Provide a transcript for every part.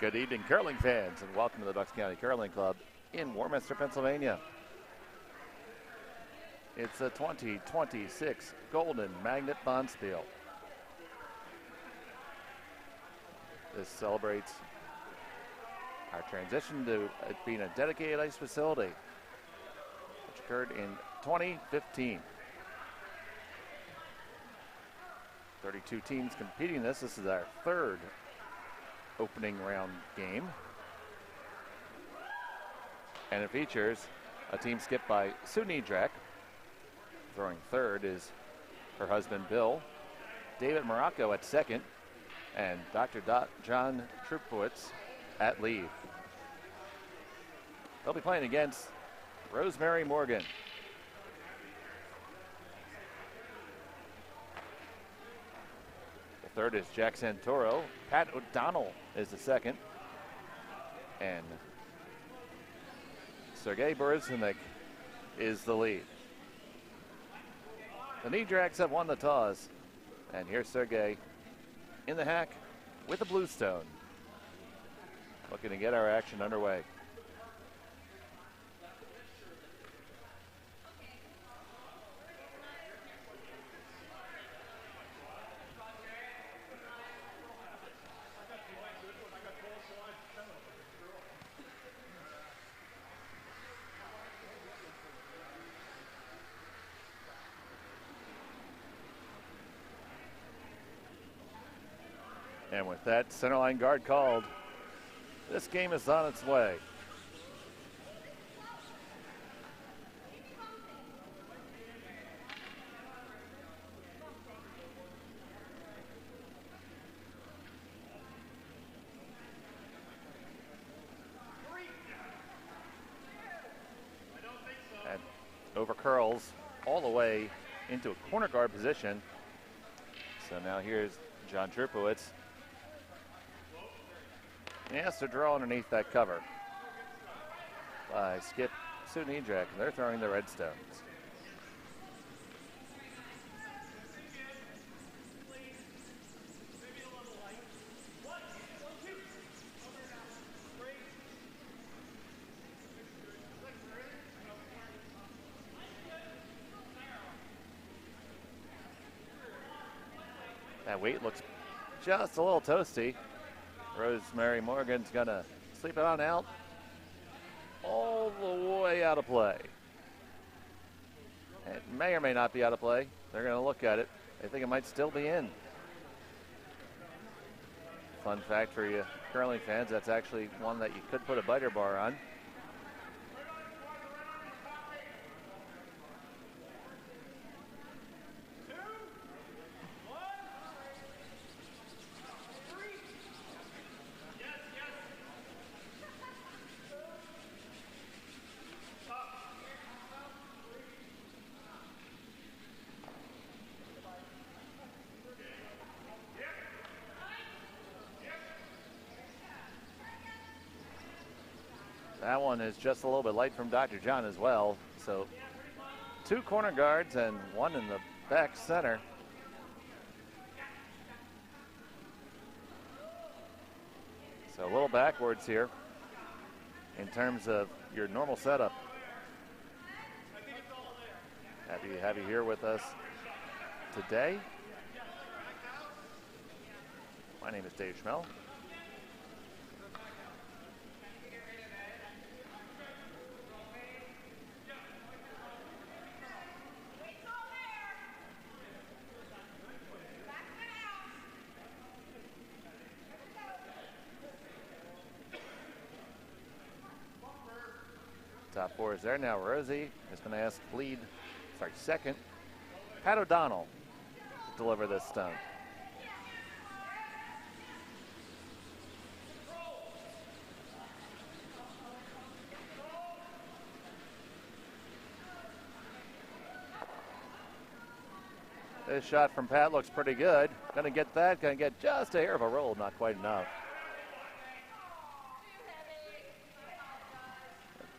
Good evening, curling fans, and welcome to the Bucks County Curling Club in Warminster, Pennsylvania. It's a 2026 Golden Magnet Bonspiel. This celebrates our transition to it being a dedicated ice facility, which occurred in 2015. 32 teams competing in this. This is our third opening round game. And it features a team skipped by Sue Niedrak. Throwing third is her husband, Bill. David Morocco at second. And Dr. John Trupowitz at lead. They'll be playing against Rosemary Morgan. The third is Jack Santoro. Pat O'Donnell is the second. And Sergei Bereznik is the lead. The Niedraks have won the toss. And here's Sergei in the hack with the Bluestone. Looking to get our action underway. And with that centerline guard called, this game is on its way. And over curls all the way into a corner guard position. So now here's John Trupowitz. He has to draw underneath that cover by Skip Sue Niedrak, and they're throwing the Redstones. That weight looks just a little toasty. Rosemary Morgan's gonna sleep it on out all the way out of play. It may or may not be out of play. They're gonna look at it. They think it might still be in. Fun fact for you curling fans, that's actually one that you could put a biter bar on. That one is just a little bit light from Dr. John as well. So 2 corner guards and 1 in the back center. So a little backwards here in terms of your normal setup. Happy to have you here with us today. My name is Dave Schmel. Top 4 is there now. Rosie is going to ask second, Pat O'Donnell to deliver this stone. This shot from Pat looks pretty good. Going to get that, going to get just a hair of a roll, not quite enough.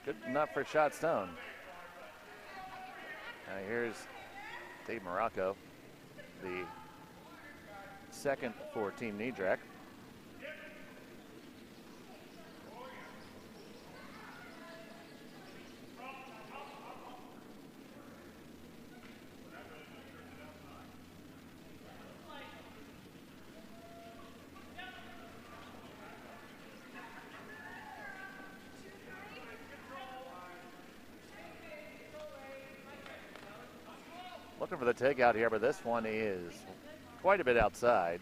Good enough for shot stone. Now here's Dave Morocco, the second for Team Niedrak. Looking for the takeout here, but this one is quite a bit outside.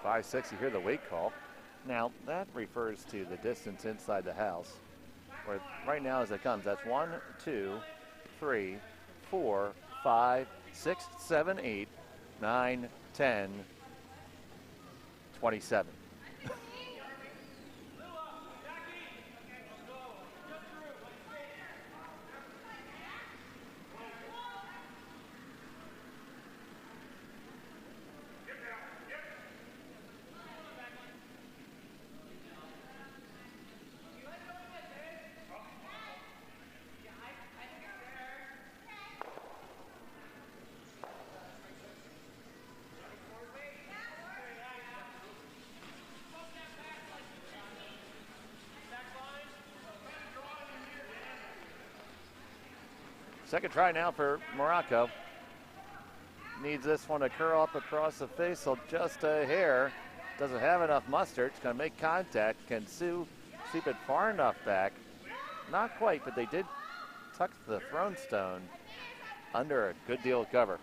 Five, 6, you hear the weight call. Now, that refers to the distance inside the house. Where right now as it comes, that's 1, 2, 3, 4, 5, 6, 7, 8, 9, 10, 27. Second try now for Morocco. Needs this one to curl up across the face, so just a hair. Doesn't have enough mustard. It's going to make contact. Can Sue sweep it far enough back? Not quite, but they did tuck the thrown stone under a good deal of cover.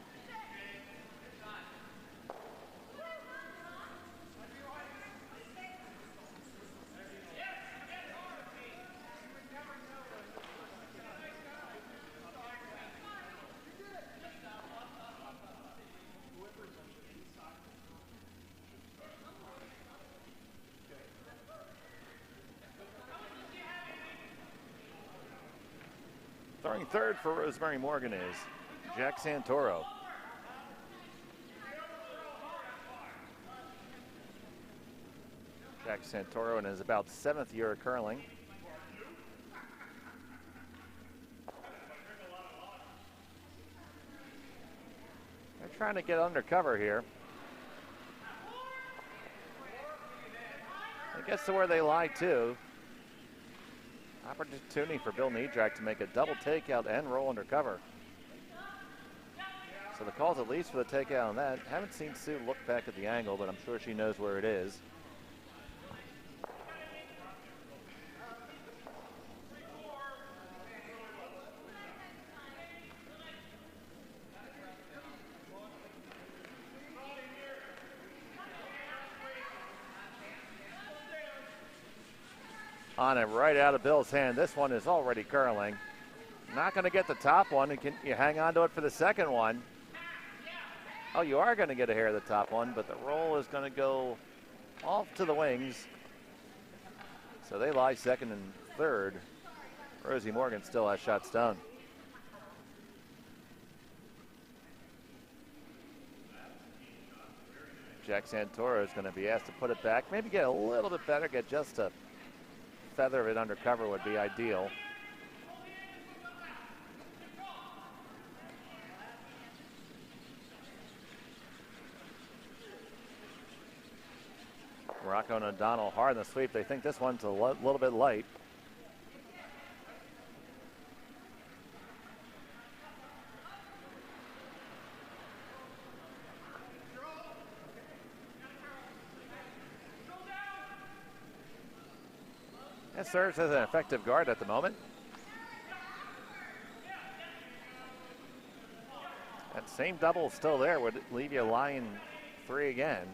Throwing third for Rosemary Morgan is Jack Santoro. Jack Santoro in his about 7th year of curling. They're trying to get undercover here. It gets to where they lie too. Opportunity for Bill Niedrak to make a double takeout and roll under cover. So the call's at least for the takeout on that. Haven't seen Sue look back at the angle, but I'm sure she knows where it is. On it right out of Bill's hand. This one is already curling. Not going to get the top one. Can you hang on to it for the second one? Oh, you are going to get a hair of the top one, but the roll is going to go off to the wings. So they lie second and third. Rosie Morgan still has shot stone. Jack Santoro is going to be asked to put it back. Maybe get a little bit better, get just a feather of it under cover would be ideal. Morocco and O'Donnell hard in the sweep. They think this one's a little bit light. That serves as an effective guard at the moment. That same double still there would leave you lying 3 again.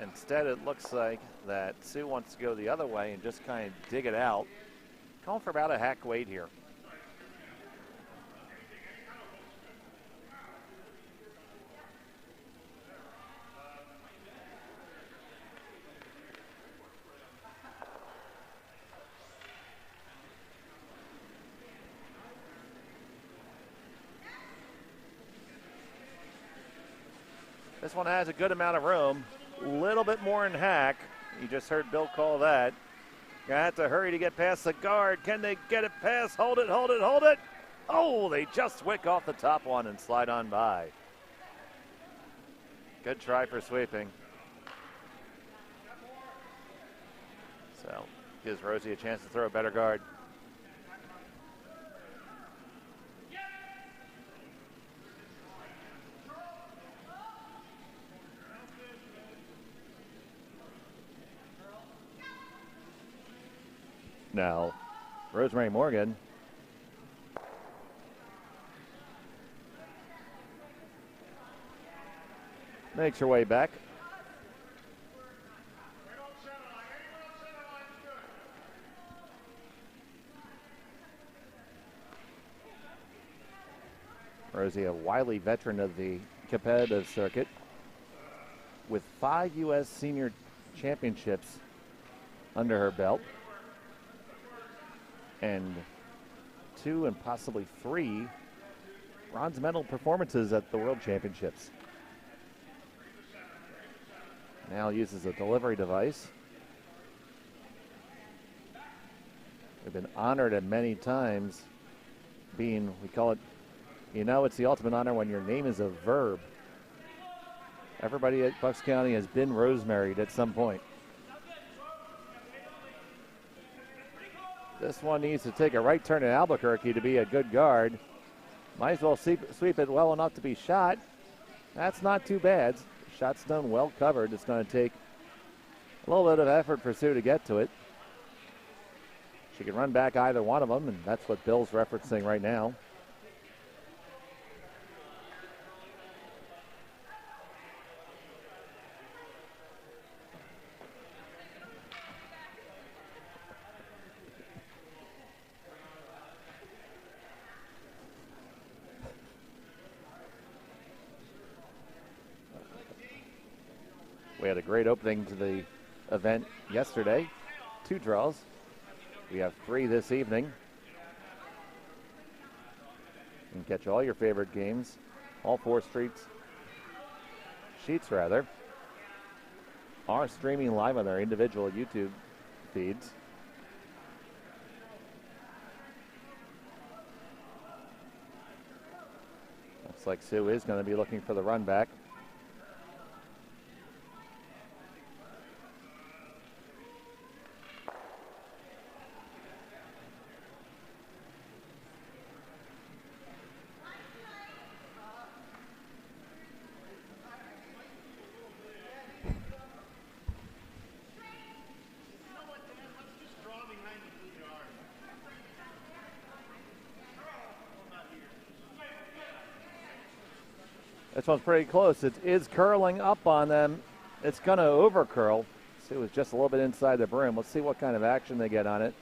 Instead, it looks like that Sue wants to go the other way and just kind of dig it out. Calling for about a hack weight here. This one has a good amount of room. A little bit more in hack. You just heard Bill call that. Gonna have to hurry to get past the guard. Can they get it past? Hold it, hold it, hold it. Oh, they just wick off the top one and slide on by. Good try for sweeping. So, gives Rosie a chance to throw a better guard. Now, Rosemary Morgan makes her way back. Rosie, a wily veteran of the competitive circuit with 5 U.S. senior championships under her belt and 2 and possibly 3 bronze medal performances at the World Championships. Now uses a delivery device. We've been honored at many times being, we call it, it's the ultimate honor when your name is a verb. Everybody at Bucks County has been Rosemaried at some point. This one needs to take a right turn in Albuquerque to be a good guard. Might as well sweep it well enough to be shot. That's not too bad. Shot's done well covered. It's going to take a little bit of effort for Sue to get to it. She can run back either one of them, and that's what Bill's referencing right now. We had a great opening to the event yesterday. 2 draws. We have 3 this evening. You can catch all your favorite games, all 4 sheets rather, are streaming live on their individual YouTube feeds. Looks like Sue is going to be looking for the run back. This one's pretty close. It is curling up on them. It's going to over curl. See, it was just a little bit inside the brim. Let's see what kind of action they get on it.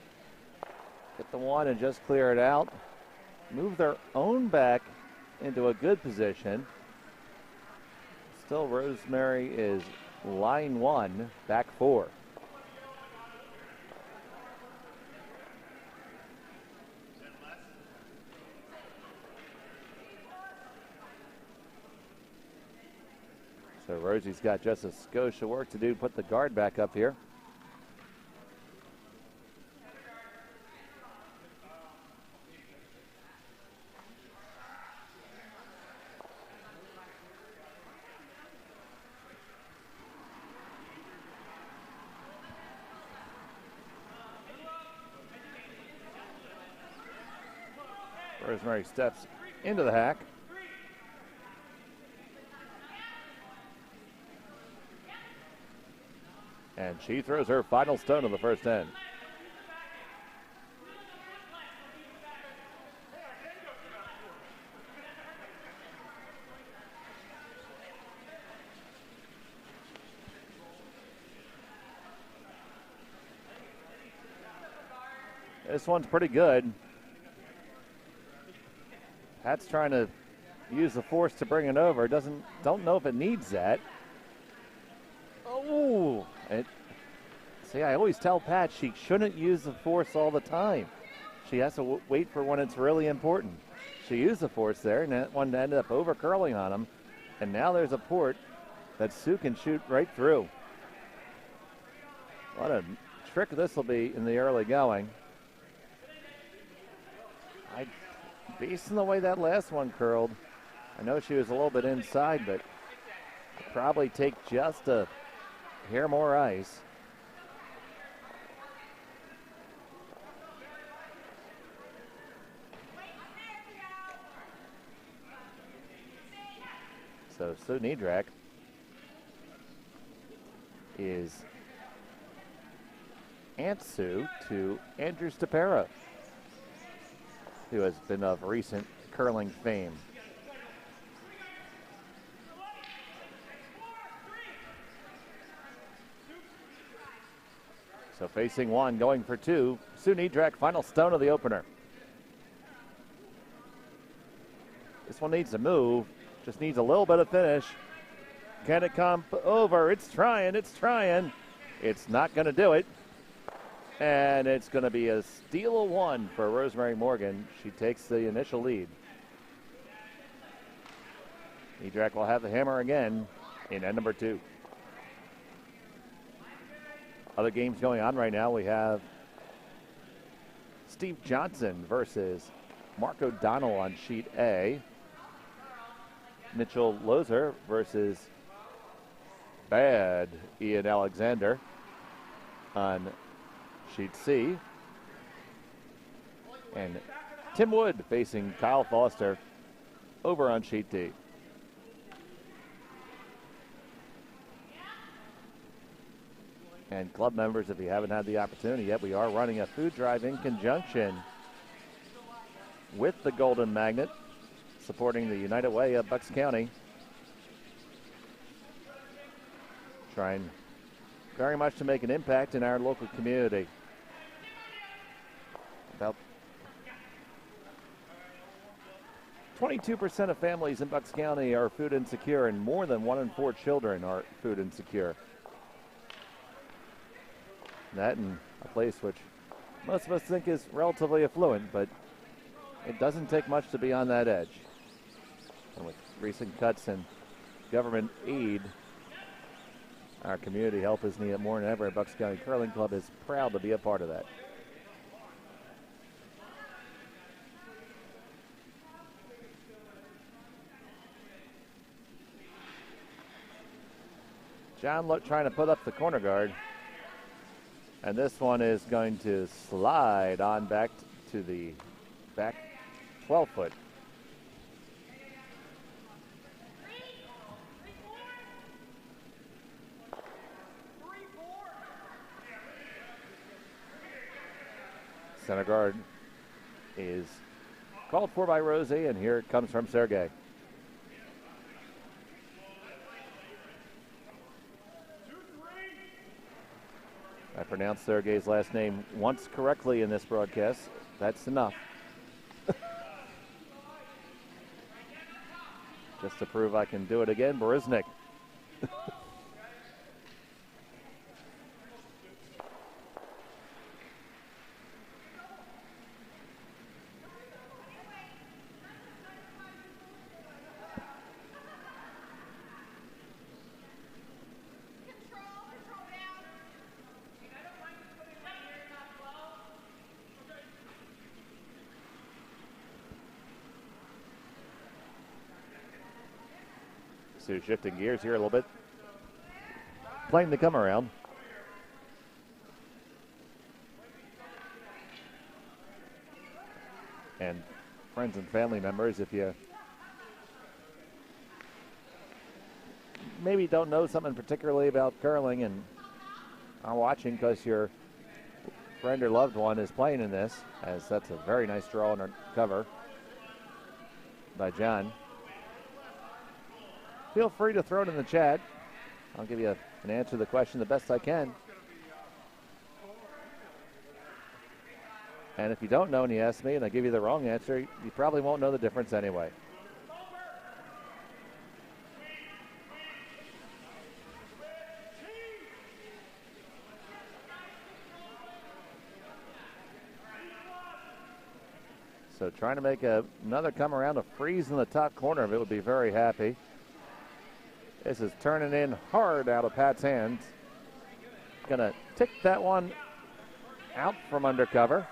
Get the one and just clear it out. Move their own back into a good position. Still, Rosemary is line 1, back 4. So Rosie's got just a skosh of work to do, put the guard back up here. Rosemary steps into the hack. And she throws her final stone of the first end. This one's pretty good. Pat's trying to use the force to bring it over. Don't know if it needs that. Oh, see, I always tell Pat she shouldn't use the force all the time. She has to wait for when it's really important. She used the force there, and that one ended up over curling on him. And now there's a port that Sue can shoot right through. What a trick this will be in the early going. Based on the way that last one curled, I know she was a little bit inside, but I'd probably take just a hair more ice. So Sue Niedrak is Aunt Sue to Andrew Stapera, who has been of recent curling fame. So facing one, going for two, Sue Niedrak, final stone of the opener. This one needs to move, just needs a little bit of finish. Can it come over? It's trying, it's trying. It's not going to do it. And it's going to be a steal of one for Rosemary Morgan. She takes the initial lead. Niedrak will have the hammer again in end number 2. Other games going on right now, we have Steve Johnson versus Mark O'Donnell on sheet A. Mitchell Lozer versus bad Ian Alexander on sheet C. And Tim Wood facing Kyle Foster over on sheet D. And club members, if you haven't had the opportunity yet, we are running a food drive in conjunction with the Golden Magnet, supporting the United Way of Bucks County. Trying very much to make an impact in our local community. About 22% of families in Bucks County are food insecure, and more than 1 in 4 children are food insecure. That in a place which most of us think is relatively affluent, but it doesn't take much to be on that edge. And with recent cuts in government aid, our community help is needed more than ever. Bucks County Curling Club is proud to be a part of that. John trying to put up the corner guard. And this one is going to slide on back to the back 12-foot. Center guard is called for by Rosie, and here it comes from Sergey. I pronounced Sergey's last name once correctly in this broadcast. That's enough. Just to prove I can do it again, Bariznik. So shifting gears here a little bit. Playing the come around. And friends and family members, if you maybe don't know something particularly about curling and are watching because your friend or loved one is playing in this, as that's a very nice draw on our cover by John. Feel free to throw it in the chat. I'll give you an answer to the question the best I can. And if you don't know and you ask me and I give you the wrong answer, you probably won't know the difference anyway. So trying to make another come around, a freeze in the top corner of it would be very happy. This is turning in hard out of Pat's hands. Gonna tick that one out from under cover.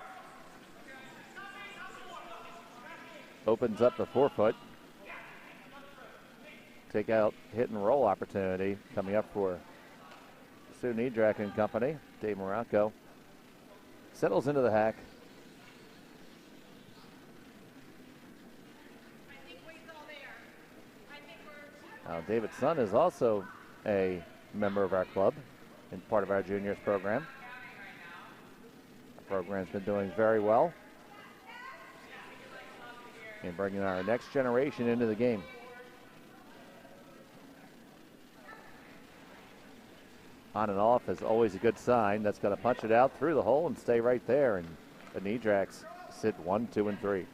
Opens up the 4-foot. Take out hit and roll opportunity coming up for Sue Niedrak and company. Dave Morocco settles into the hack. Now, David's son is also a member of our club and part of our juniors program. The program's been doing very well and bringing our next generation into the game. On and off is always a good sign. That's going to punch it out through the hole and stay right there. And the Niedraks sit 1, 2, and 3.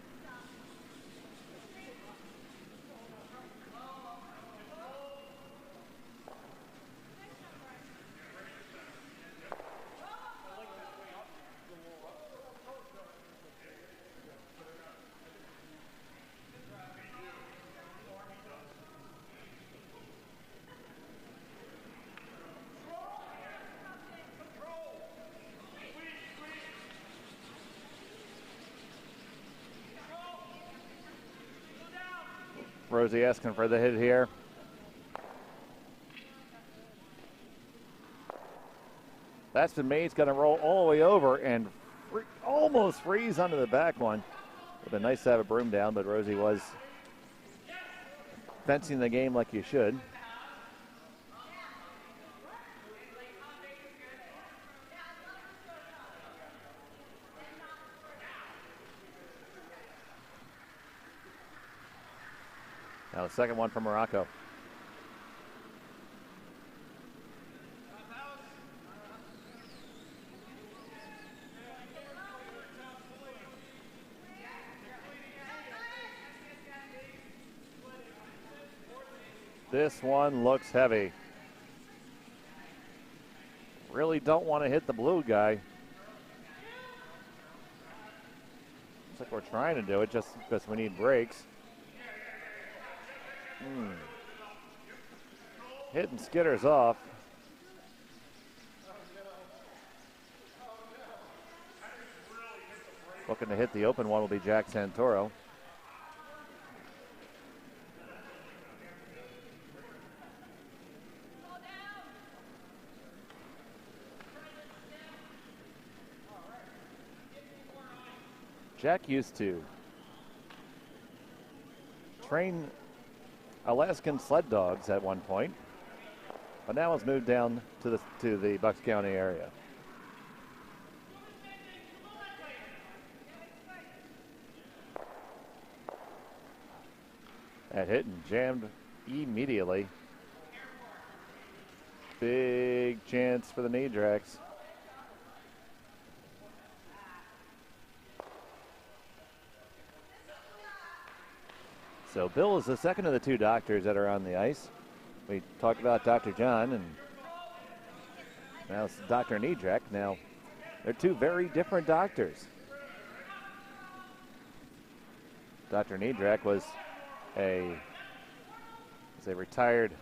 Rosie asking for the hit here. That's been made. It's going to roll all the way over and almost freeze under the back one. It would have been nice to have a broom down, but Rosie was fencing the game like you should. Now the second one from Morocco. This one looks heavy. Really don't want to hit the blue guy. Looks like we're trying to do it just because we need breaks. Hitting skitters off. Looking to hit the open one will be Jack Santoro. Jack used to train Alaskan sled dogs at one point, but now has moved down to the Bucks County area. That hit and jammed immediately. Big chance for the Niedraks. So Bill is the second of the two doctors that are on the ice. We talked about Dr. John, and now it's Dr. Niedrak. Now, they're two very different doctors. Dr. Niedrak was a retired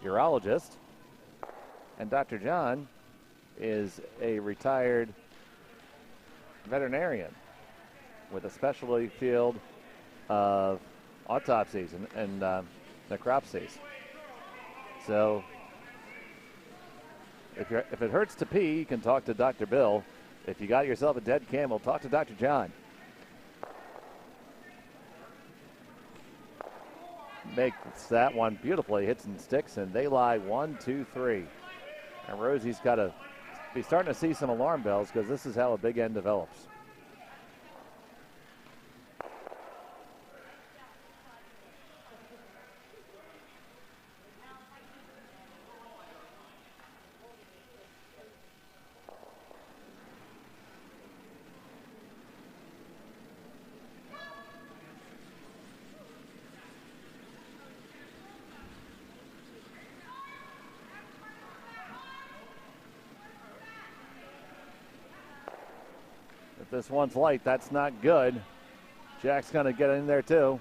urologist, and Dr. John is a retired veterinarian with a specialty field of autopsies and necropsies. So if it hurts to pee, you can talk to Dr. Bill. If you got yourself a dead camel, talk to Dr. John. Makes that one beautifully, hits and sticks, and they lie 1, 2, 3. And Rosie's got to be starting to see some alarm bells because this is how a big end develops. This one's light. That's not good. Jack's going to get in there too.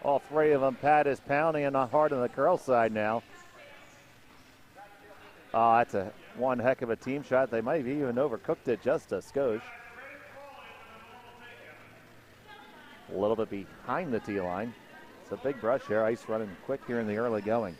All three of them. Pat is pounding and hard on the curl side now. Oh, one heck of a team shot. They might have even overcooked it just a skosh. A little bit behind the tee line. It's a big brush here. Ice running quick here in the early going.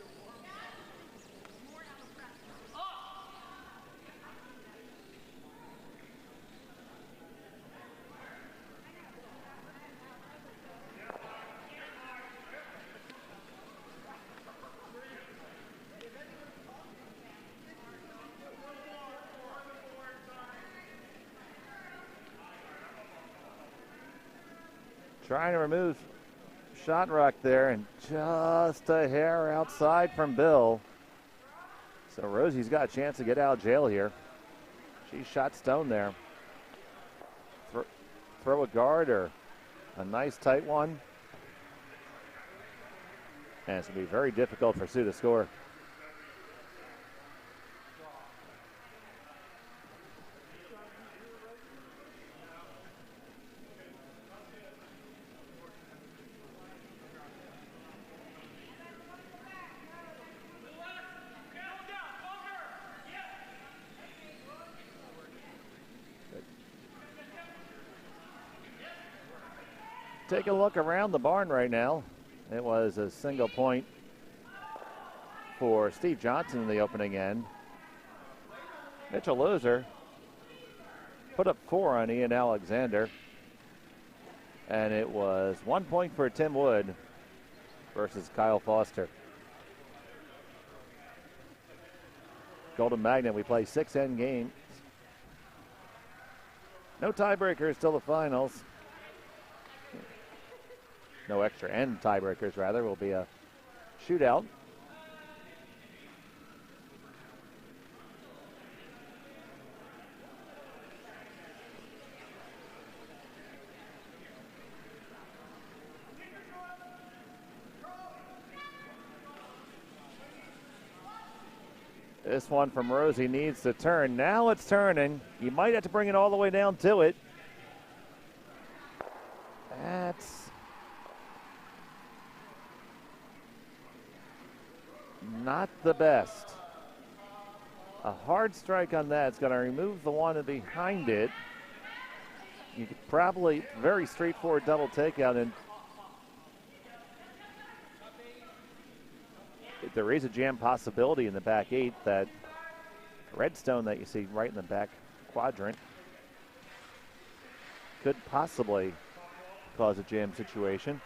Trying to remove shot rock there, and just a hair outside from Bill. So Rosie's got a chance to get out of jail here. She shot stone there. Throw a guard or a nice tight one. And it's going to be very difficult for Sue to score. Take a look around the barn right now. It was a single point for Steve Johnson in the opening end. Mitchell Loser put up 4 on Ian Alexander. And it was 1 point for Tim Wood versus Kyle Foster. Golden Magnet, we play 6 end games. No tiebreakers till the finals. No extra end tiebreakers, rather. Will be a shootout. This one from Rosie needs to turn. Now it's turning. You might have to bring it all the way down to it. That's not the best. A hard strike on that. It's going to remove the one behind it. You could probably, very straightforward double takeout, and there is a jam possibility in the back 8. That redstone that you see right in the back quadrant could possibly cause a jam situation.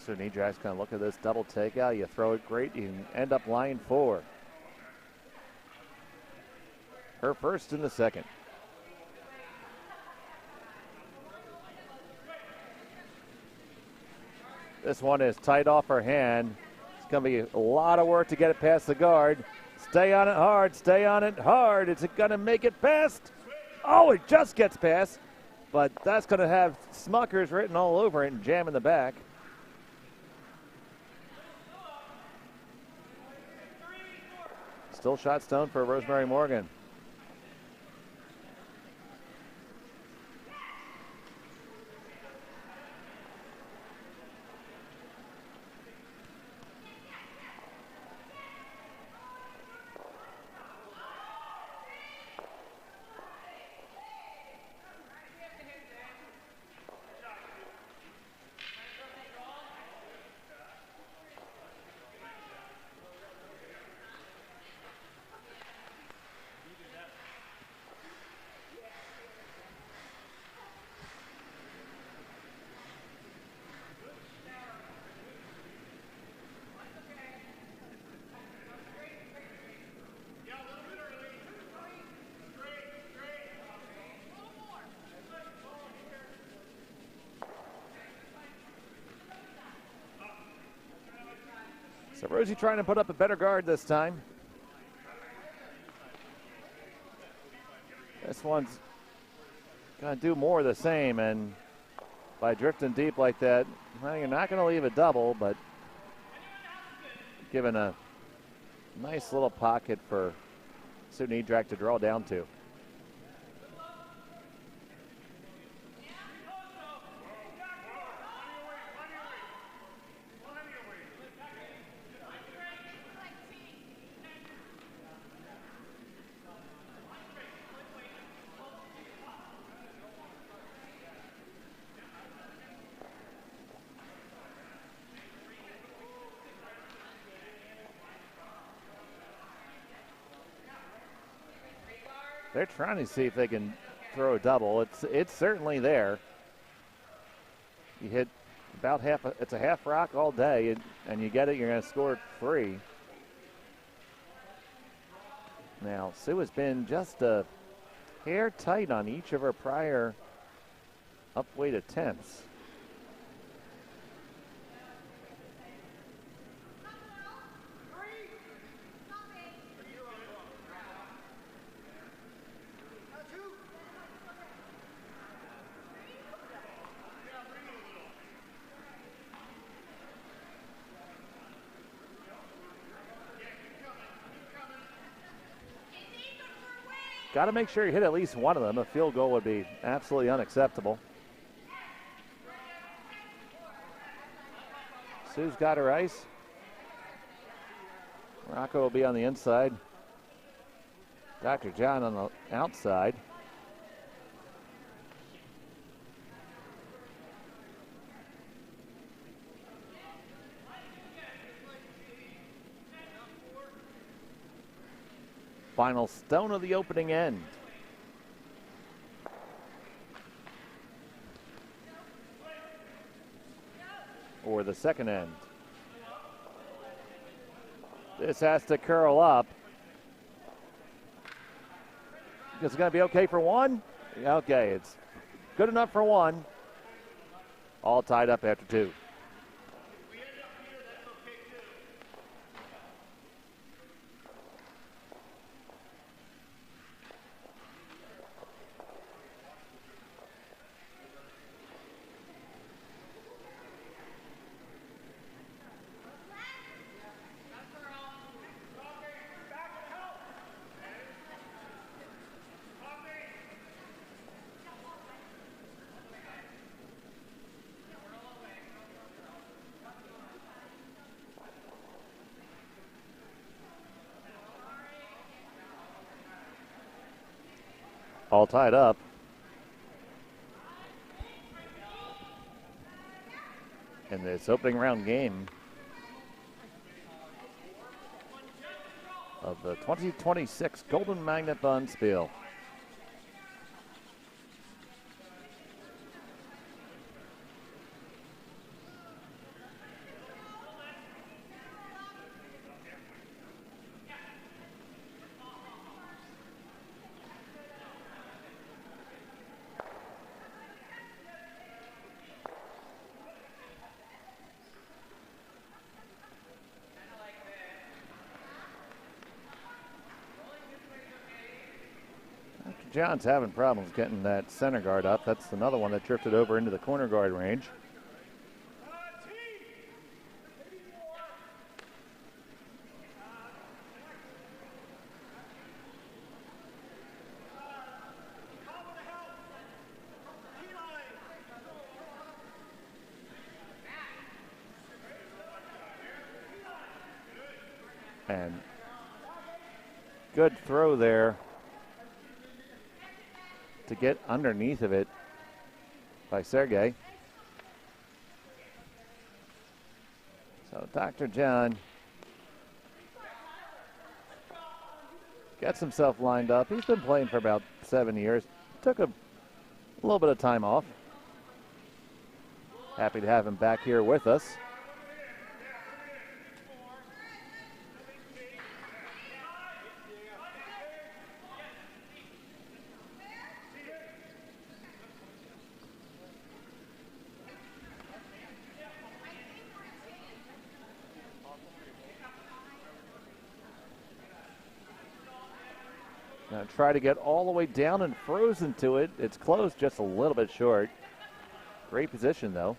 So Nidrak's going to look at this double takeout. You throw it great, you can end up line 4. Her first in the second. This one is tight off her hand. It's going to be a lot of work to get it past the guard. Stay on it hard, stay on it hard. Is it going to make it past? Oh, it just gets past. But that's going to have Smuckers written all over it and jam in the back. Still shot stone for Rosemary Morgan. So Rosie trying to put up a better guard this time. This one's going to do more of the same, and by drifting deep like that, well, you're not going to leave a double, but giving a nice little pocket for Sue Niedreck to draw down to. They're trying to see if they can throw a double. It's certainly there. You hit about it's a half rock all day, and you get it, you're going to score 3. Now, Sue has been just a hair tight on each of her prior upweight attempts. Got to make sure you hit at least one of them. A field goal would be absolutely unacceptable. Sue's got her ice. Morocco will be on the inside. Dr. John on the outside. Final stone of the opening end. Or the second end. This has to curl up. Is it going to be okay for one? Okay, it's good enough for one. All tied up after 2. All tied up. In this opening round game of the 2026 Golden Magnet Bonspiel. John's having problems getting that center guard up. That's another one that drifted over into the corner guard range. And good throw there to get underneath of it by Sergey. So Dr. John gets himself lined up. He's been playing for about 7 years. Took a little bit of time off. Happy to have him back here with us. Now try to get all the way down and frozen to it. It's close, just a little bit short. Great position, though.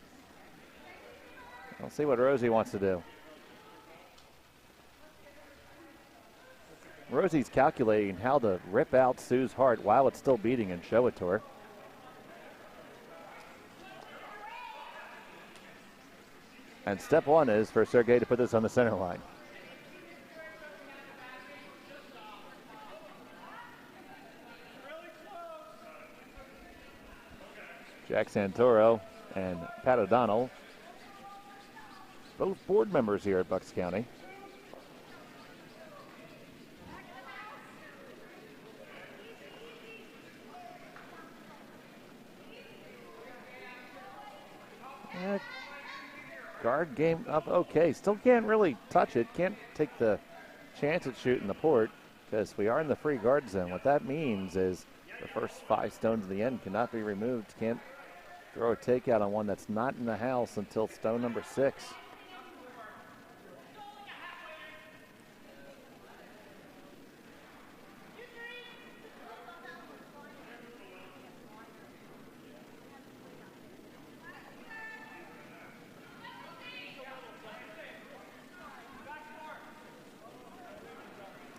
We'll see what Rosie wants to do. Rosie's calculating how to rip out Sue's heart while it's still beating and show it to her. And step one is for Sergey to put this on the center line. Jack Santoro and Pat O'Donnell, both board members here at Bucks County. Guard game up okay. Still can't really touch it. Can't take the chance at shooting the port because we are in the free guard zone. What that means is the first 5 stones in the end cannot be removed. Can't throw a takeout on one that's not in the house until stone number 6.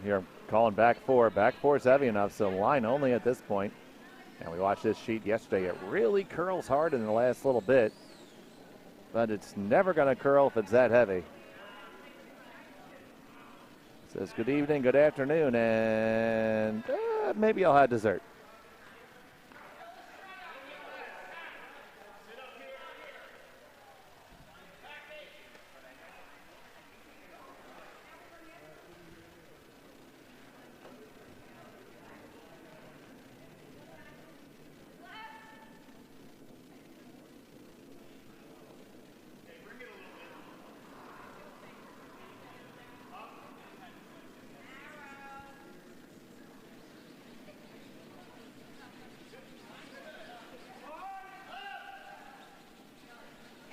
Here, calling back 4. Back 4 is heavy enough, so line only at this point. And we watched this sheet yesterday. It really curls hard in the last little bit, but it's never going to curl if it's that heavy. Says good evening, good afternoon, and maybe I'll have dessert.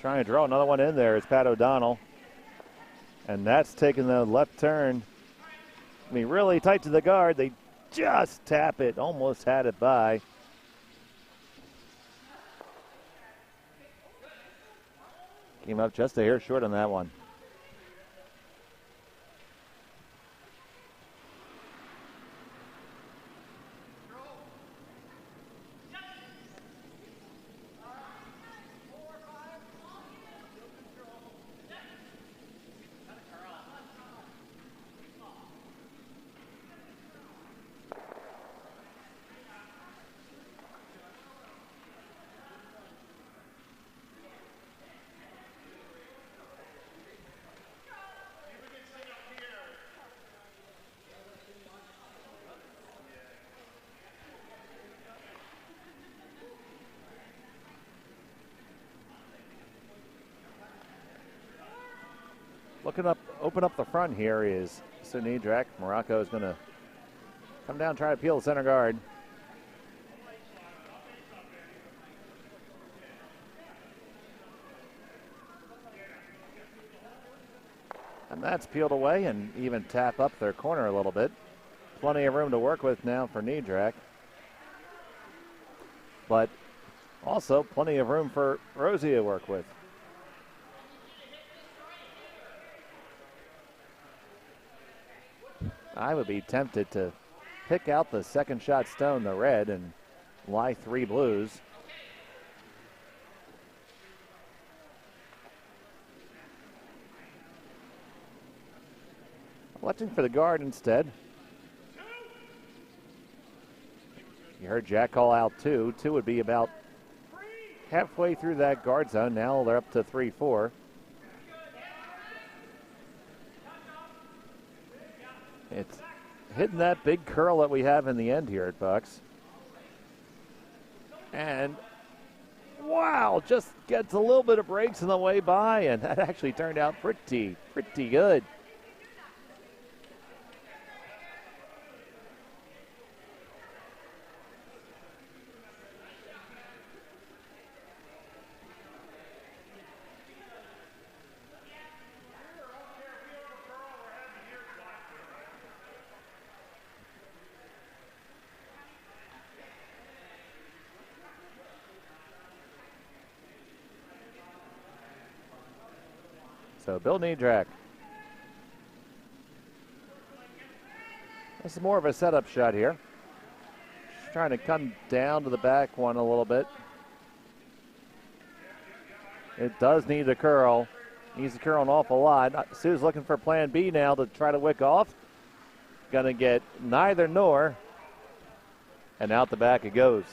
Trying to draw another one in there is Pat O'Donnell. And that's taking the left turn. I mean, really tight to the guard. They just tap it. Almost had it by. Came up just a hair short on that one. Open up the front here is Sunidrak. Morocco is going to come down, try to peel the center guard. And that's peeled away and even tap up their corner a little bit. Plenty of room to work with now for Nidrak. But also plenty of room for Rosie to work with. I would be tempted to pick out the second shot stone, the red, and lie 3 blues. Watching for the guard instead. You heard Jack call out 2. 2 would be about halfway through that guard zone. Now they're up to 3-4. It's hitting that big curl that we have in the end here at Bucks. And wow, just gets a little bit of breaks on the way by, and that actually turned out pretty good. So Bill Niedrak. This is more of a setup shot here. Just trying to come down to the back one a little bit. It does need a curl. Needs to curl an awful lot. Sue's looking for plan B now to try to wick off. Gonna get neither nor. And out the back it goes.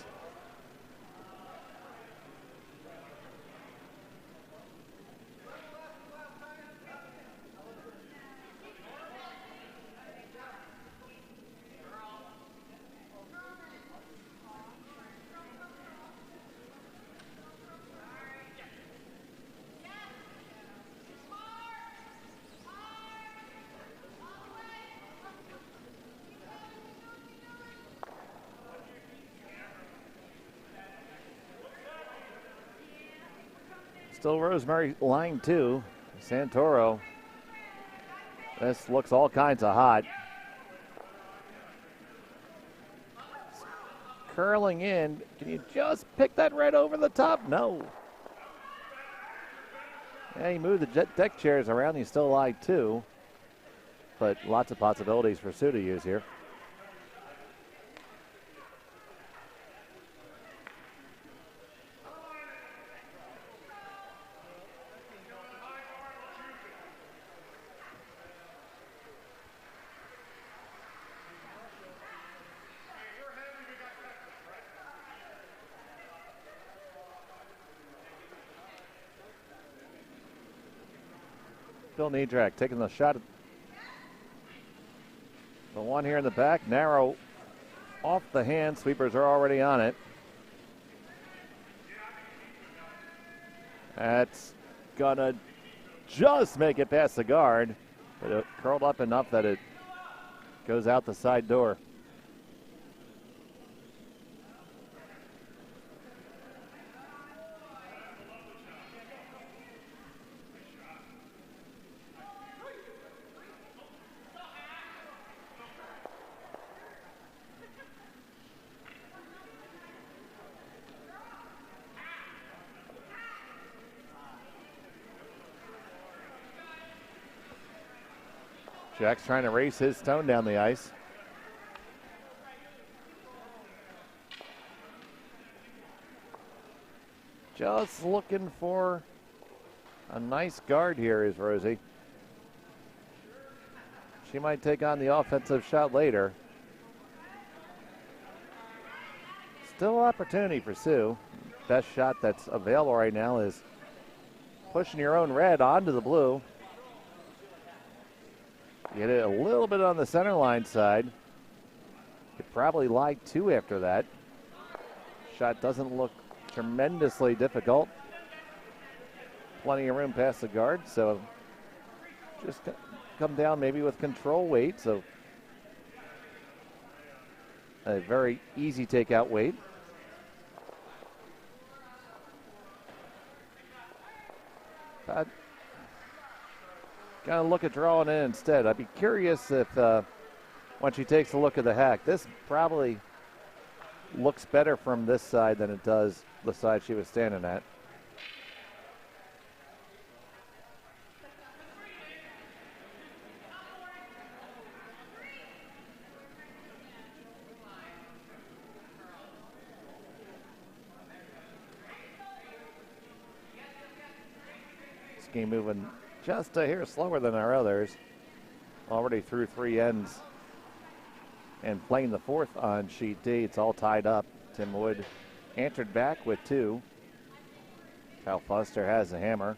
Still Rosemary line 2. Santoro. This looks all kinds of hot. Curling in. Can you just pick that right over the top? No. Yeah, he moved the deck chairs around. He's still line 2. But lots of possibilities for Sue to use here. Bill Niedrak taking the shot. The one here in the back, narrow off the hand. Sweepers are already on it. That's gonna just make it past the guard, but it curled up enough that it goes out the side door. Jack's trying to race his stone down the ice. Just looking for a nice guard here is Rosie. She might take on the offensive shot later. Still opportunity for Sue. Best shot that's available right now is pushing your own red onto the blue. Get it a little bit on the center line side. Could probably lie 2 after that. Shot doesn't look tremendously difficult. Plenty of room past the guard, so just come down maybe with control weight. So a very easy takeout weight. Gonna look at drawing in instead. I'd be curious if when she takes a look at the hack, this probably looks better from this side than it does the side she was standing at. This game moving just a hair slower than our others. Already through 3 ends and playing the 4th on sheet D. It's all tied up. Tim Wood answered back with 2. Kyle Foster has the hammer.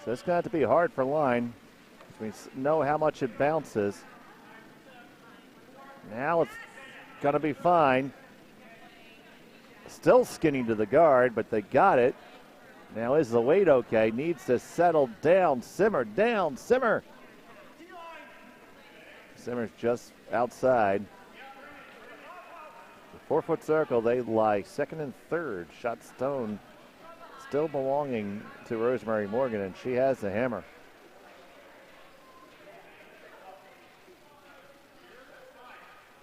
So it's going to be hard for line. We know how much it bounces. Now it's going to be fine. Still skinny to the guard, but they got it. Now is the weight okay? Needs to settle down. Simmer down. Simmer. Simmer's just outside. The 4-foot circle, they lie 2nd and 3rd. Shot stone still belonging to Rosemary Morgan, and she has the hammer.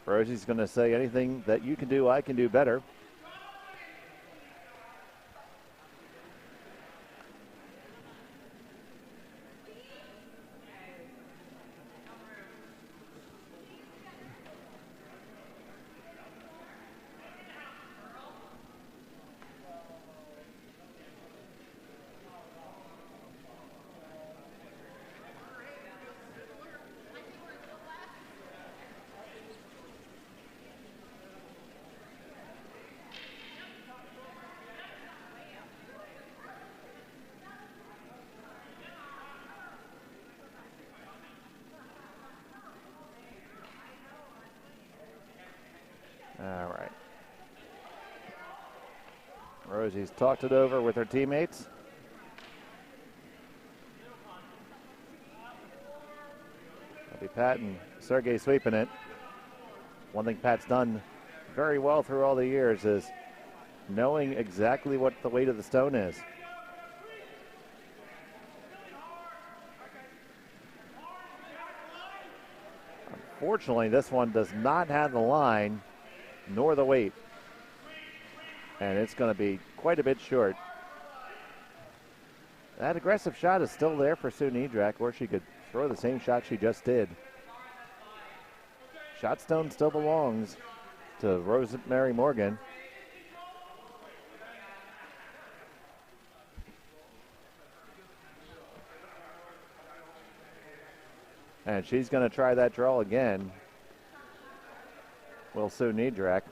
Rosie's going to say, anything that you can do, I can do better. All right. Rosie's talked it over with her teammates. That'll be Pat and Sergey sweeping it. One thing Pat's done very well through all the years is knowing exactly what the weight of the stone is. Unfortunately, this one does not have the line nor the weight, and it's going to be quite a bit short. That aggressive shot is still there for Sue Niedrak, or she could throw the same shot she just did. Shot stone still belongs to Rosemary Morgan. And she's going to try that draw again. Will Sue Niedrak.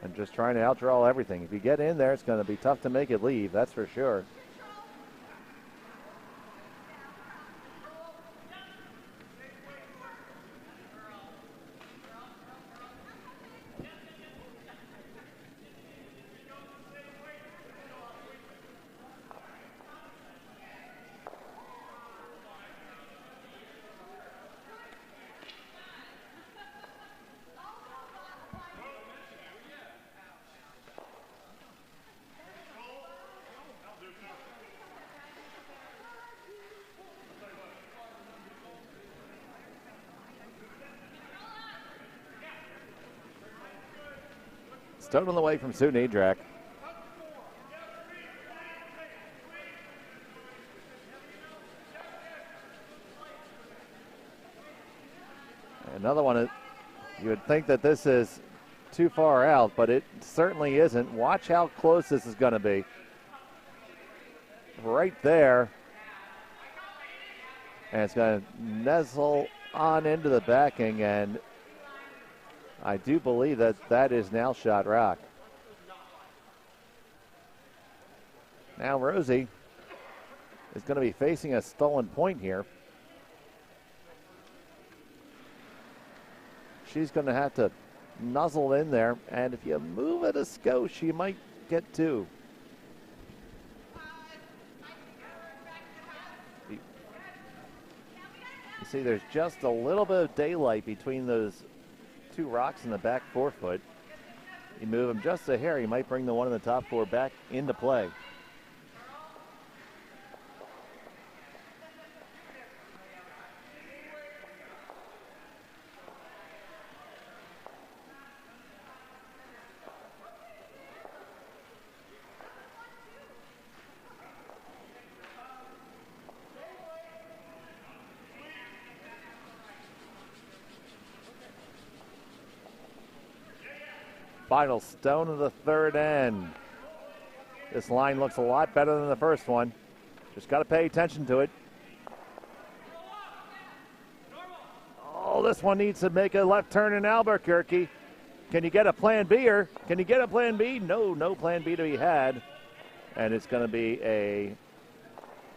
And just trying to outdraw everything. If you get in there, it's going to be tough to make it leave, that's for sure. Stone on the way from Sue Niedrak. Another one, you would think that this is too far out, but it certainly isn't. Watch how close this is going to be. Right there. And it's going to nestle on into the backing, and I do believe that that is now shot rock. Now Rosie is going to be facing a stolen point here. She's going to have to nuzzle in there, and if you move it a skosh, you might get two. You see there's just a little bit of daylight between those two rocks in the back forefoot. You move them just a hair, you might bring the one in the top four back into play. Final stone of the third end. This line looks a lot better than the first one. Just got to pay attention to it. Oh, this one needs to make a left turn in Albuquerque. Can you get a plan B or can you get a plan B? No, no plan B to be had. And it's going to be a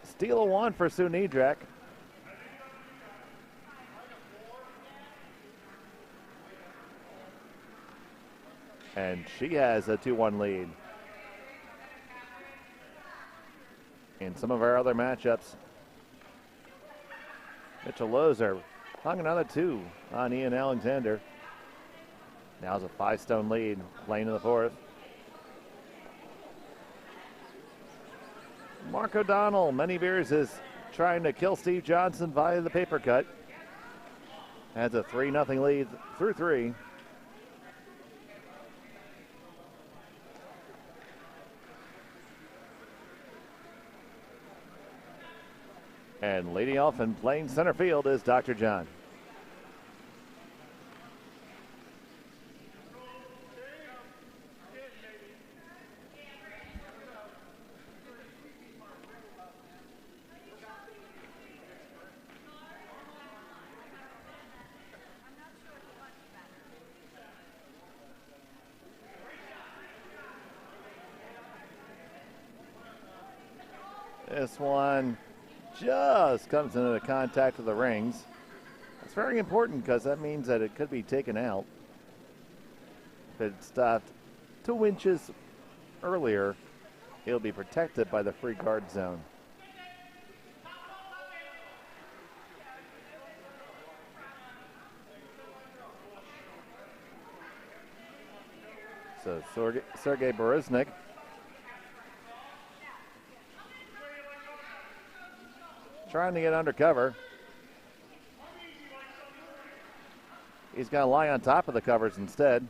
steal of one for Sue Niedrak. And she has a 2-1 lead. In some of our other matchups, Mitchell Lozer hung another two on Ian Alexander. Now it's a 5-stone lead, playing in the fourth. Mark O'Donnell, Many Beers, is trying to kill Steve Johnson via the paper cut. Has a 3-0 lead through 3. And leading off and playing center field is Dr. John. This one just comes into contact with the rings. It's very important because that means that it could be taken out. If it stopped 2 inches earlier, it'll be protected by the free guard zone. So Sergei Bereznik trying to get under cover. He's going to lie on top of the covers instead.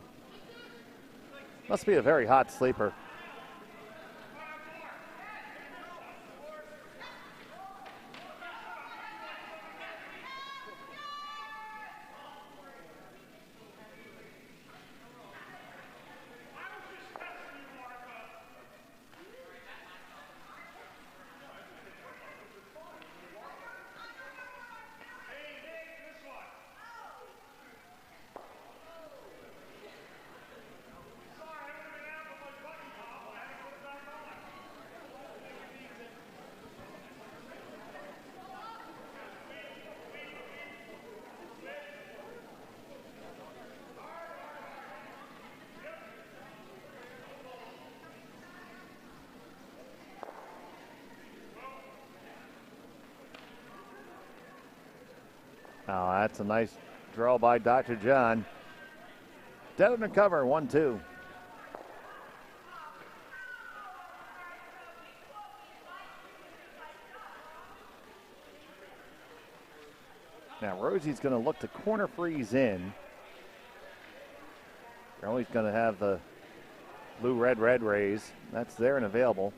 Must be a very hot sleeper. Oh, that's a nice draw by Dr. John. Dead under cover, 1-2. Now Rosie's going to look to corner freeze in. They're always going to have the blue-red rays. That's there and available.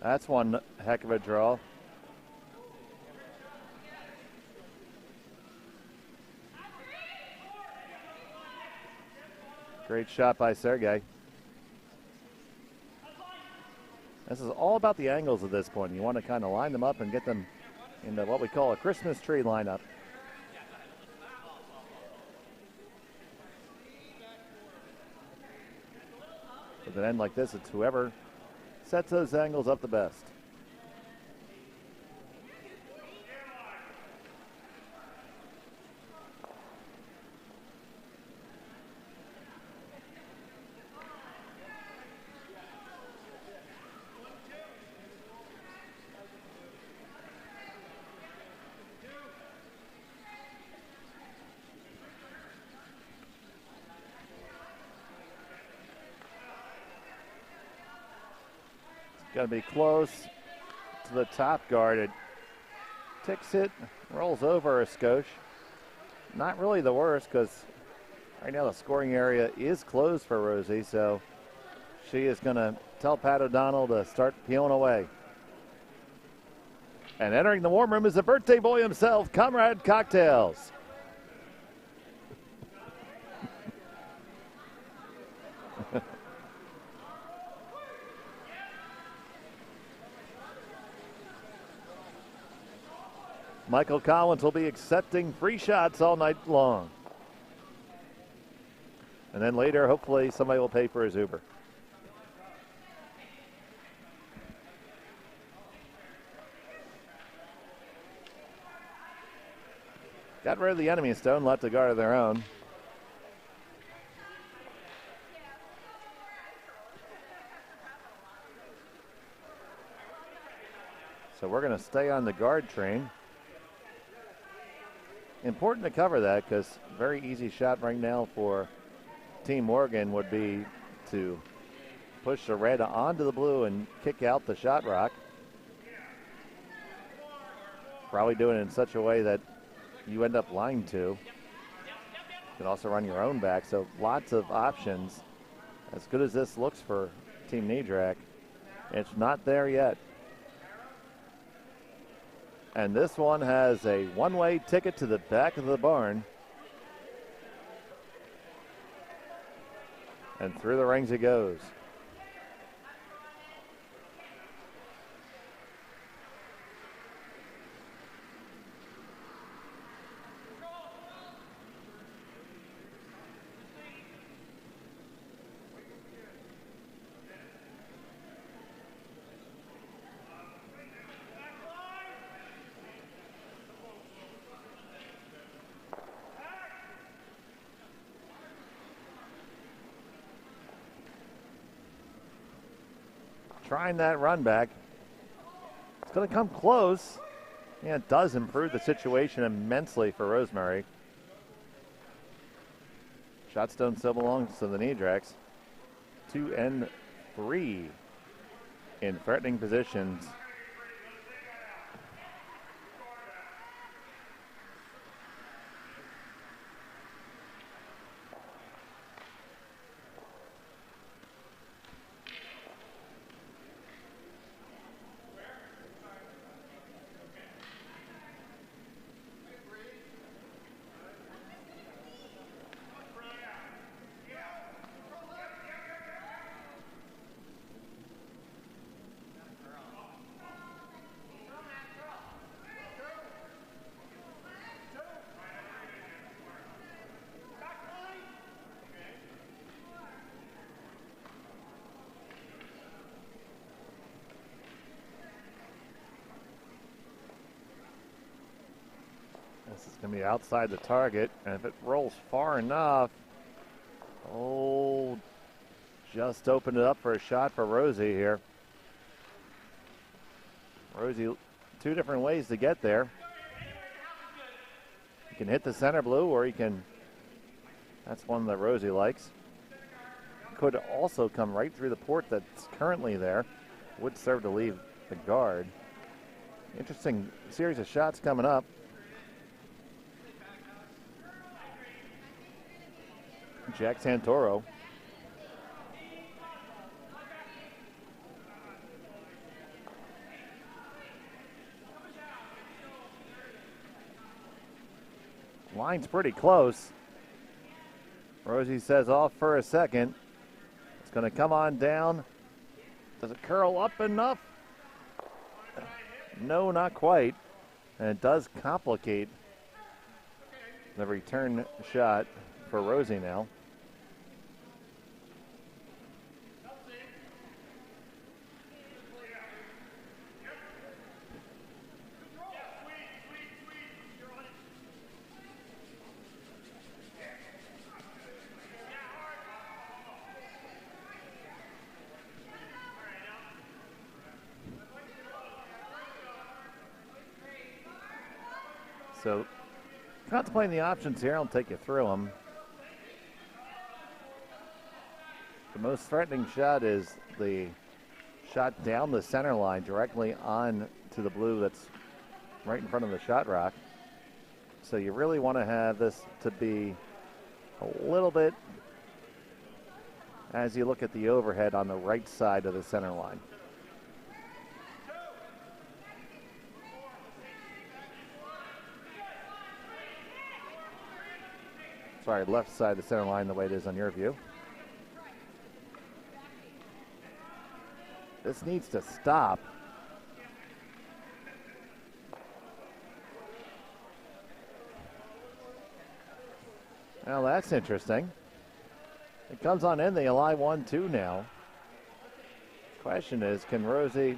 That's one heck of a draw. Great shot by Sergei. This is all about the angles at this point. You want to kind of line them up and get them into what we call a Christmas tree lineup. With an end like this, it's whoever sets those angles up the best. Going to be close to the top guard. It ticks it, rolls over a skosh. Not really the worst because right now the scoring area is closed for Rosie, so she is going to tell Pat O'Donnell to start peeling away. And entering the warm room is the birthday boy himself, Comrade Cocktails. Michael Collins will be accepting free shots all night long. And then later, hopefully, somebody will pay for his Uber. Got rid of the enemy stone, left a guard of their own. So we're going to stay on the guard train. Important to cover that because very easy shot right now for Team Morgan would be to push the red onto the blue and kick out the shot rock. Probably doing it in such a way that you end up line two. You can also run your own back, so lots of options. As good as this looks for Team Nidrak, it's not there yet. And this one has a one-way ticket to the back of the barn. And through the rings it goes. Trying that run back. It's going to come close. Yeah, it does improve the situation immensely for Rosemary. Shotstone still belongs to the Nidraks. 2 and 3 in threatening positions. This is going to be outside the target, and if it rolls far enough, just opened it up for a shot for Rosie here. Rosie, 2 different ways to get there. You can hit the center blue, or you can, that's one that Rosie likes. Could also come right through the port that's currently there. Would serve to leave the guard. Interesting series of shots coming up. Jack Santoro. Line's pretty close. Rosie says off for a second. It's going to come on down. Does it curl up enough? No, not quite. And it does complicate the return shot for Rosie now. So, contemplating the options here, I'll take you through them. The most threatening shot is the shot down the center line directly on to the blue that's right in front of the shot rock. So you really want to have this to be a little bit as you look at the overhead on the right side of the center line. Sorry, left side of the center line the way it is on your view. This needs to stop. Now that's interesting. It comes on in, they lie 1-2 now. Question is, can Rosie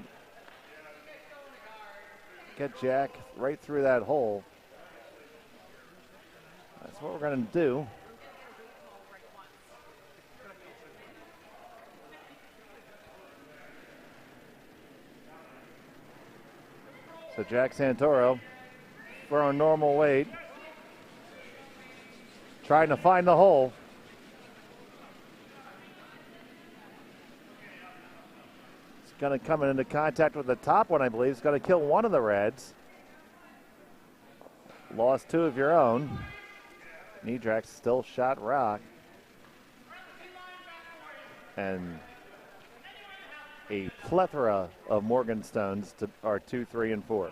get Jack right through that hole? That's what we're going to do. So Jack Santoro throwing normal weight, trying to find the hole. It's going to come into contact with the top one, I believe. It's going to kill one of the Reds. Lost two of your own. Nidrak still shot rock. And a plethora of Morganstones are 2, 3, and 4.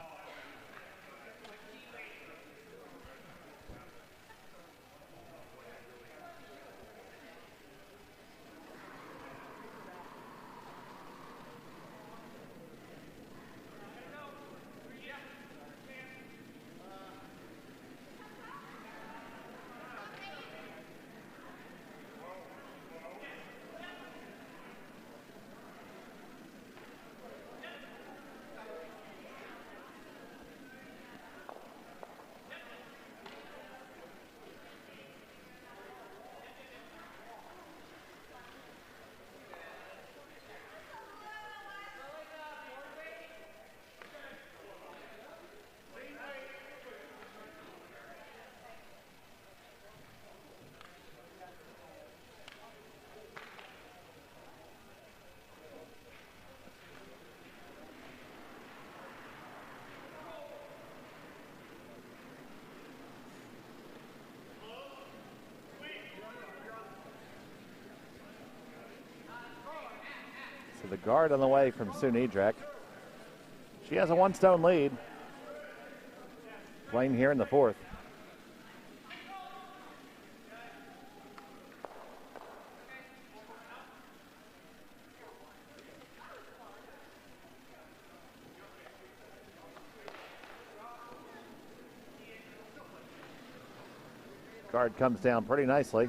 The guard on the way from Sue Nidrak. She has a 1-stone lead. Playing here in the 4th. Guard comes down pretty nicely.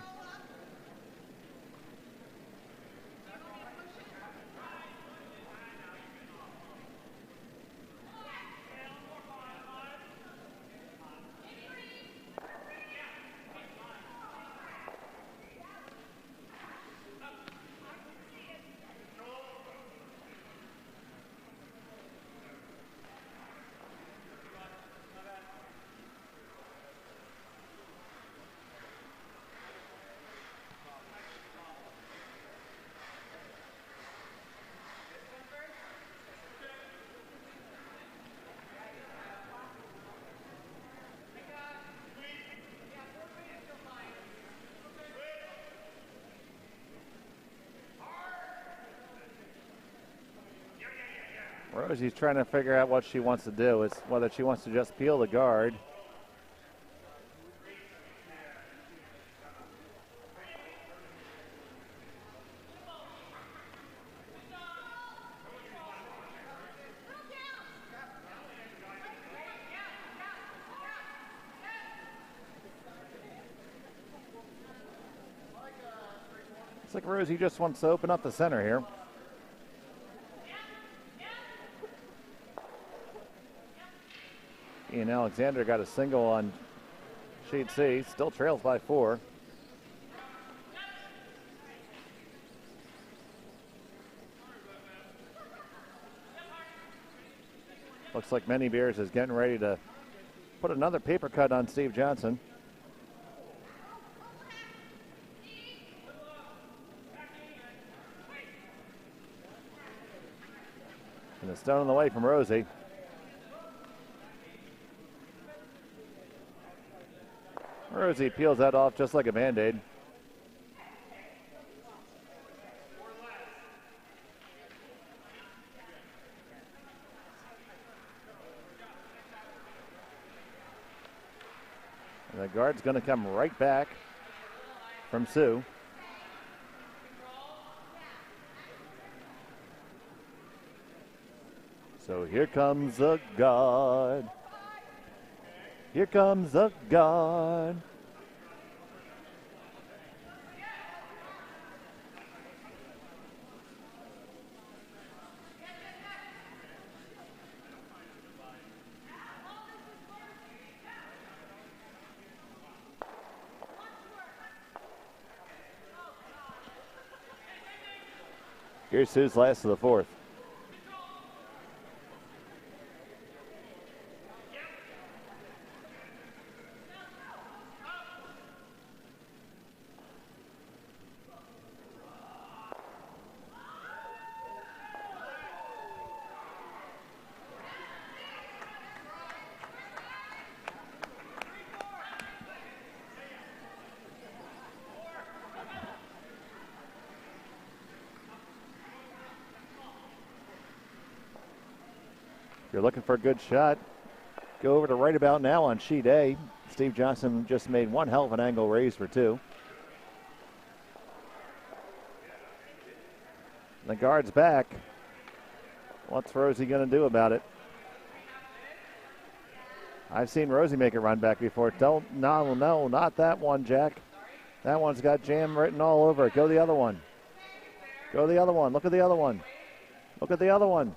Rosie's trying to figure out what she wants to do. It's whether she wants to just peel the guard. It's like Rosie just wants to open up the center here. Ian Alexander got a single on sheet C, still trails by 4. Looks like Many Beers is getting ready to put another paper cut on Steve Johnson. And a stone on the way from Rosie. Rosie peels that off just like a Band-Aid. And the guard's going to come right back from Sue. So here comes the guard. Here comes the guard. Here's Sue's last of the 4th. you're looking for a good shot, go over to right about now on sheet A. Steve Johnson just made one hell of an angle raise for two. The guard's back. What's Rosie going to do about it? I've seen Rosie make a run back before. No, not that one, Jack. That one's got jam written all over it. Go the other one. Go the other one. Look at the other one. Look at the other one.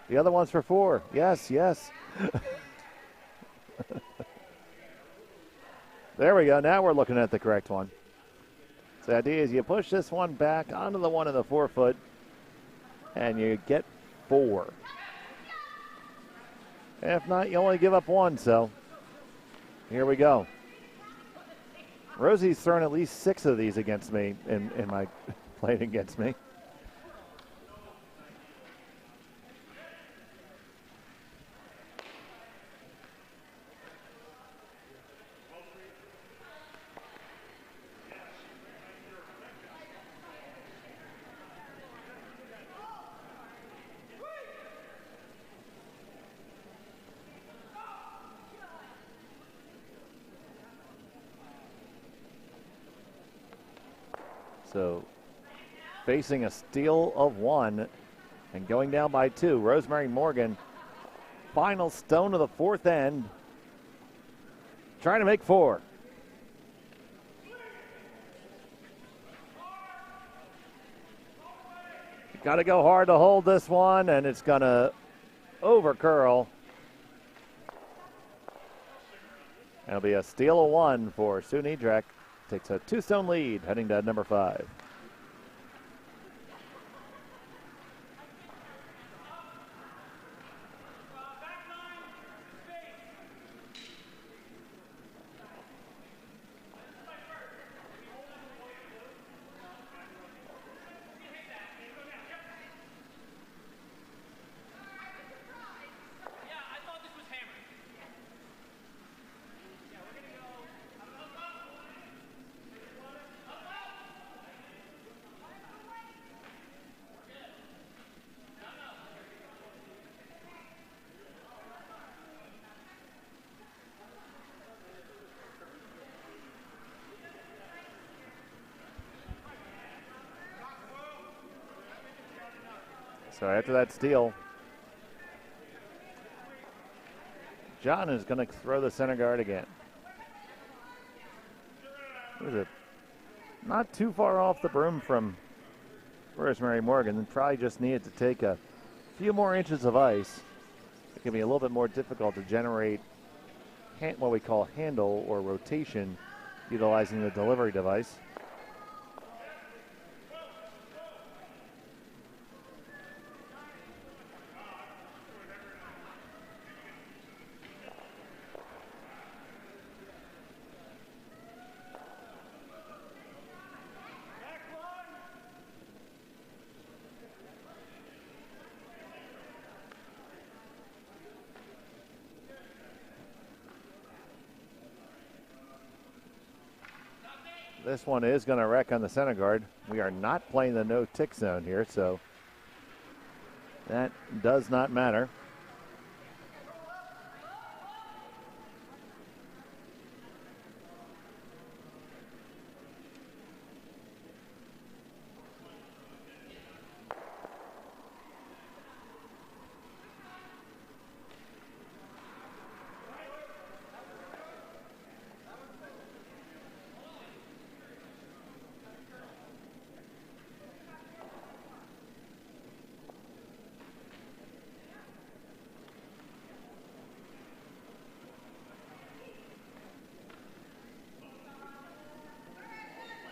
The other one's for four. Yes, yes. There we go. Now we're looking at the correct one. So the idea is you push this one back onto the one in the 4 foot, and you get four. If not, you only give up one, so here we go. Rosie's thrown at least 6 of these against me in my playing against me. So facing a steal of 1 and going down by 2. Rosemary Morgan, final stone of the 4th end, trying to make 4. Got to go hard to hold this one, and it's going to over curl. It'll be a steal of 1 for Sue Niedreck. Takes a 2-stone lead, heading to number 5. So after that steal, John is going to throw the center guard again. Was it not too far off the broom from Rosemary Morgan, and probably just needed to take a few more inches of ice. It can be a little bit more difficult to generate what we call handle or rotation utilizing the delivery device. This one is going to wreck on the center guard. We are not playing the no tick zone here, so that does not matter.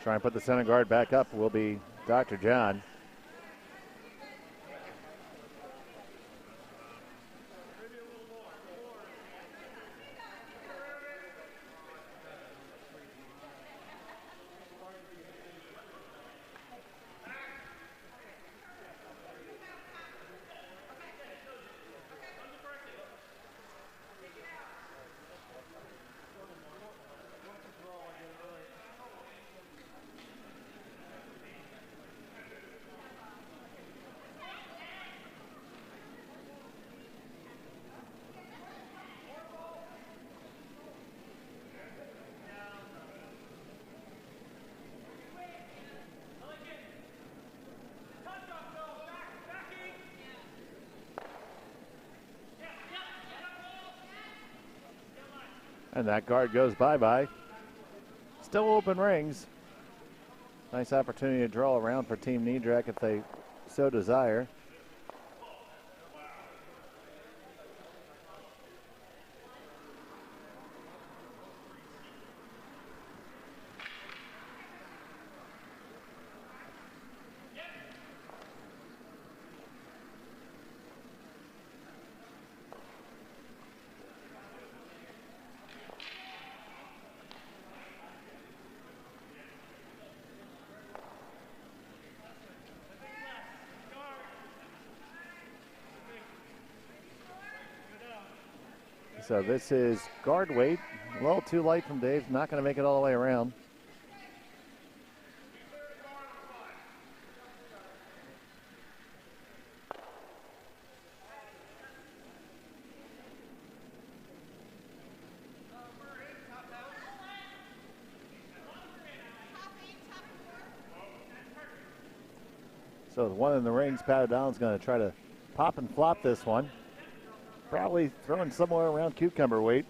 Try and put the center guard back up will be Dr. John. And that guard goes bye-bye. Still open rings. Nice opportunity to draw around for Team Niedreck if they so desire. So this is guard weight. A little too light from Dave. Not going to make it all the way around. So the one in the rings, Pat O'Donnell's going to try to pop and flop this one. Probably throwing somewhere around cucumber weight.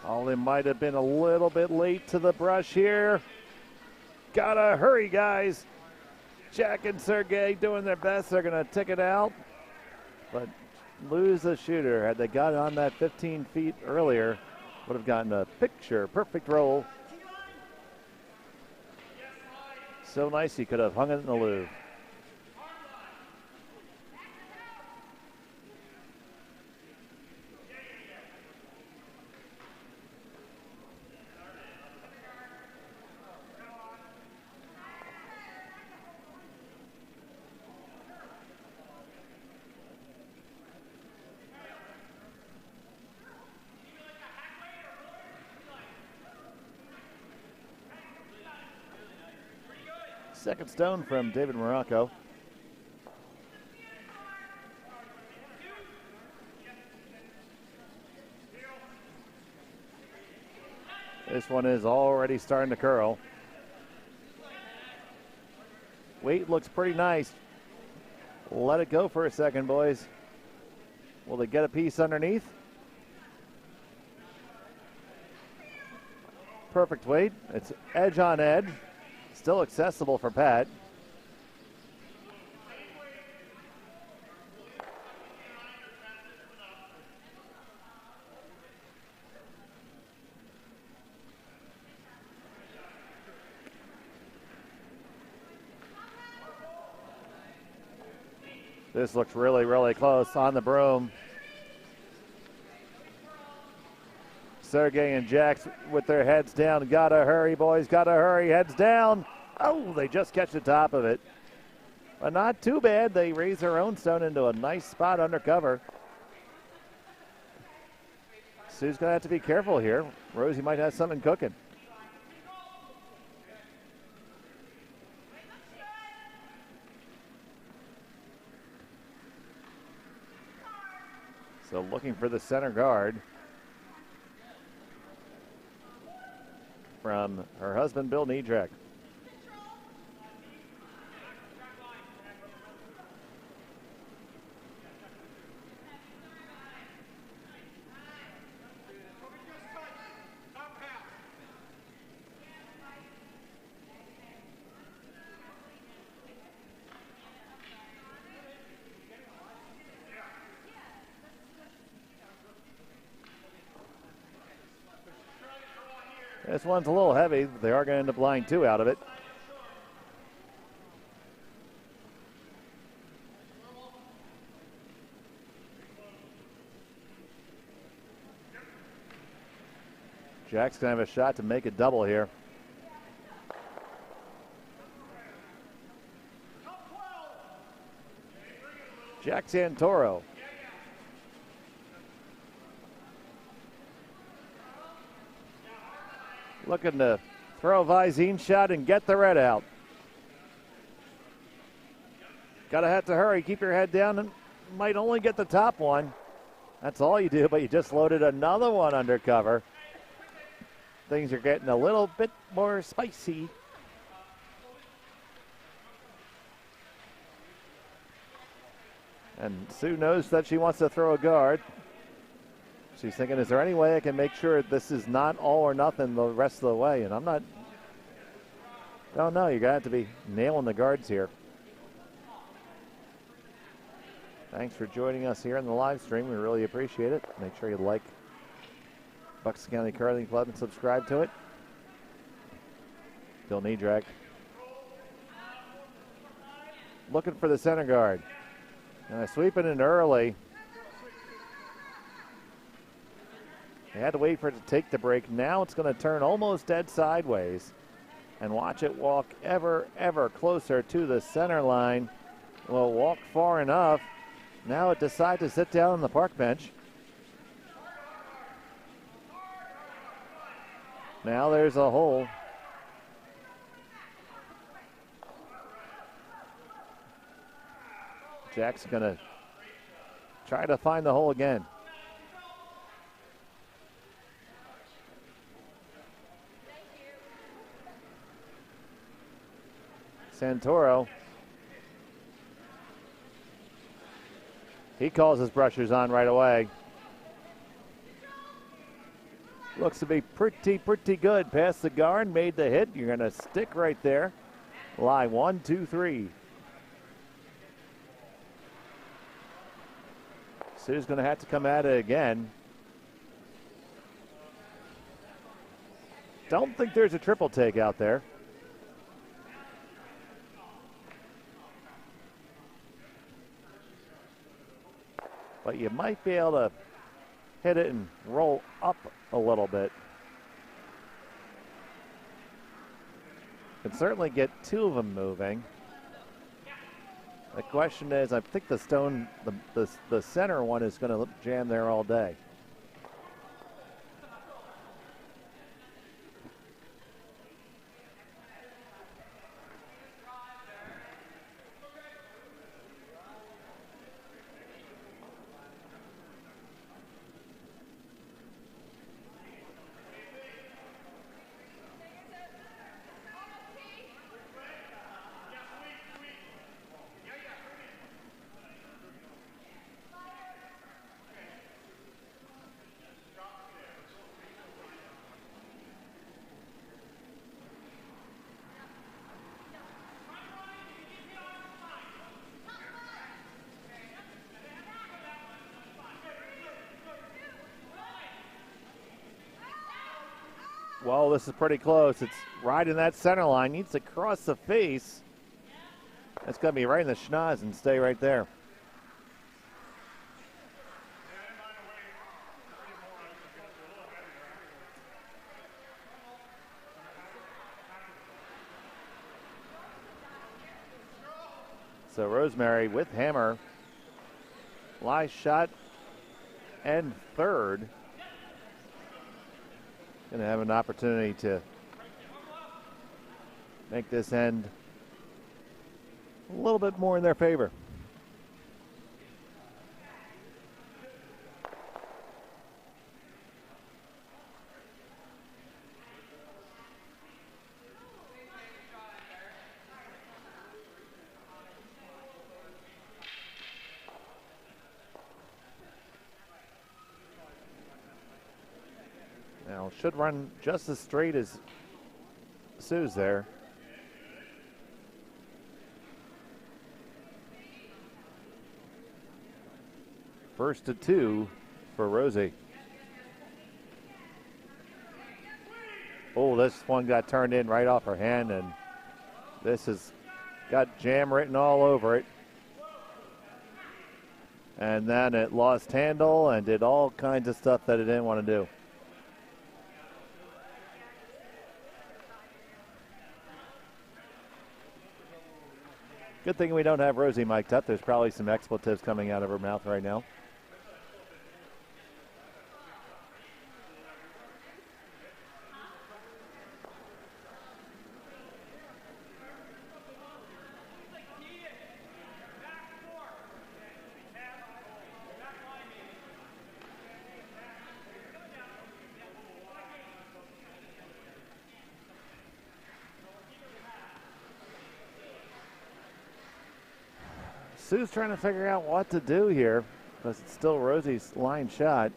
Ollie might have been a little bit late to the brush here. Gotta hurry, guys. Jack and Sergey doing their best. They're going to tick it out, but lose the shooter. Had they got on that 15 feet earlier, would have gotten a picture perfect roll. So nice he could have hung it in the Louvre. Second stone from David Morocco. This one is already starting to curl. Weight looks pretty nice. Let it go for a second, boys. Will they get a piece underneath? Perfect weight. It's edge on edge. Still accessible for Pat. This looks really, really close on the broom. Sergey and Jax with their heads down. Gotta hurry, boys. Gotta hurry. Heads down. Oh, they just catch the top of it. But not too bad. They raise their own stone into a nice spot under cover. Sue's going to have to be careful here. Rosie might have something cooking. So looking for the center guard from her husband, Bill Niedreck. This one's a little heavy, but they are going to end up line two out of it. Jack's going to have a shot to make it double here. Jack Santoro. Looking to throw a Visine shot and get the red out. Gotta have to hurry. Keep your head down and might only get the top one. That's all you do, but you just loaded another one under cover. Things are getting a little bit more spicy. And Sue knows that she wants to throw a guard. She's thinking, is there any way I can make sure this is not all or nothing the rest of the way? And I don't know. You're going to have to be nailing the guards here. Thanks for joining us here in the live stream. We really appreciate it. Make sure you like Bucks County Curling Club and subscribe to it. Bill Niedreck looking for the center guard. Sweeping in early. They had to wait for it to take the break. Now it's going to turn almost dead sideways. And watch it walk ever, ever closer to the center line. Will walk far enough. Now it decides to sit down on the park bench. Now there's a hole. Jack's going to try to find the hole again. Santoro. He calls his brushers on right away. Looks to be pretty good. Past the guard, made the hit. You're going to stick right there. Line 1, 2, 3. Sue's going to have to come at it again. Don't think there's a triple take out there. But you might be able to hit it and roll up a little bit. Can certainly get two of them moving. The question is, I think the stone, the center one is going to jam there all day. Well, this is pretty close. It's right in that center line. Needs to cross the face. That's going to be right in the schnoz and stay right there. So Rosemary with hammer. Fly shot and third. Going to have an opportunity to make this end a little bit more in their favor. Now, should run just as straight as Sue's there. First to two for Rosie. Oh, this one got turned in right off her hand, and this has got jam written all over it. And then it lost handle and did all kinds of stuff that it didn't want to do. Good thing we don't have Rosie mic'd up. There's probably some expletives coming out of her mouth right now. Sue's trying to figure out what to do here because it's still Rosie's line shot.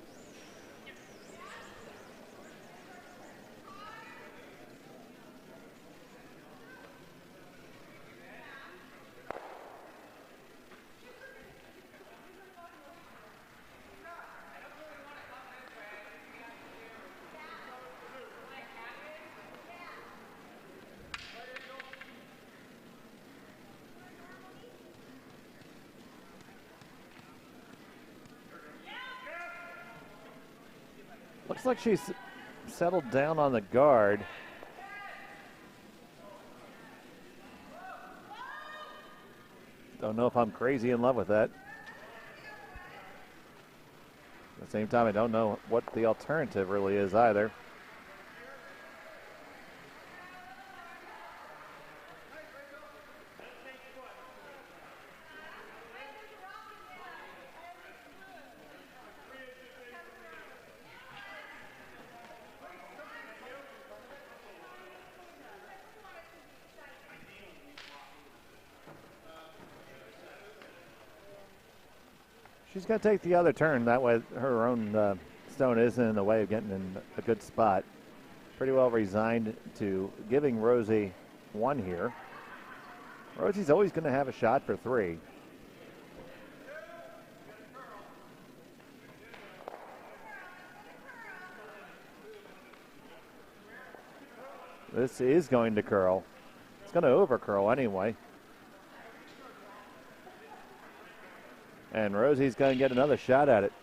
Looks like she's settled down on the guard. Don't know if I'm crazy in love with that. At the same time, I don't know what the alternative really is either. She's got to take the other turn. That way her own stone isn't in the way of getting in a good spot. Pretty well resigned to giving Rosie one here. Rosie's always going to have a shot for three. This is going to curl. It's going to over curl anyway. And Rosie's going to get another shot at it.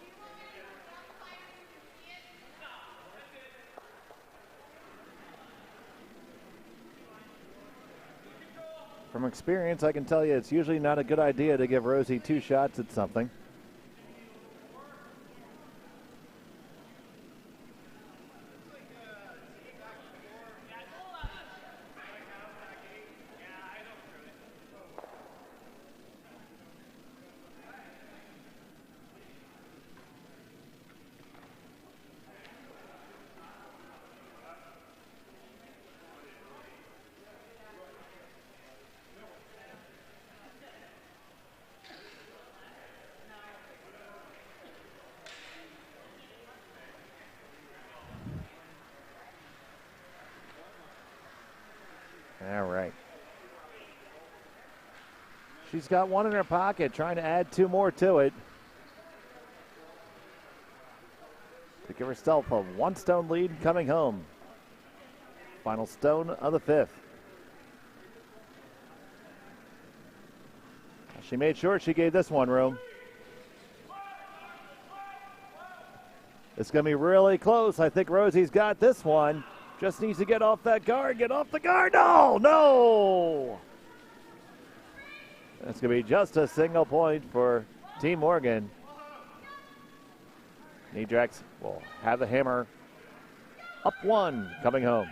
From experience, I can tell you it's usually not a good idea to give Rosie two shots at something. All right. She's got one in her pocket, trying to add two more to it. To give herself a one-stone lead coming home. Final stone of the fifth. She made sure she gave this one room. It's going to be really close. I think Rosie's got this one. Just needs to get off that guard. Get off the guard. No, no. It's going to be just a single point for Team Morgan. Nidrex will have the hammer. Up one, coming home.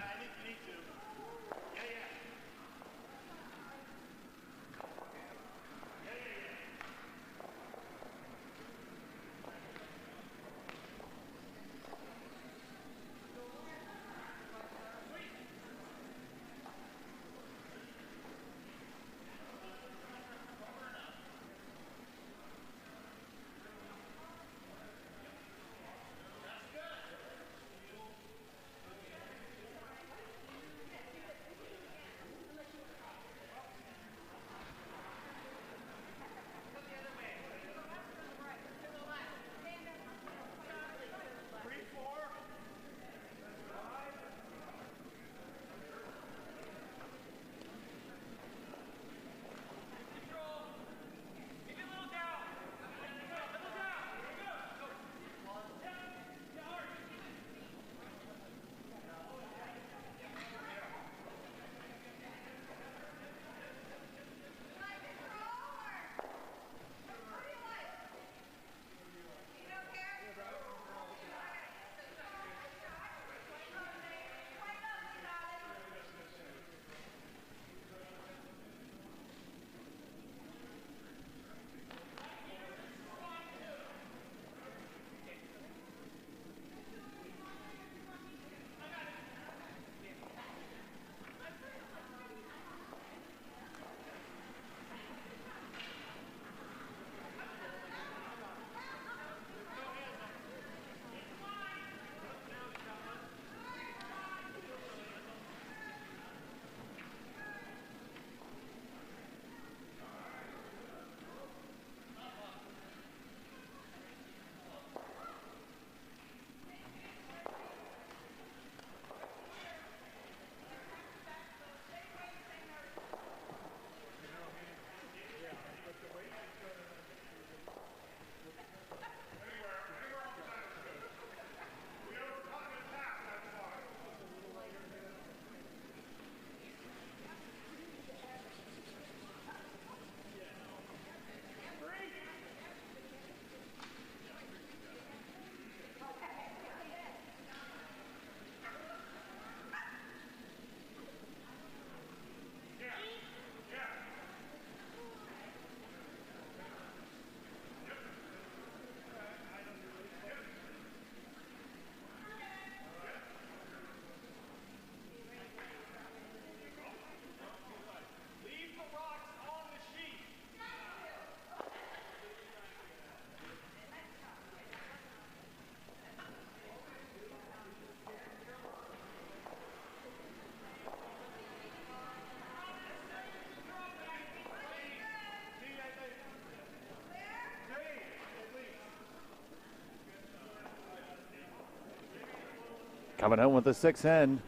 Coming home with a 6-end.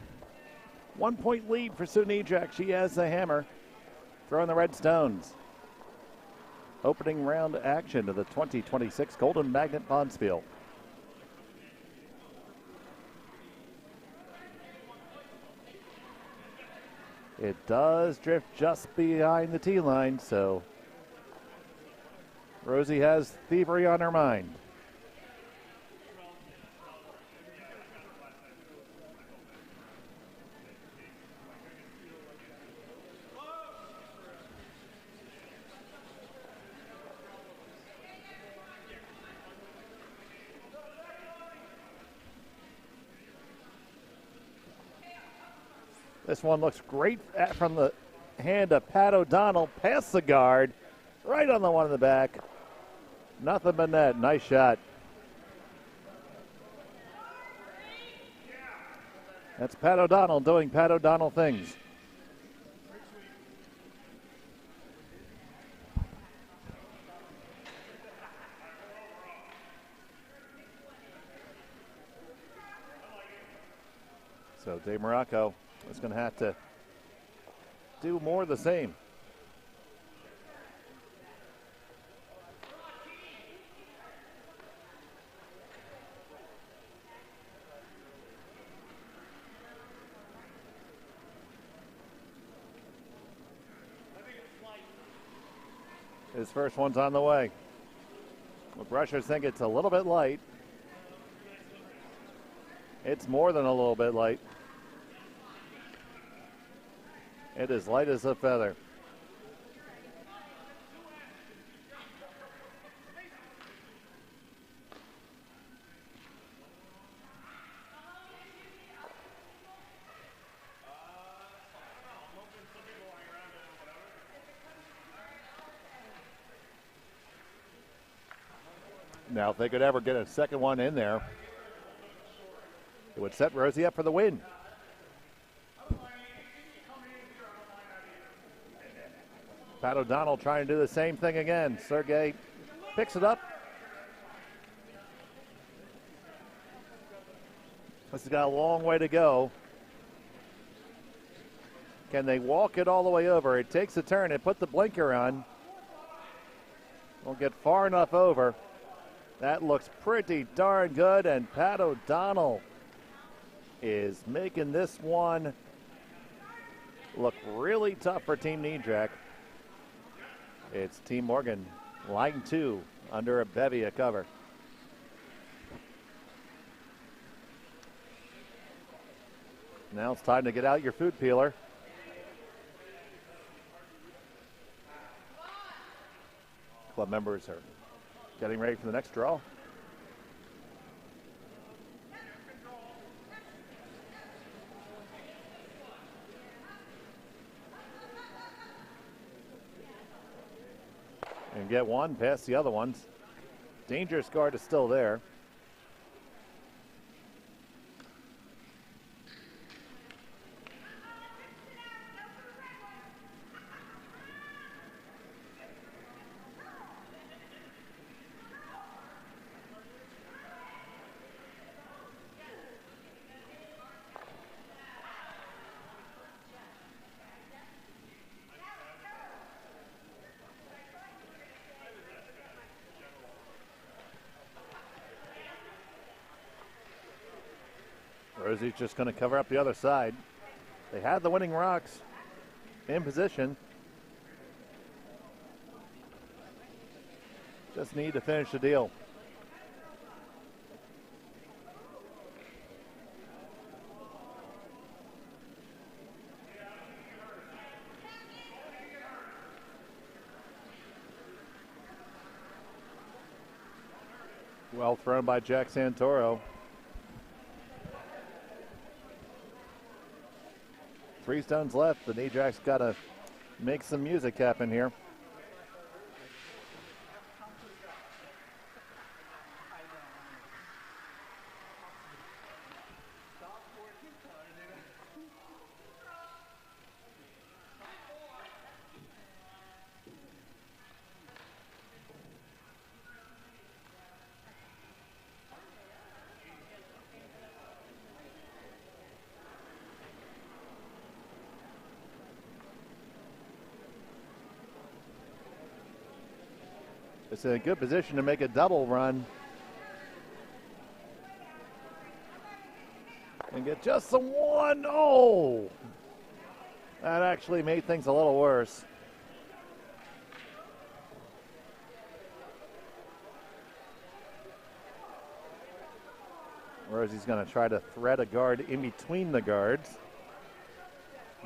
1 point lead for Sue Jack. She has the hammer. Throwing the Red Stones. Opening round action of the 2026 Golden Magnet Bonspiel. It does drift just behind the tee line, so Rosie has thievery on her mind. This one looks great from the hand of Pat O'Donnell. Past the guard, right on the one in the back. Nothing but net. Nice shot. That's Pat O'Donnell doing Pat O'Donnell things. So Dave Morocco is going to have to do more of the same. His first one's on the way. The brushers think it's a little bit light. It's more than a little bit light. It is light as a feather. Now, if they could ever get a second one in there, it would set Rosie up for the win. Pat O'Donnell trying to do the same thing again. Sergey picks it up. This has got a long way to go. Can they walk it all the way over? It takes a turn and put the blinker on. Won't get far enough over. That looks pretty darn good, and Pat O'Donnell is making this one look really tough for Team Nidrak. It's Team Morgan, line 2, under a bevy of cover. Now it's time to get out your food peeler. Club members are getting ready for the next draw. And get one past the other ones. Dangerous guard is still there. Rosie's just going to cover up the other side. They had the winning rocks in position. Just need to finish the deal. Well thrown by Jack Santoro. 3 stones left. The Nidrak's got to make some music happen here. It's in a good position to make a double run. And get just the one. Oh! That actually made things a little worse. Rosie's going to try to thread a guard in between the guards.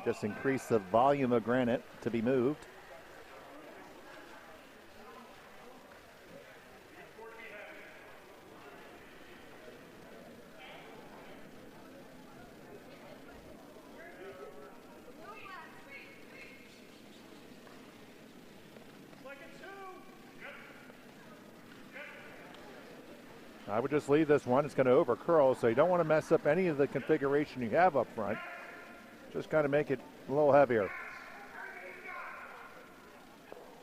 Just increase the volume of granite to be moved. I would just leave this one. It's going to over curl, so you don't want to mess up any of the configuration you have up front. Just kind of make it a little heavier.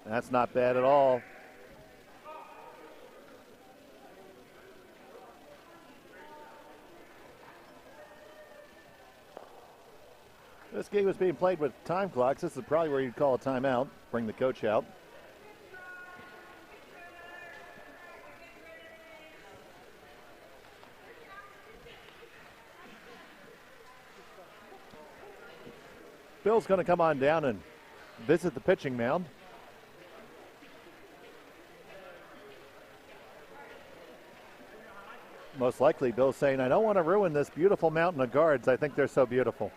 That's not bad at all. This game was being played with time clocks. This is probably where you'd call a timeout, bring the coach out. Bill's going to come on down and visit the pitching mound. Most likely, Bill's saying, I don't want to ruin this beautiful mountain of guards. I think they're so beautiful.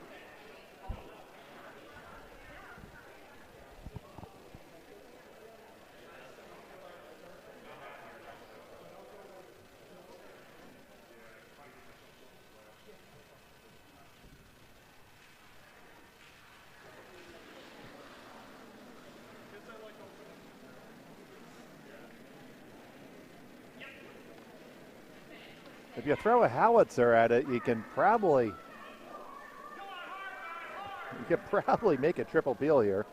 If you throw a howitzer at it, you can probably make a triple peel here.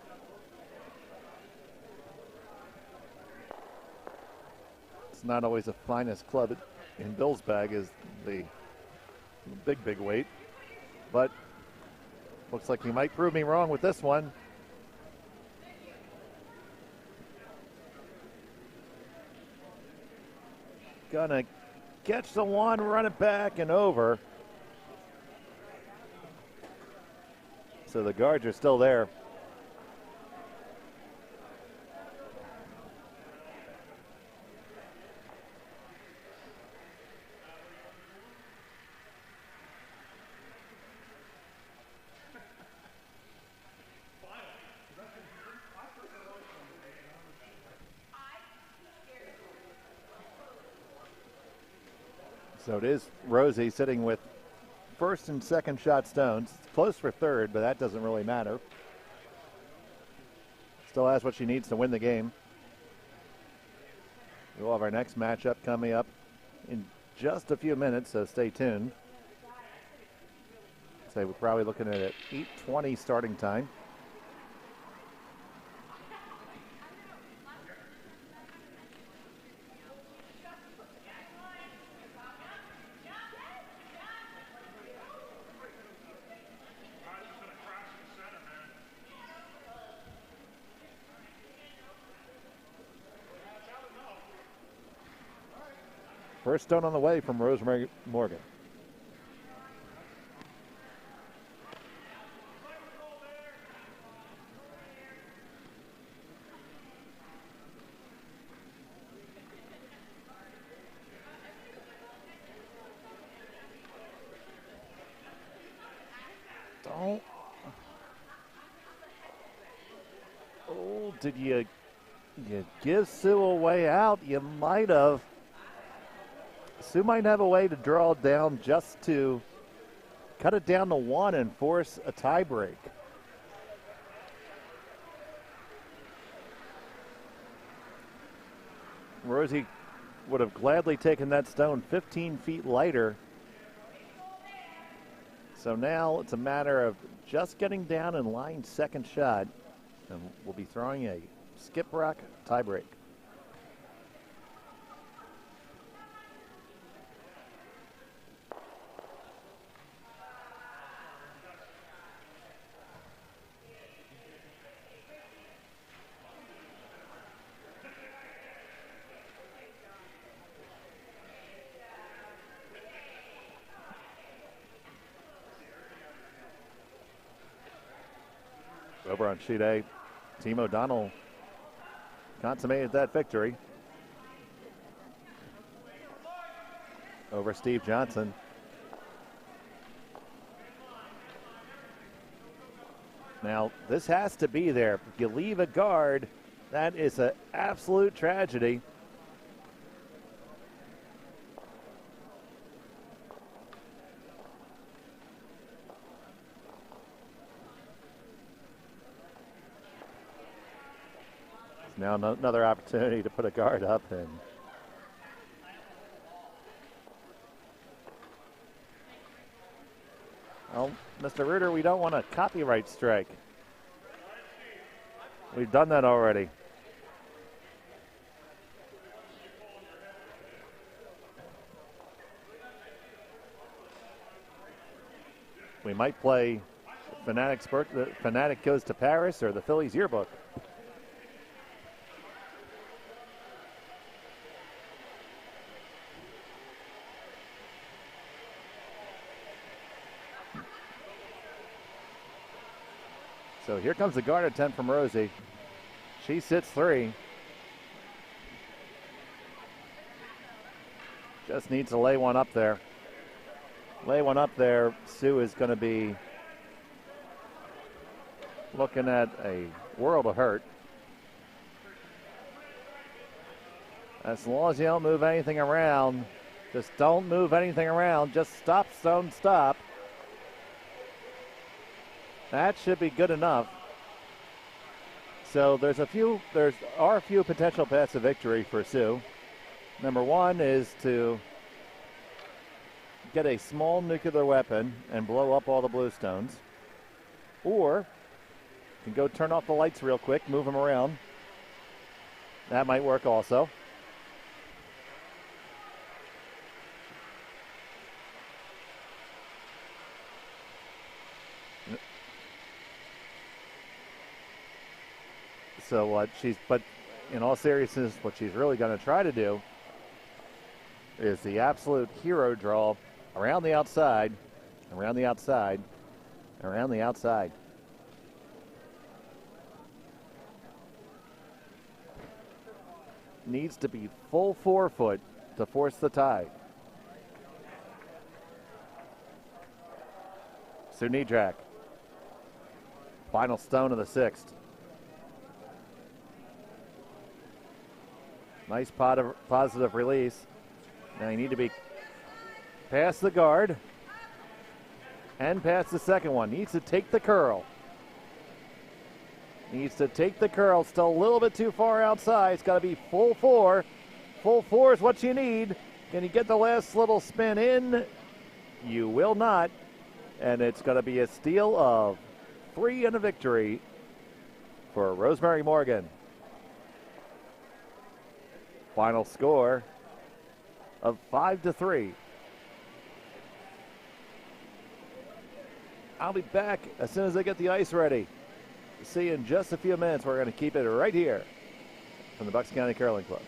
It's not always the finest club in Bill's bag is the big weight, but looks like he might prove me wrong with this one. Gonna catch the one, run it back and over. So the guards are still there. So it is Rosie sitting with first and second shot stones. It's close for third, but that doesn't really matter. Still has what she needs to win the game. We'll have our next matchup coming up in just a few minutes, so stay tuned. So we're probably looking at an 8:20 starting time. First stone on the way from Rosemary Morgan. Don't. Oh, did you give Sue a way out? You might have. Sue might have a way to draw down just to cut it down to one and force a tie break. Rosie would have gladly taken that stone 15 feet lighter. So now it's a matter of just getting down in line second shot, and we'll be throwing a skip rock tie break. Over on sheet A, Team O'Donnell consummated that victory over Steve Johnson. Now, this has to be there. If you leave a guard, that is an absolute tragedy. Now another opportunity to put a guard up. And well, Mr. Reuter, we don't want a copyright strike. We've done that already. We might play Fanatic Goes to Paris or the Phillies Yearbook. So here comes the guard attempt from Rosie. She sits 3. Just needs to lay one up there. Lay one up there. Sue is going to be looking at a world of hurt. As long as you don't move anything around, just don't move anything around. Just stop, don't stop. That should be good enough. So there are a few potential paths to victory for Sue. Number one is to get a small nuclear weapon and blow up all the bluestones. Or you can go turn off the lights real quick, move them around. That might work also. So but in all seriousness, what she's really going to try to do is the absolute hero draw around the outside, around the outside, around the outside. Needs to be full 4 foot to force the tie. Sunidrak. Final stone of the 6th. Nice positive release. Now you need to be past the guard and past the second one. Needs to take the curl. Needs to take the curl. Still a little bit too far outside. It's got to be full 4. Full 4 is what you need. Can you get the last little spin in? You will not. And it's going to be a steal of 3 and a victory for Rosemary Morgan. Final score of 5-3. I'll be back as soon as I get the ice ready. See you in just a few minutes. We're going to keep it right here from the Bucks County Curling Club.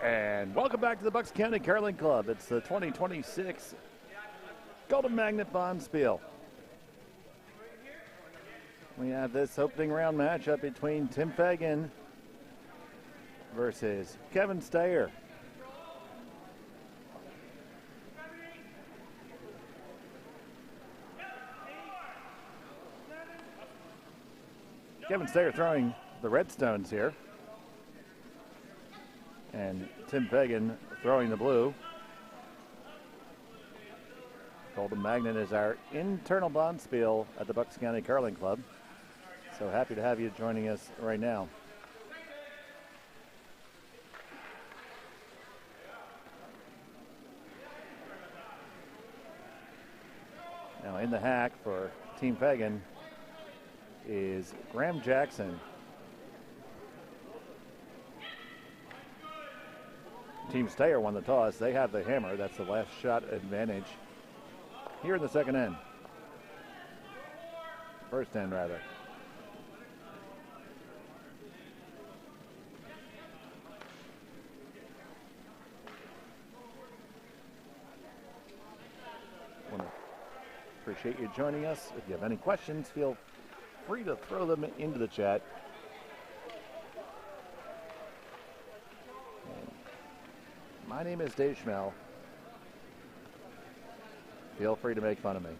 And welcome back to the Bucks County Curling Club. It's the 2026 Golden Magnet Bonspiel. We have this opening round matchup between Tim Fagan versus Kevin Stayer. Kevin Stayer throwing the Redstones here. And Tim Fagan throwing the blue. Golden Magnet is our internal bonspiel at the Bucks County Curling Club. So happy to have you joining us right now. Now in the hack for Team Fagan is Graham Jackson. Team Stayer won the toss. They have the hammer. That's the last shot advantage here in the second end. First end, rather. Appreciate you joining us. If you have any questions, feel free to throw them into the chat. My name is Dave Schmel. Feel free to make fun of me.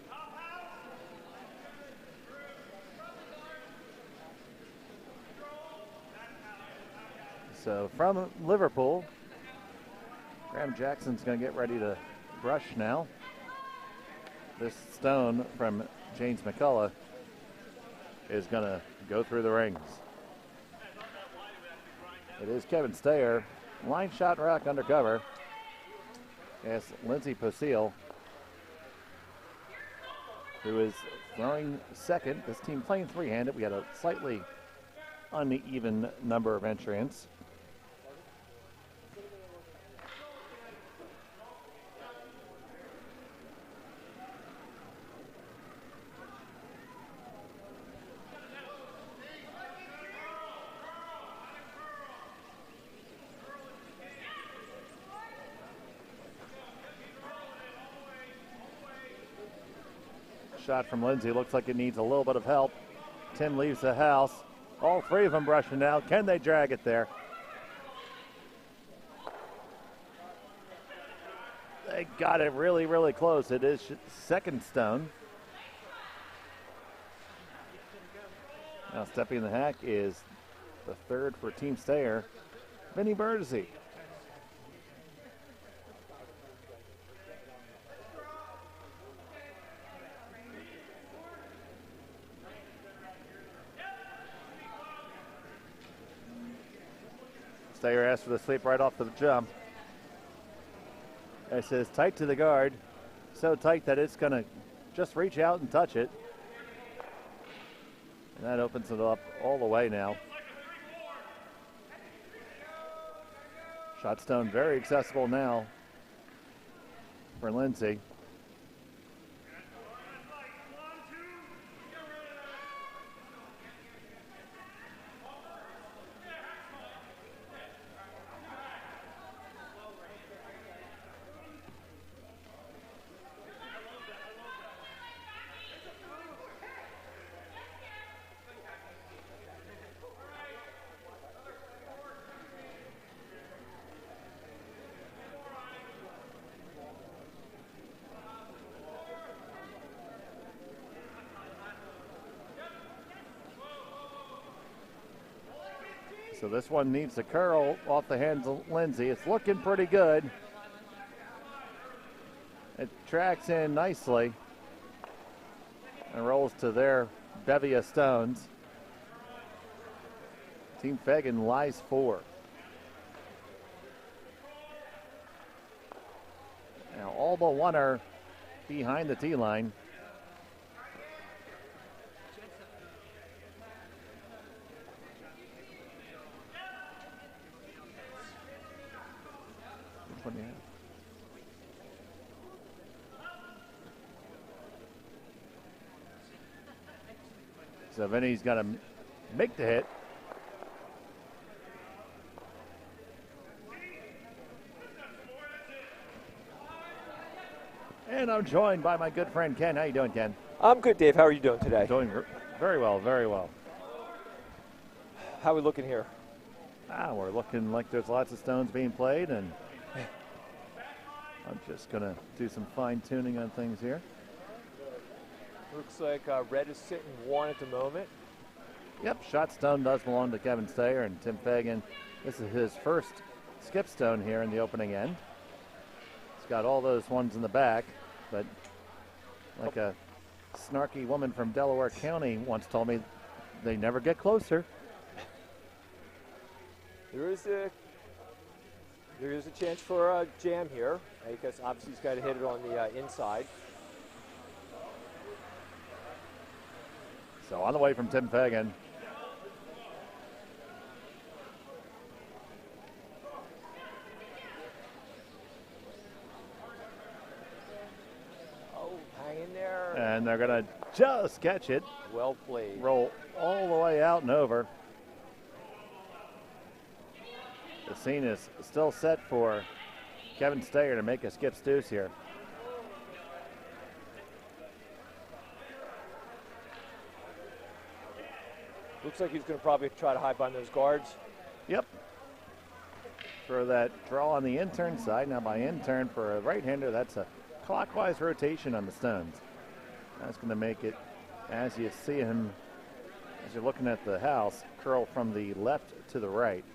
So from Liverpool, Graham Jackson's going to get ready to brush now. This stone from James McCullough is going to go through the rings. It is Kevin Stayer. Line shot rack undercover. Yes, Lindsay Poseel, who is throwing second. This team playing three-handed. We had a slightly uneven number of entrants. Shot from Lindsay. Looks like it needs a little bit of help. Tim leaves the house. All three of them brushing now. Can they drag it there? They got it really, really close. It is second stone. Now stepping in the hack is the third for Team Stayer, Vinny Birdesy. Stayer asked for the sweep right off the jump. It says tight to the guard. So tight that it's going to just reach out and touch it. And that opens it up all the way now. Shot stone very accessible now for Lindsay. So this one needs to curl off the hands of Lindsay. It's looking pretty good. It tracks in nicely and rolls to their bevy of stones. Team Fagan lies 4. Now all but one are behind the tee line. So Vinny's got to make the hit. And I'm joined by my good friend Ken. How you doing, Ken? I'm good, Dave. How are you doing today? Doing very well, very well. How are we looking here? We're looking like there's lots of stones being played, and I'm just going to do some fine-tuning on things here. Looks like red is sitting 1 at the moment. Yep, shot stone does belong to Kevin Stayer and Tim Fagan. This is his first skip stone here in the opening end. He's got all those ones in the back, but like a snarky woman from Delaware County once told me, they never get closer. There is a chance for a jam here, because obviously he's got to hit it on the inside. So on the way from Tim Fagan. Oh, hang in there. And they're going to just catch it. Well played. Roll all the way out and over. The scene is still set for Kevin Stayer to make a skip deuce here. Looks like he's going to probably try to hide behind those guards. Yep. For that draw on the intern side. Now by intern for a right-hander, that's a clockwise rotation on the stones. That's going to make it, as you see him, as you're looking at the house, curl from the left to the right.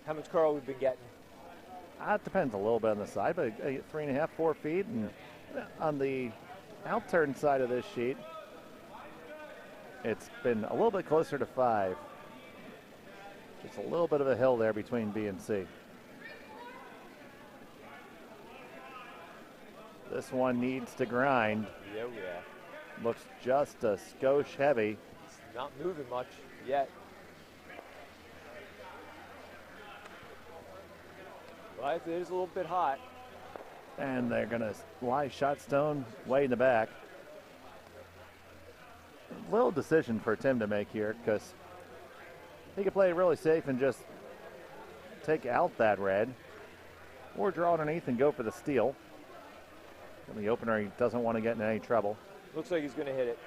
How much curl we've been getting? It depends a little bit on the side, but 3.5, 4 feet. And on the outturn side of this sheet, it's been a little bit closer to 5. Just a little bit of a hill there between B and C. This one needs to grind. Yeah. Looks just a skosh heavy. It's not moving much yet. But it is a little bit hot. And they're going to lie shot stone way in the back. Little decision for Tim to make here, because he could play it really safe and just take out that red, or draw underneath and go for the steal. In the opener, he doesn't want to get in any trouble. Looks like he's going to hit it.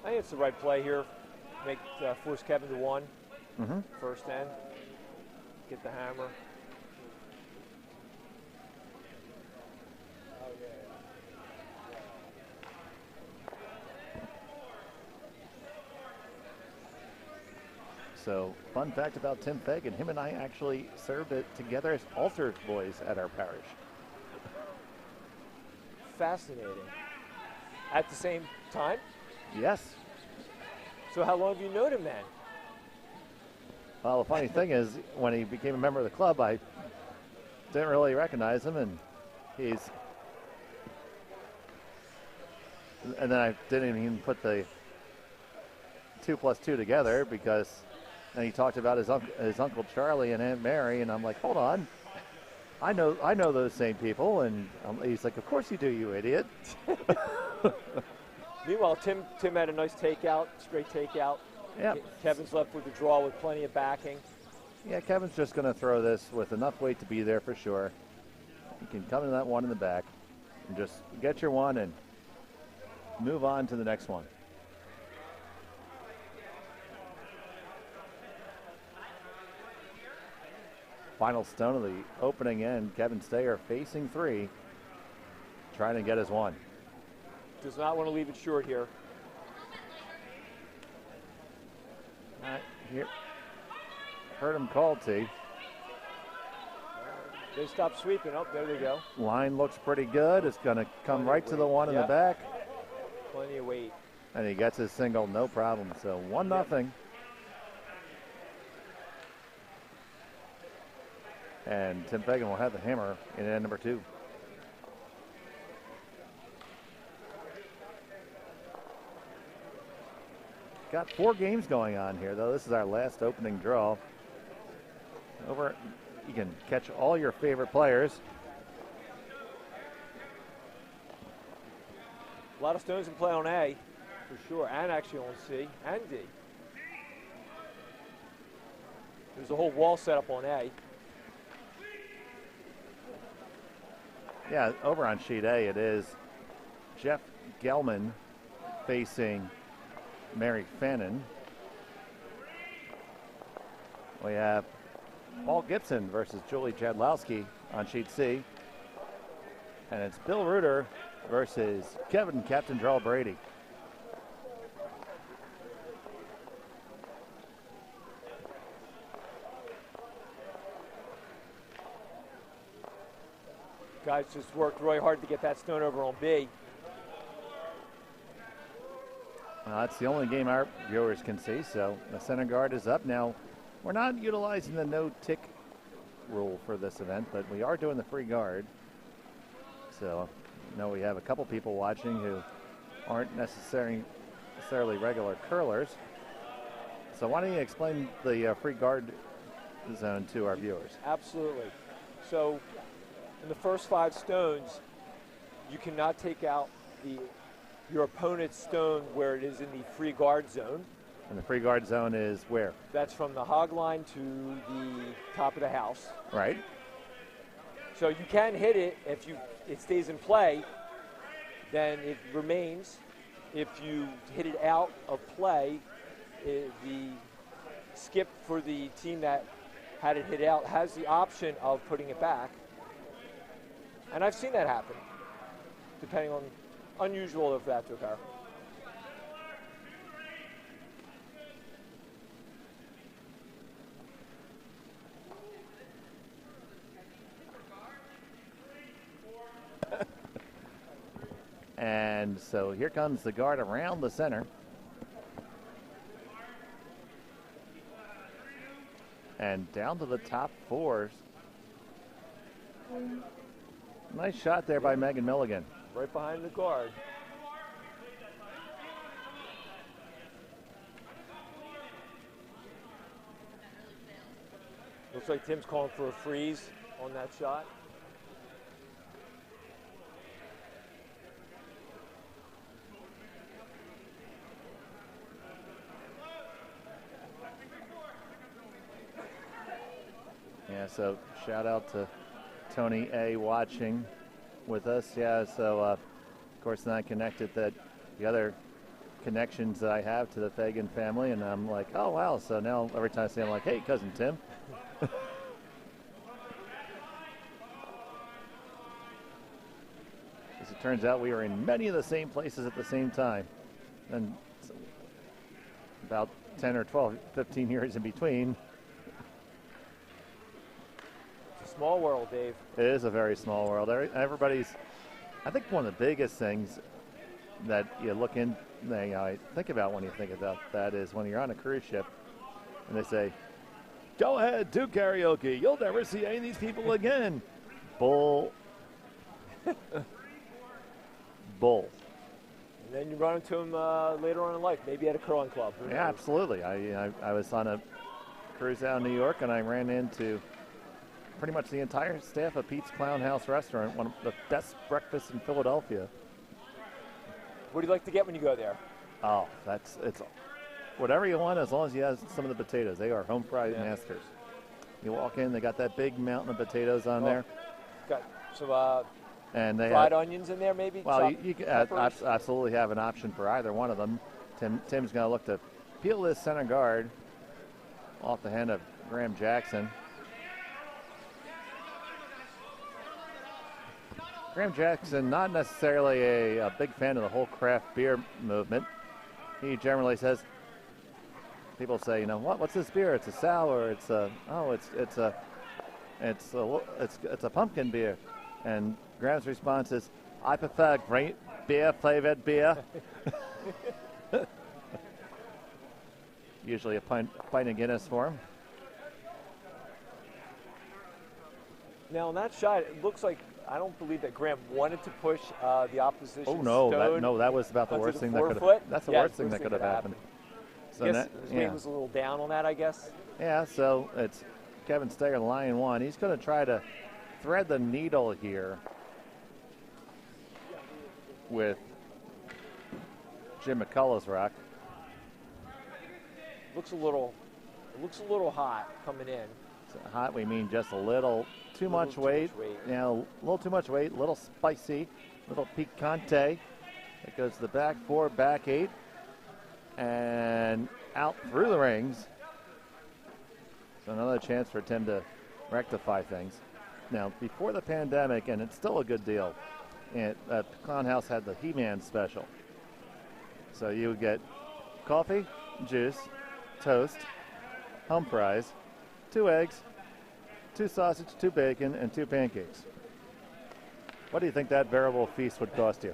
I think it's the right play here. Force Kevin to 1. First end. Get the hammer. So, fun fact about Tim Fagan, him and I actually served it together as altar boys at our parish. Fascinating. At the same time? Yes. So how long have you known him then? Well, the funny thing is, when he became a member of the club, I didn't really recognize him, and then I didn't even put the 2 plus 2 together, because then he talked about his Uncle Charlie and Aunt Mary, and I'm like, hold on, I know those same people, and he's like, of course you do, you idiot. Meanwhile, Tim had a nice takeout, straight takeout. Yep. Kevin's left with the draw with plenty of backing. Yeah, Kevin's just going to throw this with enough weight to be there for sure. You can come to that one in the back and just get your one and move on to the next one. Final stone of the opening end, Kevin Stayer facing 3, trying to get his one. Does not want to leave it short here. All right, here. Heard him call T. They stop sweeping. Oh, there they go. Line looks pretty good. It's going to come right to the one in the back. Plenty of weight. And he gets his single, no problem. So 1-0. And Tim Fagan will have the hammer in end number 2. Got 4 games going on here, though. This is our last opening draw. You can catch all your favorite players. A lot of stones in play on A, for sure, and actually on C and D. There's a whole wall set up on A. Yeah, over on sheet A, it is Jeff Gelman facing Mary Fannin. We have Paul Gibson versus Julie Jadlowski on sheet C. And it's Bill Reuter versus Kevin Captain Draw Brady. Guys just worked really hard to get that stone over on B. Well, that's the only game our viewers can see, so the center guard is up. Now, we're not utilizing the no-tick rule for this event, but we are doing the free guard. So, I know we have a couple people watching who aren't necessarily regular curlers. So why don't you explain the free guard zone to our viewers? Absolutely. So, in the first 5 stones, you cannot take out your opponent's stone where it is in the free guard zone. And the free guard zone is where? That's from the hog line to the top of the house. Right. So you can hit it if it stays in play, then it remains. If you hit it out of play, the skip for the team that had it hit out has the option of putting it back. And I've seen that happen, depending on unusual if that to occur. And so here comes the guard around the center. And down to the top 4s. Nice shot there by Megan Milligan. Right behind the guard. Looks like Tim's calling for a freeze on that shot. Yeah, so shout out to Tony A watching with us. Yeah, so of course then I connected that the other connections that I have to the Fagan family, and I'm like, oh wow, so now every time I see him, I'm like, hey, cousin Tim. As it turns out, we are in many of the same places at the same time. And about 10 or 12, 15 years in between. Small world, Dave. It is a very small world. Everybody's, I think one of the biggest things that you look in, I think about when you think about that is when you're on a cruise ship and they say, go ahead, do karaoke. You'll never see any of these people again. Bull. Bull. And then you run into them later on in life, maybe at a curling club. Yeah, absolutely. I was on a cruise out in New York and I ran into pretty much the entire staff of Pete's Clown House Restaurant, one of the best breakfasts in Philadelphia. What do you like to get when you go there? Oh, it's whatever you want as long as you have some of the potatoes. They are home fried masters. You walk in, they got that big mountain of potatoes on there. Got some and they fried onions in there, maybe? Well, you absolutely have an option for either one of them. Tim's going to look to peel this center guard off the hand of Graham Jackson. Graham Jackson, not necessarily a big fan of the whole craft beer movement. He generally says, people say, you know, what's this beer? It's a sour. It's a pumpkin beer. And Graham's response is, I prefer great beer flavored beer. Usually a pint of Guinness for him. Now on that shot, it looks like I don't believe that Graham wanted to push the opposition. Oh no, stone that was about the worst thing that could have. That's the worst thing that could have happened. So his weight was a little down on that, I guess. Yeah, so it's Kevin Steger, line 1. He's going to try to thread the needle here with Jim McCullough's rock. Looks a little hot coming in. So hot, we mean just a little too much weight. You know, a little too much weight, a little spicy, a little picante. It goes to the back 4, back 8, and out through the rings. So another chance for Tim to rectify things. Now, before the pandemic, and it's still a good deal, Clown House had the He-Man special. So you would get coffee, juice, toast, home fries, 2 eggs, 2 sausage, 2 bacon, and 2 pancakes. What do you think that variable feast would cost you?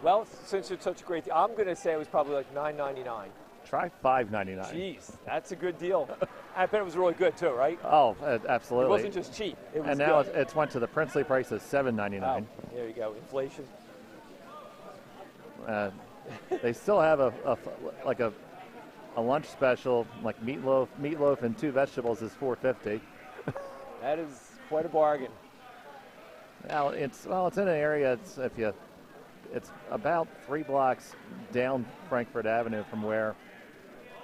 Well, since it's such a great deal, I'm going to say it was probably like $9.99. Try $5.99. Jeez, that's a good deal. I bet it was really good too, right? Oh, absolutely. It wasn't just cheap. It was and now good. it's went to the princely price of $7.99. Oh, there you go, inflation. They still have a lunch special, like meatloaf and 2 vegetables is $4.50. That is quite a bargain. Now it's in an area. It's about 3 blocks down Frankfurt Avenue from where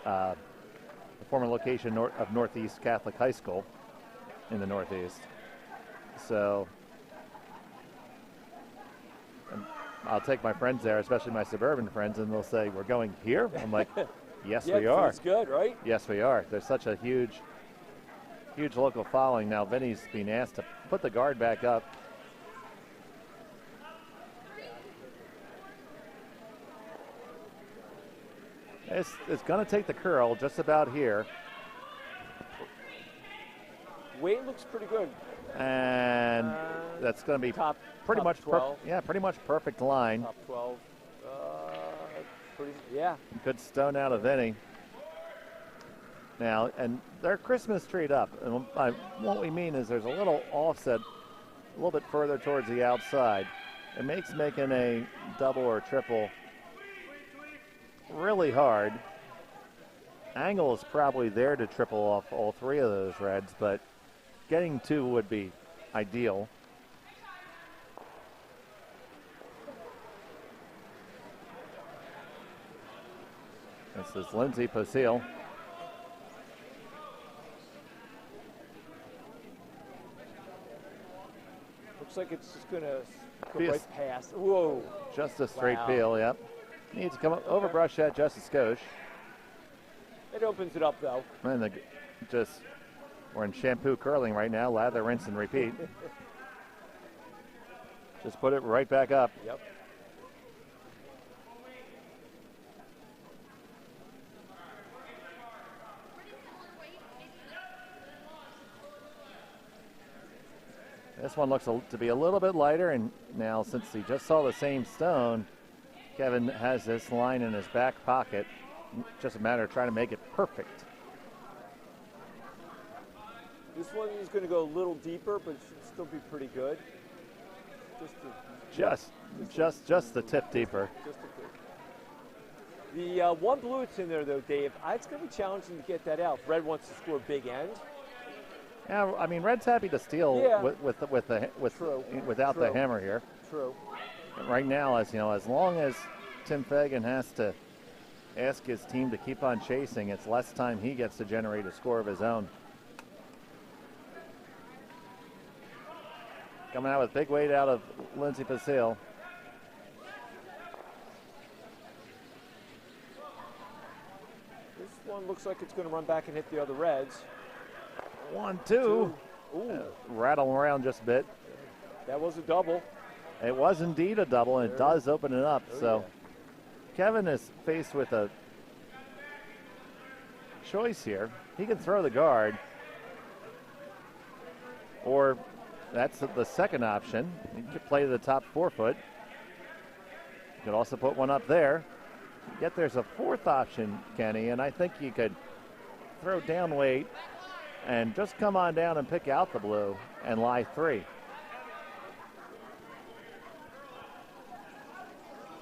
the former location of Northeast Catholic High School in the Northeast. So I'll take my friends there, especially my suburban friends, and they'll say, "We're going here?" I'm like, "Yes, yeah, we are." It's good, right? Yes, we are. There's such a huge local following. Now Vinny's being asked to put the guard back up. It's going to take the curl just about here. Weight looks pretty good. And that's going to be pretty much 12. pretty much perfect line. Top 12. Yeah. Good stone out of Vinny. Now, and they're Christmas treed up. And what we mean is there's a little offset a little bit further towards the outside. It makes making a double or triple really hard. Angle is probably there to triple off all 3 of those reds, but getting 2 would be ideal. This is Lindsay Poseel. Looks like it's just going to go right past. Whoa. Just a straight Wow. peel, yep. Needs to come up, overbrush that just a skosh. It opens it up, though. And we're in shampoo curling right now. Lather, rinse, and repeat. Just put it right back up. Yep. This one looks to be a little bit lighter, and now since he just saw the same stone, Kevin has this line in his back pocket. Just a matter of trying to make it perfect. This one is going to go a little deeper, but it should still be pretty good. Just the tip deeper. Just a bit. The one blue that's in there, though, Dave, it's going to be challenging to get that out. If Red wants to score a big end. Yeah, I mean, Red's happy to steal without the hammer here. True. Right now, as long as Tim Fagan has to ask his team to keep on chasing, it's less time he gets to generate a score of his own. Coming out with big weight out of Lindsay Poseel. This one looks like it's going to run back and hit the other Reds. 1, 2. Rattle around just a bit. That was a double. It was indeed a double, and it does open it up. So Kevin is faced with a choice here. He can throw the guard, or that's the second option. He could play the top 4 foot. You could also put one up there. Yet there's a 4th option, Kenny, and I think you could throw down weight and just come on down and pick out the blue and lie 3.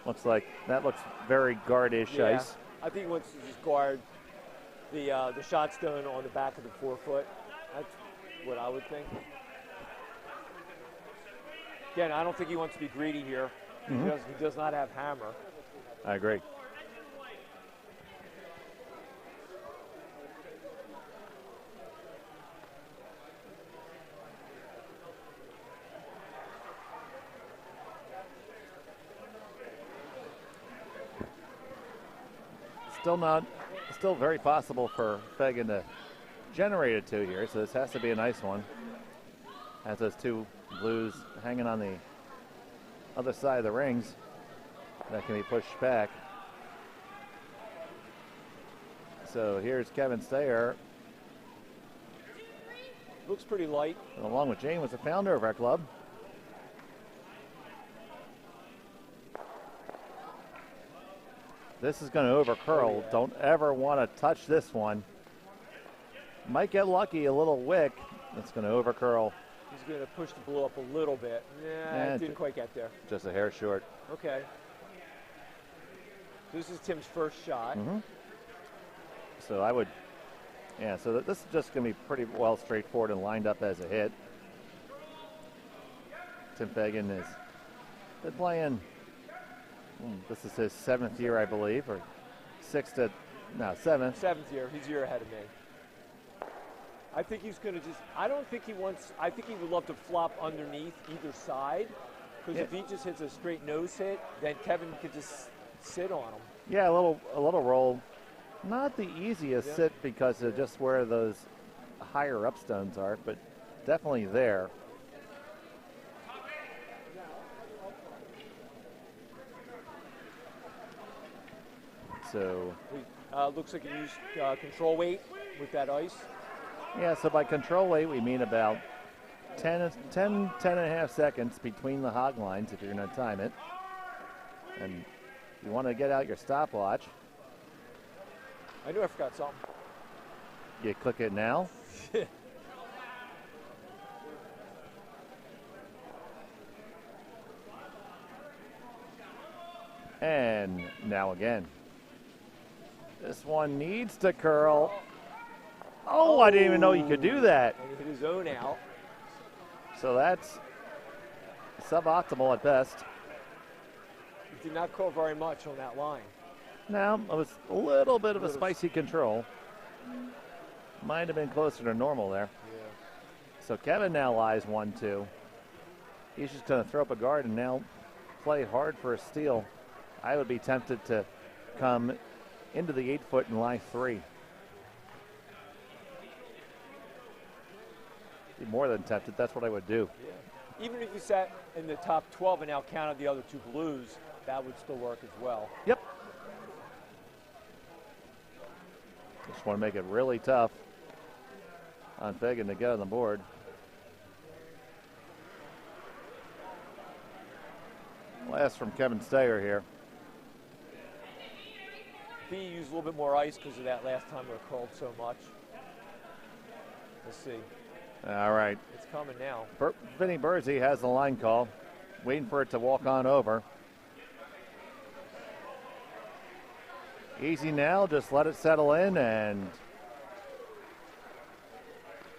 Looks like that looks very guard-ish ice. I think he wants to just guard the shot stone on the back of the 4 foot. That's what I would think. Again, I don't think he wants to be greedy here. He does not have hammer. I agree. still very possible for Fegan to generate a 2 here, so this has to be a nice one. Has those two blues hanging on the other side of the rings that can be pushed back. So here's Kevin Stayer. Looks pretty light. And along with Jane was the founder of our club. This is going to over curl. Oh, yeah. Don't ever want to touch this one. Might get lucky, a little wick. It's going to over curl. He's going to push the blue up a little bit. Nah, it didn't quite get there. Just a hair short. Okay. This is Tim's first shot. Mm-hmm. So I would, yeah, so this is just going to be pretty well straightforward and lined up as a hit. Tim Fegan has been playing, this is his 7th year, I believe, or 7th. 7th year. He's a year ahead of me. I think he's going to I think he would love to flop underneath either side, because if he just hits a straight nose hit, then Kevin could just sit on him. Yeah, a little roll. Not the easiest sit because of just where those higher up stones are, but definitely there. So looks like he used control weight with that ice. Yeah, so by control weight we mean about 10 and a half seconds between the hog lines if you're going to time it. And you want to get out your stopwatch. I knew I forgot something. You click it now. And now again. This one needs to curl. Oh, I didn't even know you could do that. And he hit his own out. So that's suboptimal at best. He did not curl very much on that line. Now, it was a little bit of a spicy control. Might have been closer to normal there. Yeah. So Kevin now lies 1-2. He's just going to throw up a guard and now play hard for a steal. I would be tempted to come into the 8-foot and lie 3. Be more than tempted. That's what I would do. Yeah. Even if you sat in the top 12 and now counted the other two blues, that would still work as well. Yep. Just want to make it really tough on Fegan to get on the board. Last from Kevin Stayer here. He used a little bit more ice because of that last time where it curled so much. Let's see. All right. It's coming now. Vinny Bursey has the line call, waiting for it to walk on over. Easy now, just let it settle in, and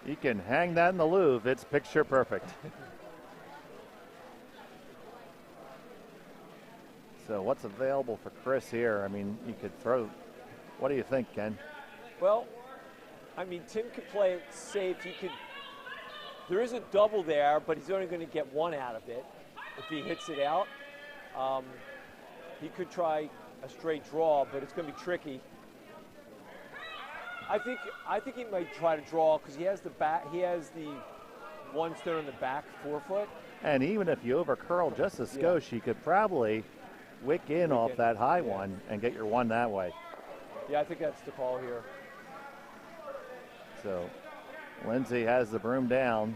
you can hang that in the Louvre. It's picture perfect. So what's available for Chris here? I mean, you could throw. What do you think, Ken? Well, I mean, Tim could play it safe. There is a double there, but he's only going to get one out of it if he hits it out. He could try a straight draw, but it's going to be tricky. I think he might try to draw because he has the one stone on the back 4-foot. And even if you over curl just a skosh, you could probably wick in off that high one and get your one that way. Yeah, I think that's the call here. So Lindsay has the broom down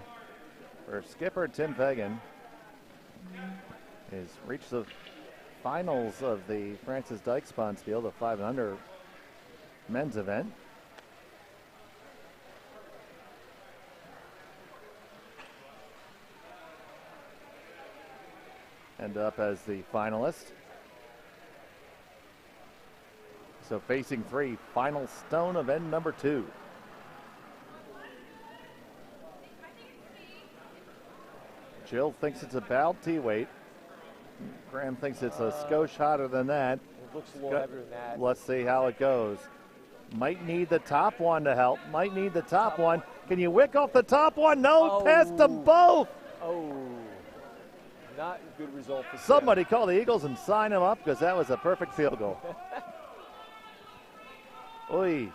for skipper Tim Fegan. He's reached the finals of the Francis Dykes Bonspiel, the 5 and under men's event. End up as the finalist. So facing 3, final stone of end number 2. Jill thinks it's about T-weight. Graham thinks it's a skosh hotter than that. It looks a little heavier than that. Let's see how it goes. Might need the top one to help. Might need the top one. Can you wick off the top one? No, past them both. Oh, not a good result for Somebody call the Eagles and sign them up because that was a perfect field goal. Oy,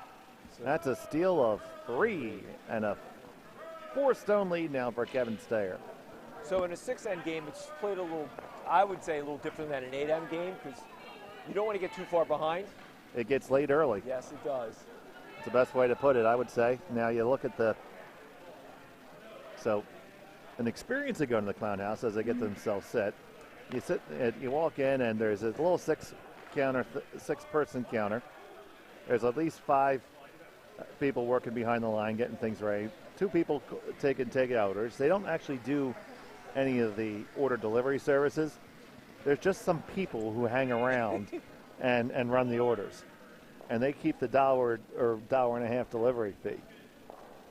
that's a steal of 3 and a 4-stone lead now for Kevin Stayer. So in a 6N game, it's played a little, I would say, a little different than an 8M game because you don't want to get too far behind. It gets late early. Yes, it does. It's the best way to put it, I would say. Now you look at so an experience of going to the Clown House as they get themselves set. You walk in and there's a little 6-person counter. There's at least 5 people working behind the line getting things ready. 2 people taking takeout orders. They don't actually do any of the order delivery services. There's just some people who hang around and run the orders. And they keep the $1 or $1.50 delivery fee.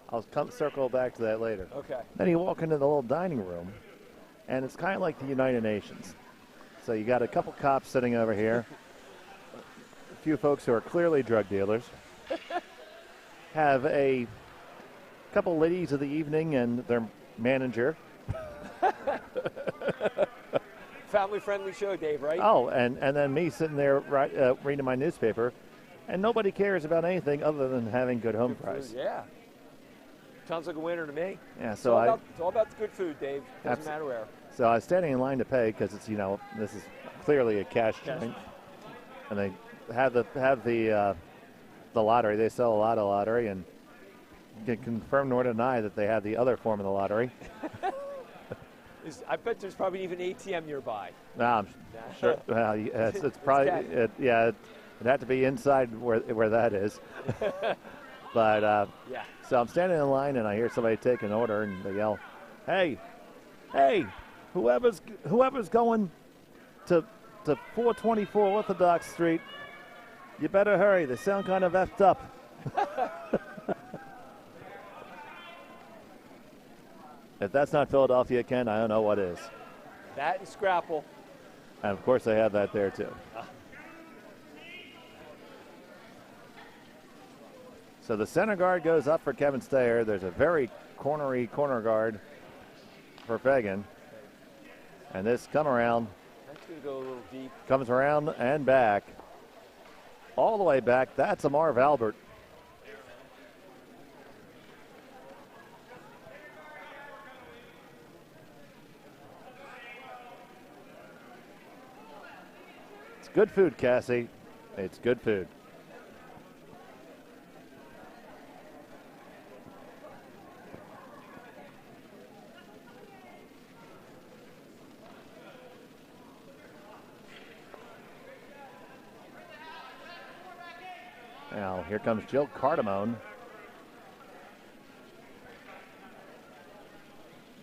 I'll circle back to that later. Okay. Then you walk into the little dining room, and it's kind of like the United Nations. So you got a couple cops sitting over here, a few folks who are clearly drug dealers, have a couple ladies of the evening and their manager. Family-friendly show, Dave, right? Oh, and then me sitting there reading my newspaper, and nobody cares about anything other than having good home price. Yeah. Sounds like a winner to me. Yeah, it's all about the good food, Dave. Doesn't matter where. So I was standing in line to pay because it's, this is clearly a cash joint, and they have the lottery. They sell a lot of lottery, and you can confirm nor deny that they have the other form of the lottery. I bet there's probably even an ATM nearby. No, I'm sure. Well, it's probably it'd have to be inside where that is. But yeah. So I'm standing in line and I hear somebody take an order and they yell, "Hey, whoever's going to 424 Orthodox Street, you better hurry. They sound kind of effed up." If that's not Philadelphia, Ken, I don't know what is. That and Scrapple. And of course they have that there too. So the center guard goes up for Kevin Stayer. There's a very corner guard for Fagan. And this come around. That's going to go a little deep. Comes around and back. All the way back. That's a Marv Albert. It's good food, Cassie. It's good food. Now, here comes Jill Cardamone.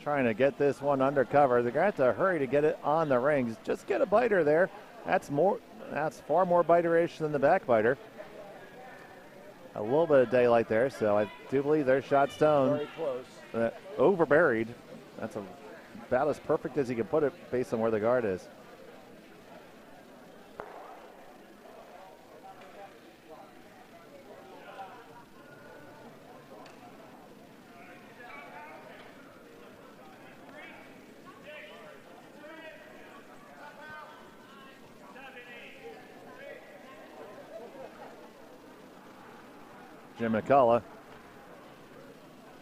Trying to get this one under cover. They're going to have to hurry to get it on the rings. Just get a biter there. That's far more biter-ish than the back biter. A little bit of daylight there, so I do believe there's shot stone. Very close. Overburied. That's about as perfect as you can put it based on where the guard is. Jim McCullough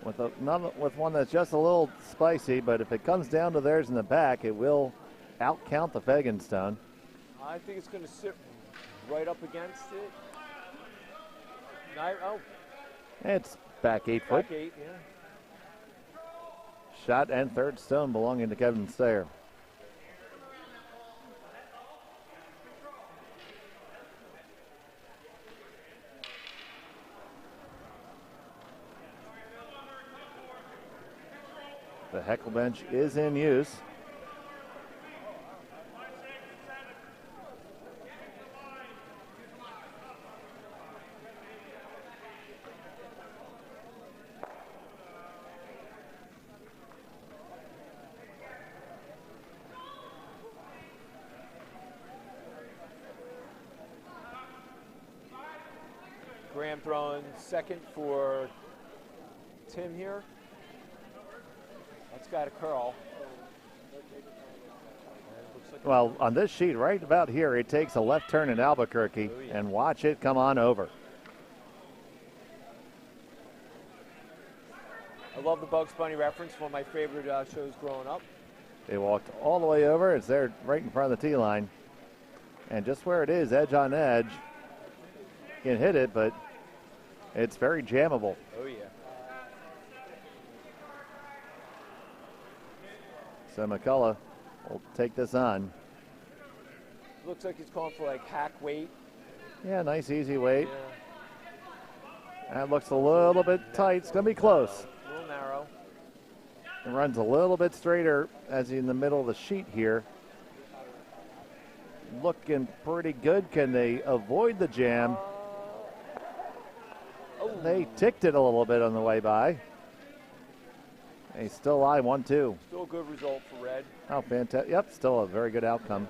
with one that's just a little spicy, but if it comes down to theirs in the back, it will outcount the Fagan stone. I think it's going to sit right up against it. It's back 8 foot. Back 8, yeah. Shot and third stone belonging to Kevin Stayer. The heckle bench is in use. Graham throwing second for Tim here. That's got a curl. Well, on this sheet right about here, it takes a left turn in Albuquerque, and watch it come on over. love the Bugs Bunny reference. One of my favorite shows growing up. They walked all the way over. It's there right in front of the tee line. And just where it is, edge on edge, can hit it, but it's very jammable. Oh, yeah. So McCullough will take this on. Looks like he's calling for like hack weight. Yeah, nice easy weight. Yeah. That looks a little bit tight. It's going to be close. A little narrow. It runs a little bit straighter as he's in the middle of the sheet here. Looking pretty good. Can they avoid the jam? They ticked it a little bit on the way by. They still lie 1-2. Still a good result for Red. Oh, fantastic. Yep, still a very good outcome.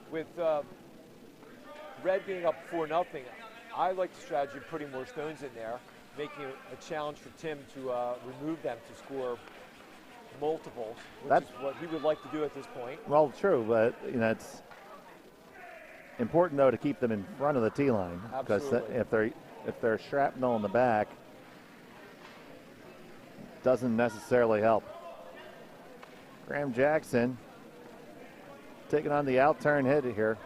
With Red being up 4-0, I like the strategy of putting more stones in there, making it a challenge for Tim to remove them to score multiples, which is what he would like to do at this point. Well, true, but it's important though to keep them in front of the tee line, because if they're shrapnel in the back, doesn't necessarily help. Graham Jackson taking on the out turn hit here.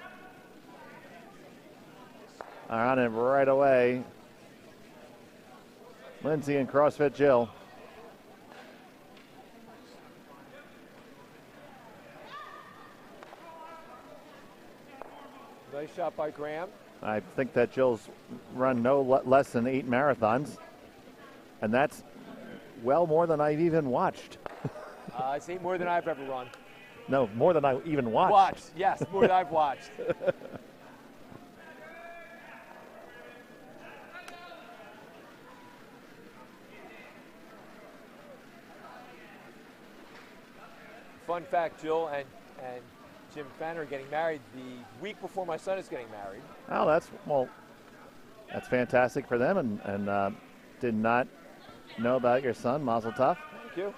On it right away. Lindsay and CrossFit Jill. Nice shot by Graham. I think that Jill's run no less than 8 marathons, and that's well more than I've even watched. I say more than I've ever run. No, more than I even watched. Watched, yes, more than I've watched. Fun fact, Jill and Jim Fenner are getting married the week before my son is getting married. Oh, that's fantastic for them, and did not know about your son, Mazel Tov. Thank you.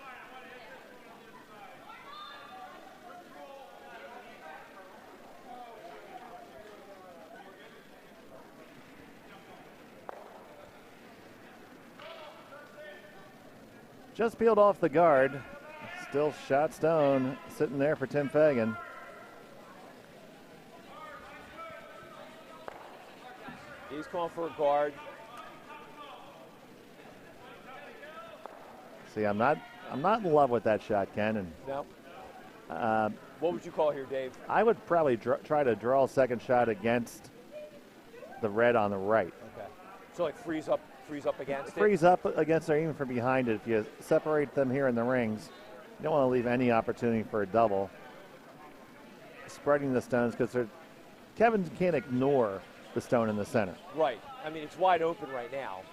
Just peeled off the guard. Still shot stone sitting there for Tim Fagan. He's calling for a guard. See, I'm not in love with that shot, Ken. And no. What would you call here, Dave? I would probably try to draw a second shot against the red on the right. Okay. So like freeze up against it? Freeze up against or even from behind it. If you separate them here in the rings, you don't want to leave any opportunity for a double. Spreading the stones, because Kevin can't ignore the stone in the center. Right. I mean, it's wide open right now.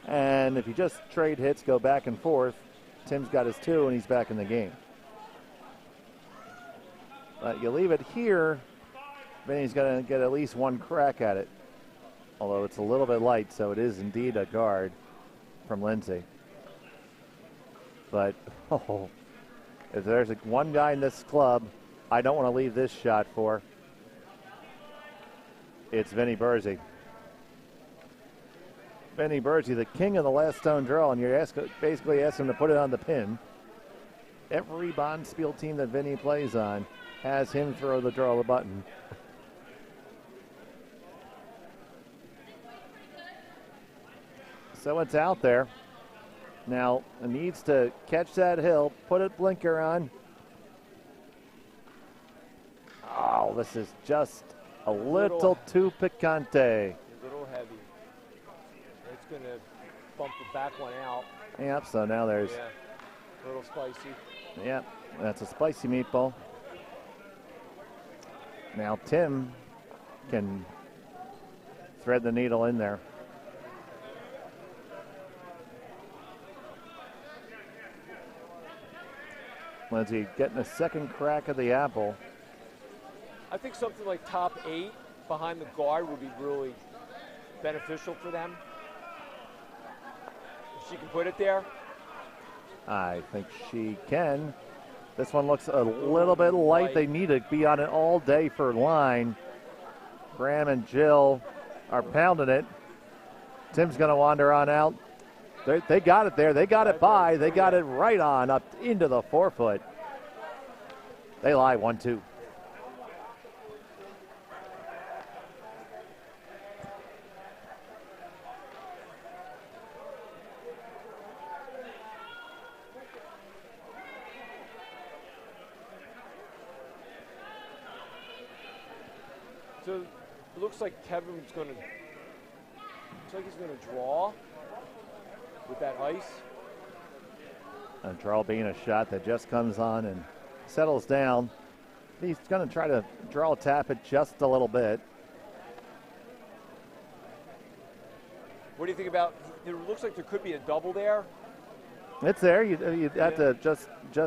And if you just trade hits, go back and forth, Tim's got his 2 and he's back in the game. But you leave it here, Vinny's going to get at least one crack at it. Although it's a little bit light, so it is indeed a guard from Lindsay. But, if there's one guy in this club I don't want to leave this shot for, it's Vinny Bursey. Vinny Bursey, the king of the last stone draw, and you're basically asking him to put it on the pin. Every Bonspiel team that Vinny plays on has him throw the draw the button. So it's out there. Now, it needs to catch that hill, put it blinker on. Oh, this is just a little too picante. A little heavy. It's going to bump the back one out. Yep, so now there's... Yeah, a little spicy. Yep, that's a spicy meatball. Now Tim can thread the needle in there. Lindsay getting a second crack of the apple. I think something like top 8 behind the guard would be really beneficial for them. If she can put it there. I think she can. This one looks a little bit light. They need to be on it all day for line. Graham and Jill are pounding it. Tim's going to wander on out. They got it there. They got it by. They got it right on up into the 4-foot. They lie 1-2. So it looks like Kevin's going to. Looks like he's going to draw with that ice. A draw being a shot that just comes on and settles down. He's going to try to draw tap it just a little bit. What do you think about? It looks like there could be a double there. It's there. You have to just You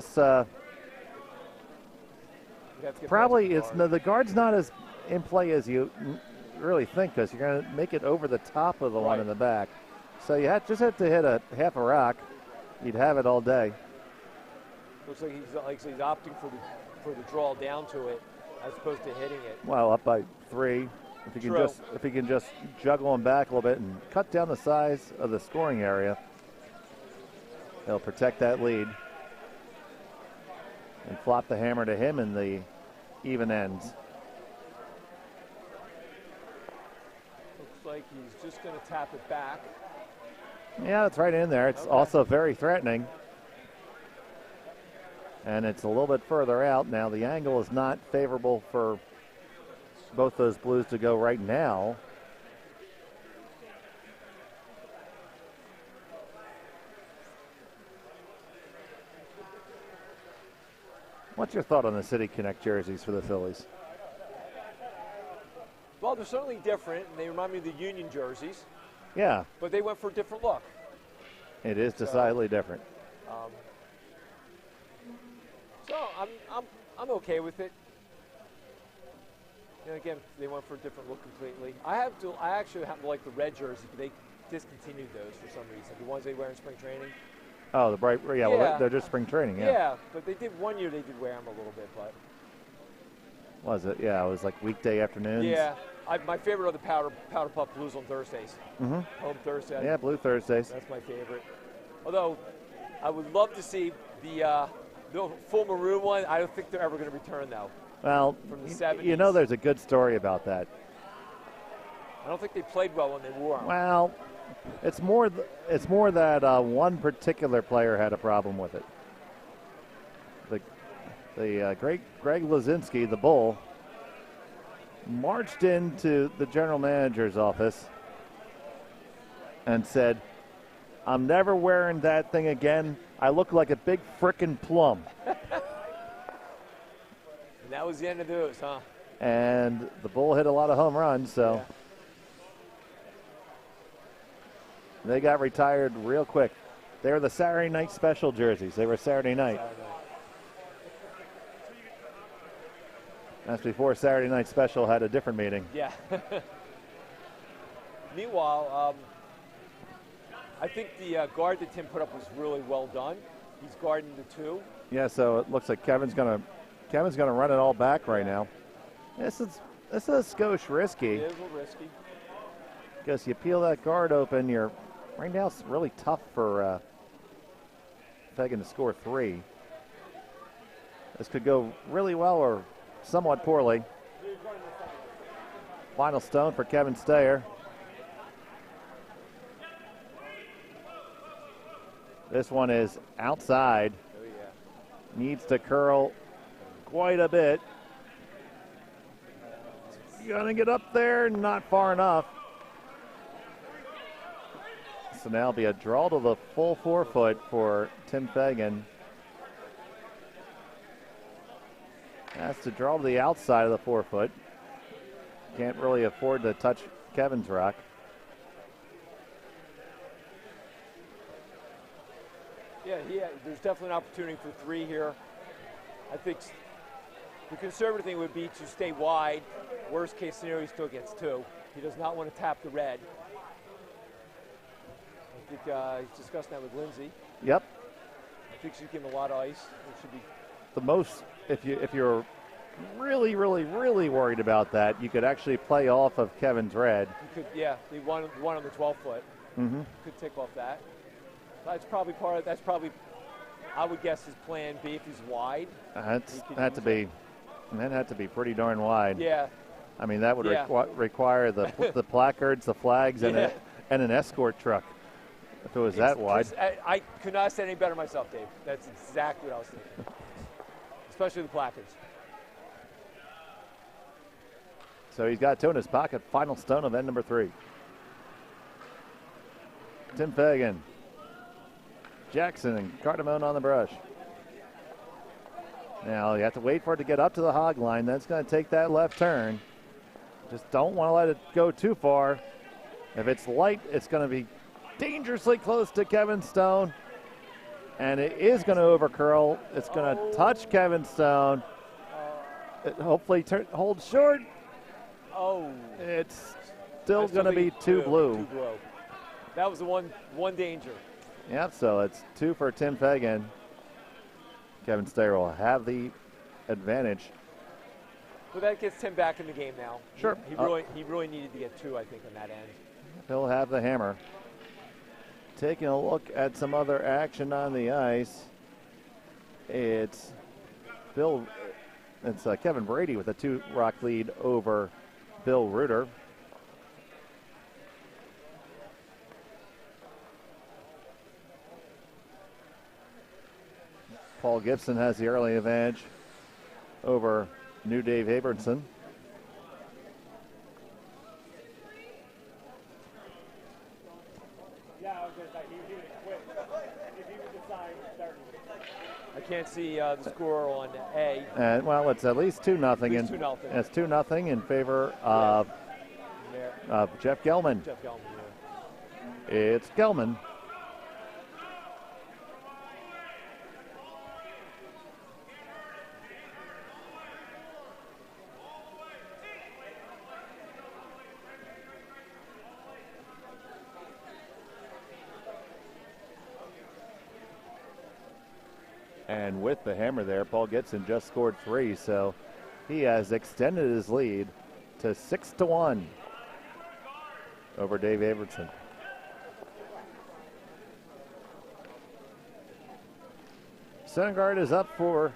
have to get probably past it's the guard's not as in play as you really think, because you're going to make it over the top of the one Right. in the back. So you just have to hit a half a rock. You'd have it all day. Looks like he's opting for the draw down to it as opposed to hitting it. Well, up by 3. True. If he can just juggle him back a little bit and cut down the size of the scoring area, he'll protect that lead and flop the hammer to him in the even ends. Looks like he's just going to tap it back. Yeah, that's right in there. It's Okay. also very threatening. And it's a little bit further out. Now the angle is not favorable for both those Blues to go right now. What's your thought on the City Connect jerseys for the Phillies? Well, they're certainly different, and they remind me of the Union jerseys, Yeah, but they went for a different look. it is decidedly different. So I'm okay with it. And again, they went for a different look completely. I actually happen to like the red jerseys, but they discontinued those for some reason. The ones they wear in spring training. Oh, the bright, yeah, well, Yeah. they're just spring training, Yeah, but they did one year. They did wear them a little bit, but Was it? Yeah, it was like weekday afternoons. yeah. My favorite are the Powder Puff Blues on Thursdays. Mhm. Home Thursday. Yeah, Blue Thursdays. That's my favorite. Although, I would love to see the full maroon one. I don't think they're ever going to return, though. Well, From the you 70s. know there's a good story about that. I don't think they played well when they wore them. Well, it's more that one particular player had a problem with it. The great Greg Lazinski, the Bull, marched into the general manager's office and said, "I'm never wearing that thing again. I look like a big frickin' plum." And that was the end of those, huh? And the Bull hit a lot of home runs, so Yeah. they got retired real quick. They were the Saturday night special jerseys. They were Saturday night. That's before Saturday Night Special had a different meaning. Yeah. Meanwhile, I think the guard that Tim put up was really well done. He's guarding the 2. Yeah, so it looks like Kevin's gonna run it all back right now. This is a skosh risky It is a little risky. because you peel that guard open. Right now it's really tough for Fagan to score 3. This could go really well or somewhat poorly. Final stone for Kevin Stayer. This one is outside. Oh, yeah. Needs to curl quite a bit. Gonna get up there, not far enough. So now it'll be a draw to the full 4-foot for Tim Fagan. Has to draw to the outside of the 4-foot. Can't really afford to touch Kevin's rock. Yeah, there's definitely an opportunity for 3 here. I think the conservative thing would be to stay wide. Worst case scenario, he still gets 2. He does not want to tap the red. I think he's discussing that with Lindsay. Yep. I think she's giving a lot of ice. It should be. The most, if you're really, really, really worried about that, you could actually play off of Kevin's red. You could, yeah. They won on the 12-foot. Could tick off that. That's probably I would guess his plan B if he's wide. That had to be pretty darn wide. Yeah. I mean, that would require the placards, the flags, and an escort truck if it was that wide. I could not have said any better myself, Dave. That's exactly what I was thinking. Especially the placards. So he's got two in his pocket. Final stone of end number 3. Tim Fagan, Jackson, and Cardamone on the brush. Now you have to wait for it to get up to the hog line. That's going to take that left turn. Just don't want to let it go too far. If it's light, it's going to be dangerously close to Kevin Stone. And it is going to overcurl. It's going to touch Kevin Stone. It hopefully holds short. Oh. It's still going to be two blue. That was the one danger. Yep, so it's 2 for Tim Fagan. Kevin Stayer will have the advantage. Well, that gets Tim back in the game now. Sure. He really needed to get 2, I think, on that end. He'll have the hammer. Taking a look at some other action on the ice. It's Kevin Brady with a 2-rock lead over Bill Reuter. Paul Gibson has the early advantage over New Dave Abramson. I can't see the score on A. And well, it's at least 2-0. It's 2-0. It's 2-0 in favor of Jeff Gelman. Jeff Gelman, yeah. It's Gelman. And with the hammer there, Paul Gibson just scored 3, so he has extended his lead to 6-1 over Dave Abramson. Center guard is up for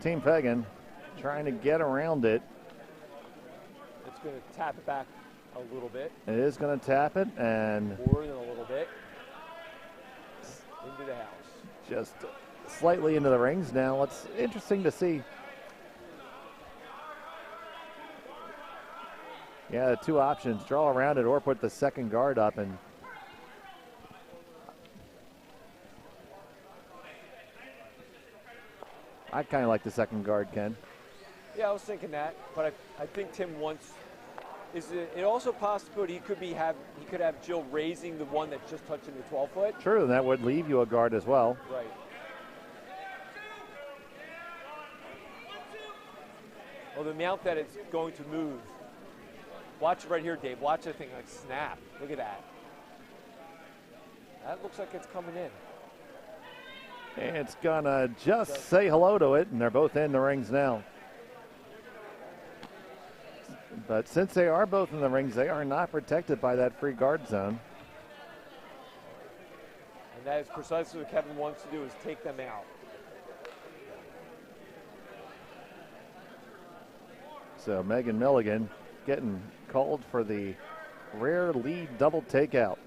Team Fagan, trying to get around it. It's going to tap it back a little bit. It is going to tap it, and more than a little bit into the house. Just slightly into the rings now. It's interesting to see. Yeah, the 2 options, draw around it or put the second guard up. And I kind of like the second guard, Ken. Yeah, I was thinking that, but I think Tim wants. Is it also possible he could have Jill raising the one that's just touching the 12-foot? True, and that would leave you a guard as well. Right. Well, the amount that it's going to move. Watch it right here, Dave. Watch the thing like snap. Look at that. That looks like it's coming in. And it's gonna just say hello to it, and they're both in the rings now. But since they are both in the rings, they are not protected by that free guard zone. And that is precisely what Kevin wants to do, is take them out. So Megan Milligan getting called for the rare lead double takeout.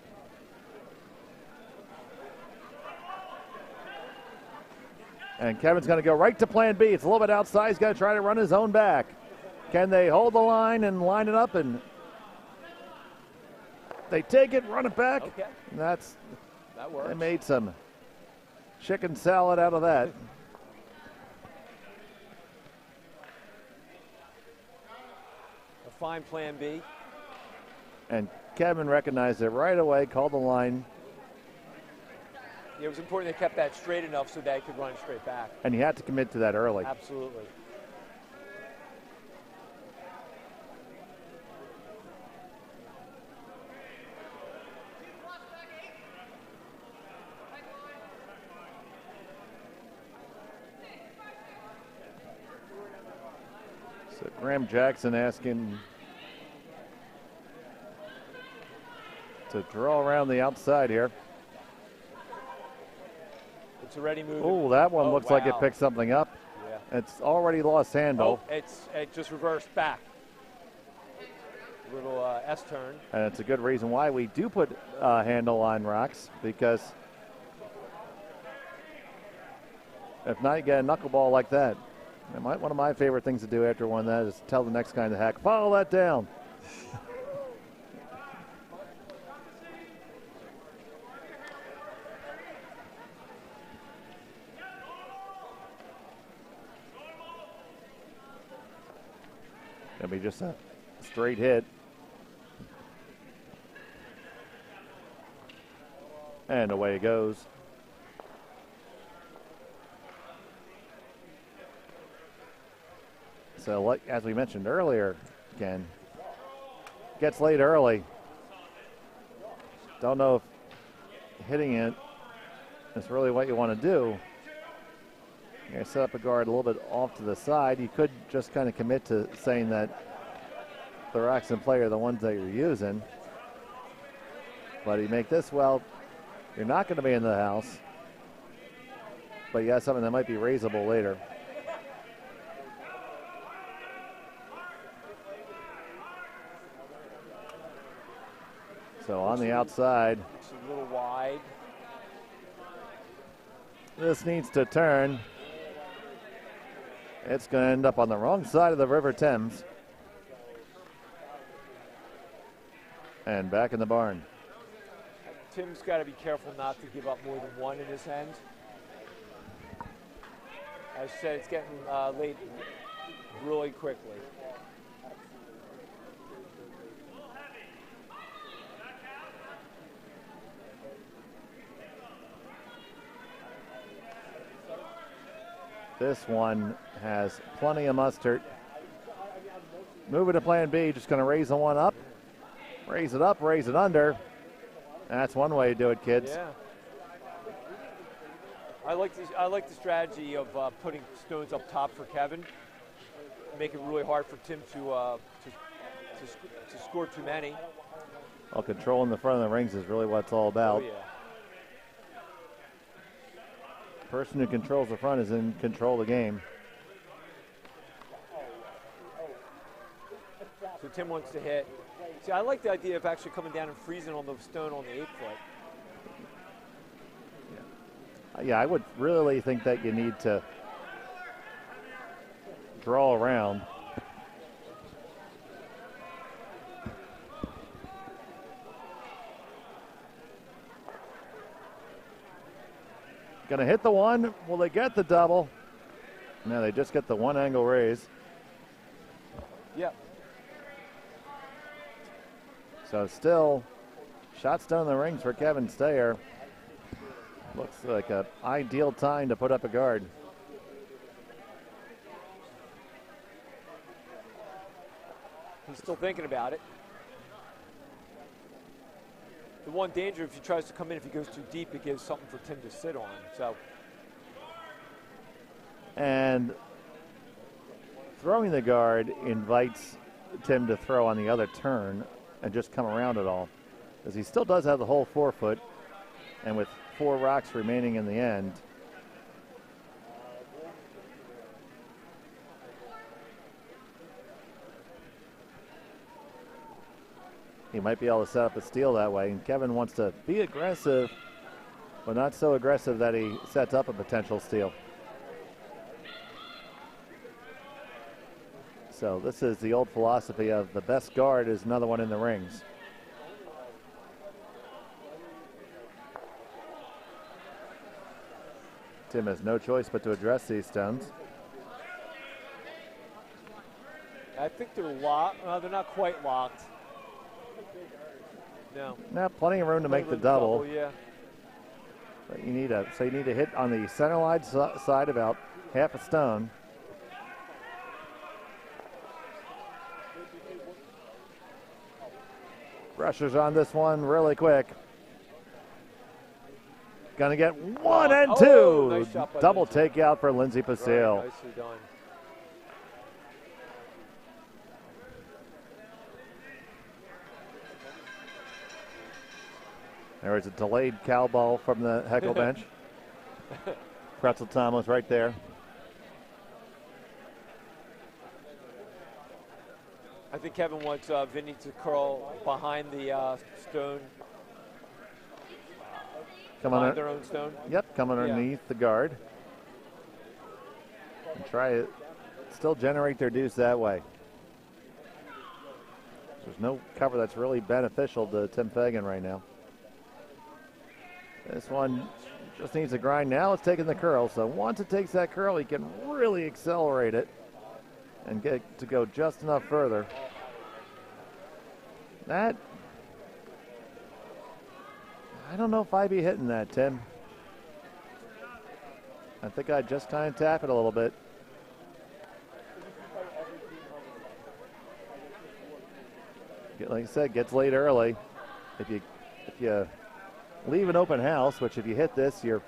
And Kevin's going to go right to plan B. It's a little bit outside. He's going to try to run his own back. Can they hold the line and line it up? And they take it, run it back. Okay. And that works. They made some chicken salad out of that. A fine plan B. And Kevin recognized it right away, called the line. It was important they kept that straight enough so that he could run it straight back. And he had to commit to that early. Absolutely. So Graham Jackson asking to draw around the outside here. It's already moving. Oh, that one looks like it picked something up. Yeah. It's already lost handle. Oh, it just reversed back. Little S-turn. And it's a good reason why we do put handle on rocks, because if not, you get a knuckleball like that. One of my favorite things to do after one of that is tell the next guy in the hack, follow that down. Gonna be just a straight hit. And away it goes. So, like, as we mentioned earlier, Ken, gets late early. Don't know if hitting it is really what you want to do. You're going to set up a guard a little bit off to the side. You could just kind of commit to saying that the rocks in play are the ones that you're using. But you make this, well, you're not going to be in the house, but you got something that might be raisable later. So on the outside. It's a little wide. This needs to turn. It's going to end up on the wrong side of the River Thames. And back in the barn. Tim's got to be careful not to give up more than one in his end. As I said, it's getting late really quickly. This one has plenty of mustard. Moving to plan B, just going to raise the one up. Raise it up, raise it under. That's one way to do it, kids. Yeah. I like the strategy of putting stones up top for Kevin. Make it really hard for Tim to score too many. Well, controlling the front of the rings is really what it's all about. Oh, yeah. Person who controls the front is in control of the game. So Tim wants to hit. See, I like the idea of actually coming down and freezing on the stone on the 8-foot. Yeah, I would really think that you need to draw around. Going to hit the one. Will they get the double? No, they just get the one angle raise. Yep. So still, shots down the rings for Kevin Stayer. Looks like an ideal time to put up a guard. He's still thinking about it. The one danger if he tries to come in, if he goes too deep, it gives something for Tim to sit on. So. And throwing the guard invites Tim to throw on the other turn and just come around it all. Because he still does have the whole 4-foot, and with 4 rocks remaining in the end, he might be able to set up a steal that way. And Kevin wants to be aggressive, but not so aggressive that he sets up a potential steal. So this is the old philosophy of the best guard is another one in the rings. Tim has no choice but to address these stones. I think they're locked. They're not quite locked. No. Now plenty of room to make the double. Yeah. But you need a hit on the center line side about half a stone. Rushers on this one really quick. Gonna get 1 and 2. Nice shot by Double Lindsay. takeout for Lindsay Pasile. Right, nicely done. There was a delayed cow ball from the heckle bench. Pretzel Tom was right there. I think Kevin wants Vinny to curl behind the stone. Behind their own stone. Yep, come underneath the guard. And try to still generate their deuce that way. There's no cover that's really beneficial to Tim Fagan right now. This one just needs a grind. Now it's taking the curl. So once it takes that curl, he can really accelerate it and get to go just enough further. That, I don't know if I'd be hitting that, Tim. I think I'd just kind of tap it a little bit. Like I said, gets late early. If you leave an open house, which if you hit this, you're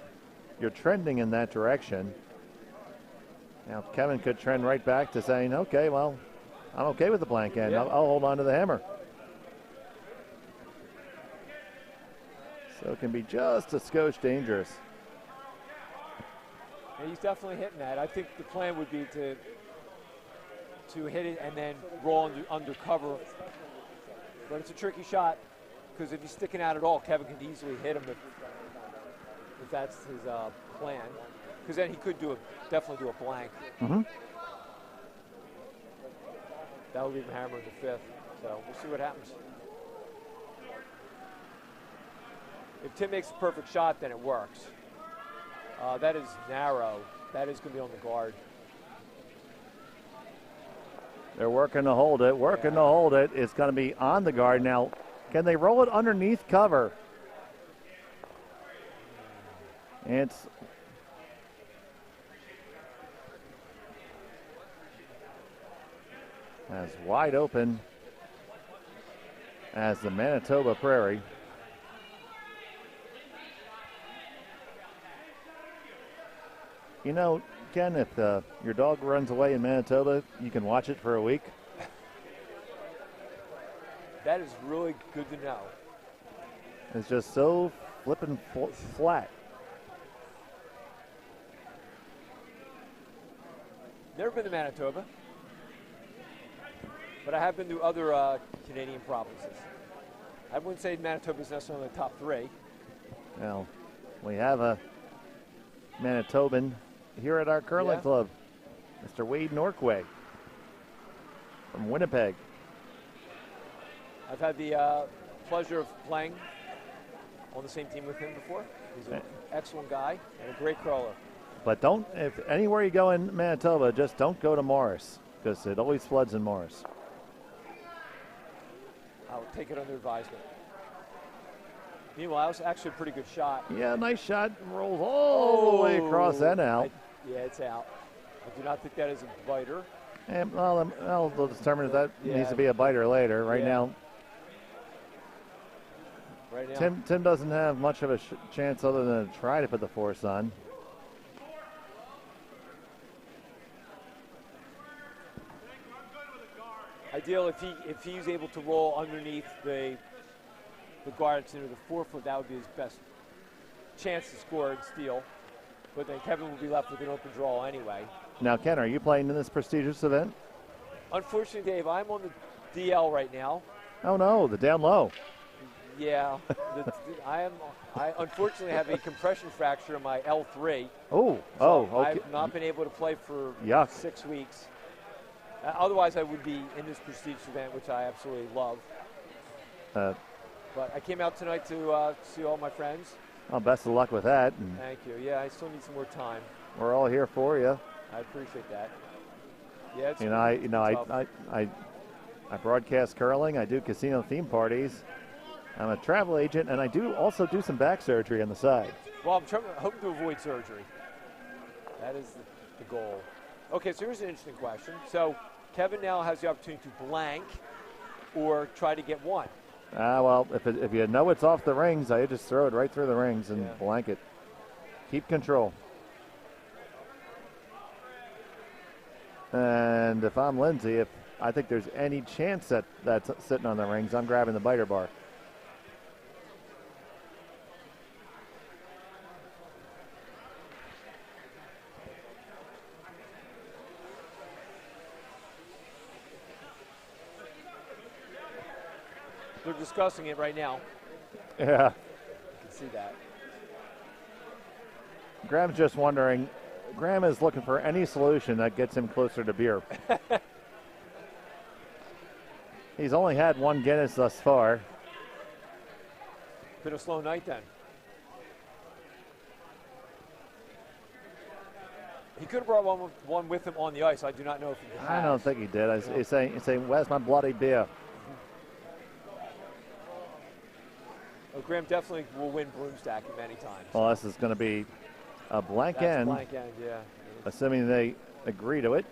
trending in that direction. Now Kevin could trend right back to saying, okay, well, I'm okay with the blank end. Yeah. I'll hold on to the hammer. So it can be just a skosh dangerous. Yeah, he's definitely hitting that. I think the plan would be to hit it and then roll under cover. But it's a tricky shot because if he's sticking out at all, Kevin can easily hit him if that's his plan. Because then he could definitely do a blank. Mm-hmm. That would leave him hammer in the fifth. So we'll see what happens. If Tim makes a perfect shot, then it works. That is narrow. That is going to be on the guard. They're working to hold it, to hold it. It's going to be on the guard. Now, can they roll it underneath cover? It's as wide open as the Manitoba Prairie. You know, Ken, if your dog runs away in Manitoba, you can watch it for a week. That is really good to know. It's just so flippin' flat. Never been to Manitoba, but I have been to other Canadian provinces. I wouldn't say Manitoba is necessarily in the top three. Well, we have a Manitoban here at our curling club, Mr. Wade Norquay from Winnipeg. I've had the pleasure of playing on the same team with him before. He's an excellent guy and a great curler. But if anywhere you go in Manitoba, just don't go to Morris because it always floods in Morris. I'll take it under advisement. Meanwhile, that was actually a pretty good shot. Yeah, nice shot. Rolls all the way across and out. Yeah, it's out. I do not think that is a biter. And well, they'll determine if that needs to be a biter later. Right now, Tim doesn't have much of a chance other than to try to put the force on. Ideal if he's able to roll underneath the guard into the 4 foot, that would be his best chance to score and steal. But then Kevin will be left with an open draw anyway. Now, Ken, are you playing in this prestigious event? Unfortunately, Dave, I'm on the DL right now. Oh no, the down low. Yeah, I unfortunately have a compression fracture in my L3. Okay. I've not been able to play for 6 weeks. Otherwise, I would be in this prestigious event, which I absolutely love. But I came out tonight to see all my friends. Well, best of luck with that. Thank you. Yeah, I still need some more time. We're all here for you. I appreciate that. Yeah, it's I broadcast curling. I do casino theme parties. I'm a travel agent, and I also do some back surgery on the side. Well, I'm hoping to avoid surgery. That is the goal. Okay, so here's an interesting question. So Kevin now has the opportunity to blank or try to get one. Well, if you know it's off the rings, I just throw it right through the rings and blank it. Keep control. And if I'm Lindsay, if I think there's any chance that's sitting on the rings, I'm grabbing the biter bar. They're discussing it right now. Yeah. You can see that. Graham's just wondering. Graham is looking for any solution that gets him closer to beer. He's only had one Guinness thus far. Been a slow night then. He could have brought one with him on the ice. I do not know if he has. I don't think he did. He's saying, where's my bloody beer? Well, Graham definitely will win Broomstack many times. Well, this is going to be a blank That's end, blank end, yeah. assuming they agree to it.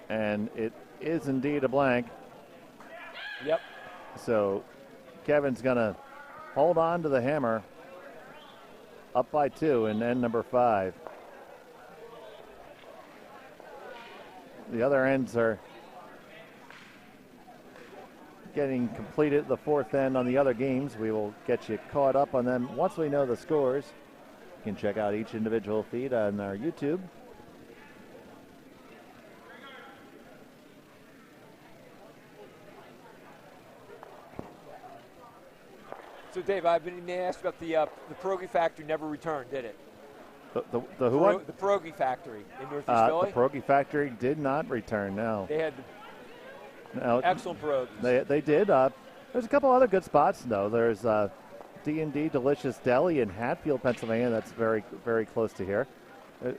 And it is indeed a blank. Yep. So Kevin's going to hold on to the hammer, up by 2 in end number 5. The other ends are getting completed, the 4th end on the other games. We will get you caught up on them once we know the scores. You can check out each individual feed on our YouTube. So, Dave, I've been asked about the Pierogi Factory never returned, did it? The who one? The Pierogi Factory in Northeast The Philly. Pierogi Factory did not return, no. They had No, excellent pierogies. They did. There's a couple other good spots, though. There's D&D Delicious Deli in Hatfield, Pennsylvania. That's very, very close to here.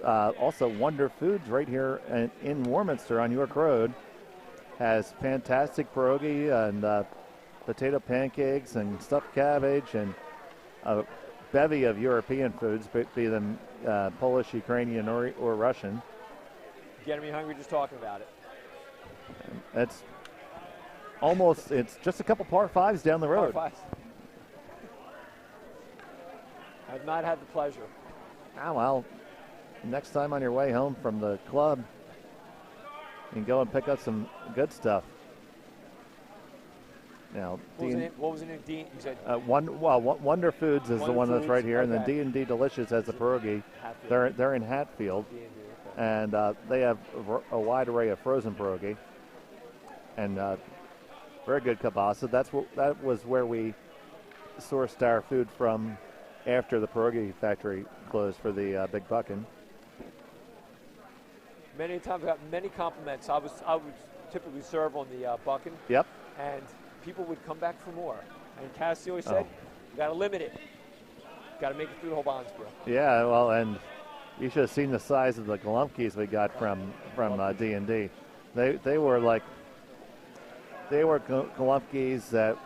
Also, Wonder Foods right here in Warminster on York Road has fantastic pierogi and potato pancakes and stuffed cabbage and a bevy of European foods, be them Polish, Ukrainian, or Russian. Getting me hungry just talking about it. It's just a couple par 5s down the road. Par 5s. I've not had the pleasure. Ah, well, next time on your way home from the club, you can go and pick up some good stuff. Now, What was the name? Dean, you said? Wonder Foods is the one that's right here, okay. and then D&D Delicious has the pierogi. They're in Hatfield, D&D, okay. and they have a wide array of frozen pierogi, and very good kielbasa. That was where we sourced our food from after the pierogi factory closed for the Big Buckin'. Many times I got many compliments. I would typically serve on the Buckin'. Yep. And people would come back for more. And Cassie always said, you got to limit it. Got to make it through the whole Bondsboro. Yeah, well, and you should have seen the size of the Golumkis we got from D&D. They were Golumkis that,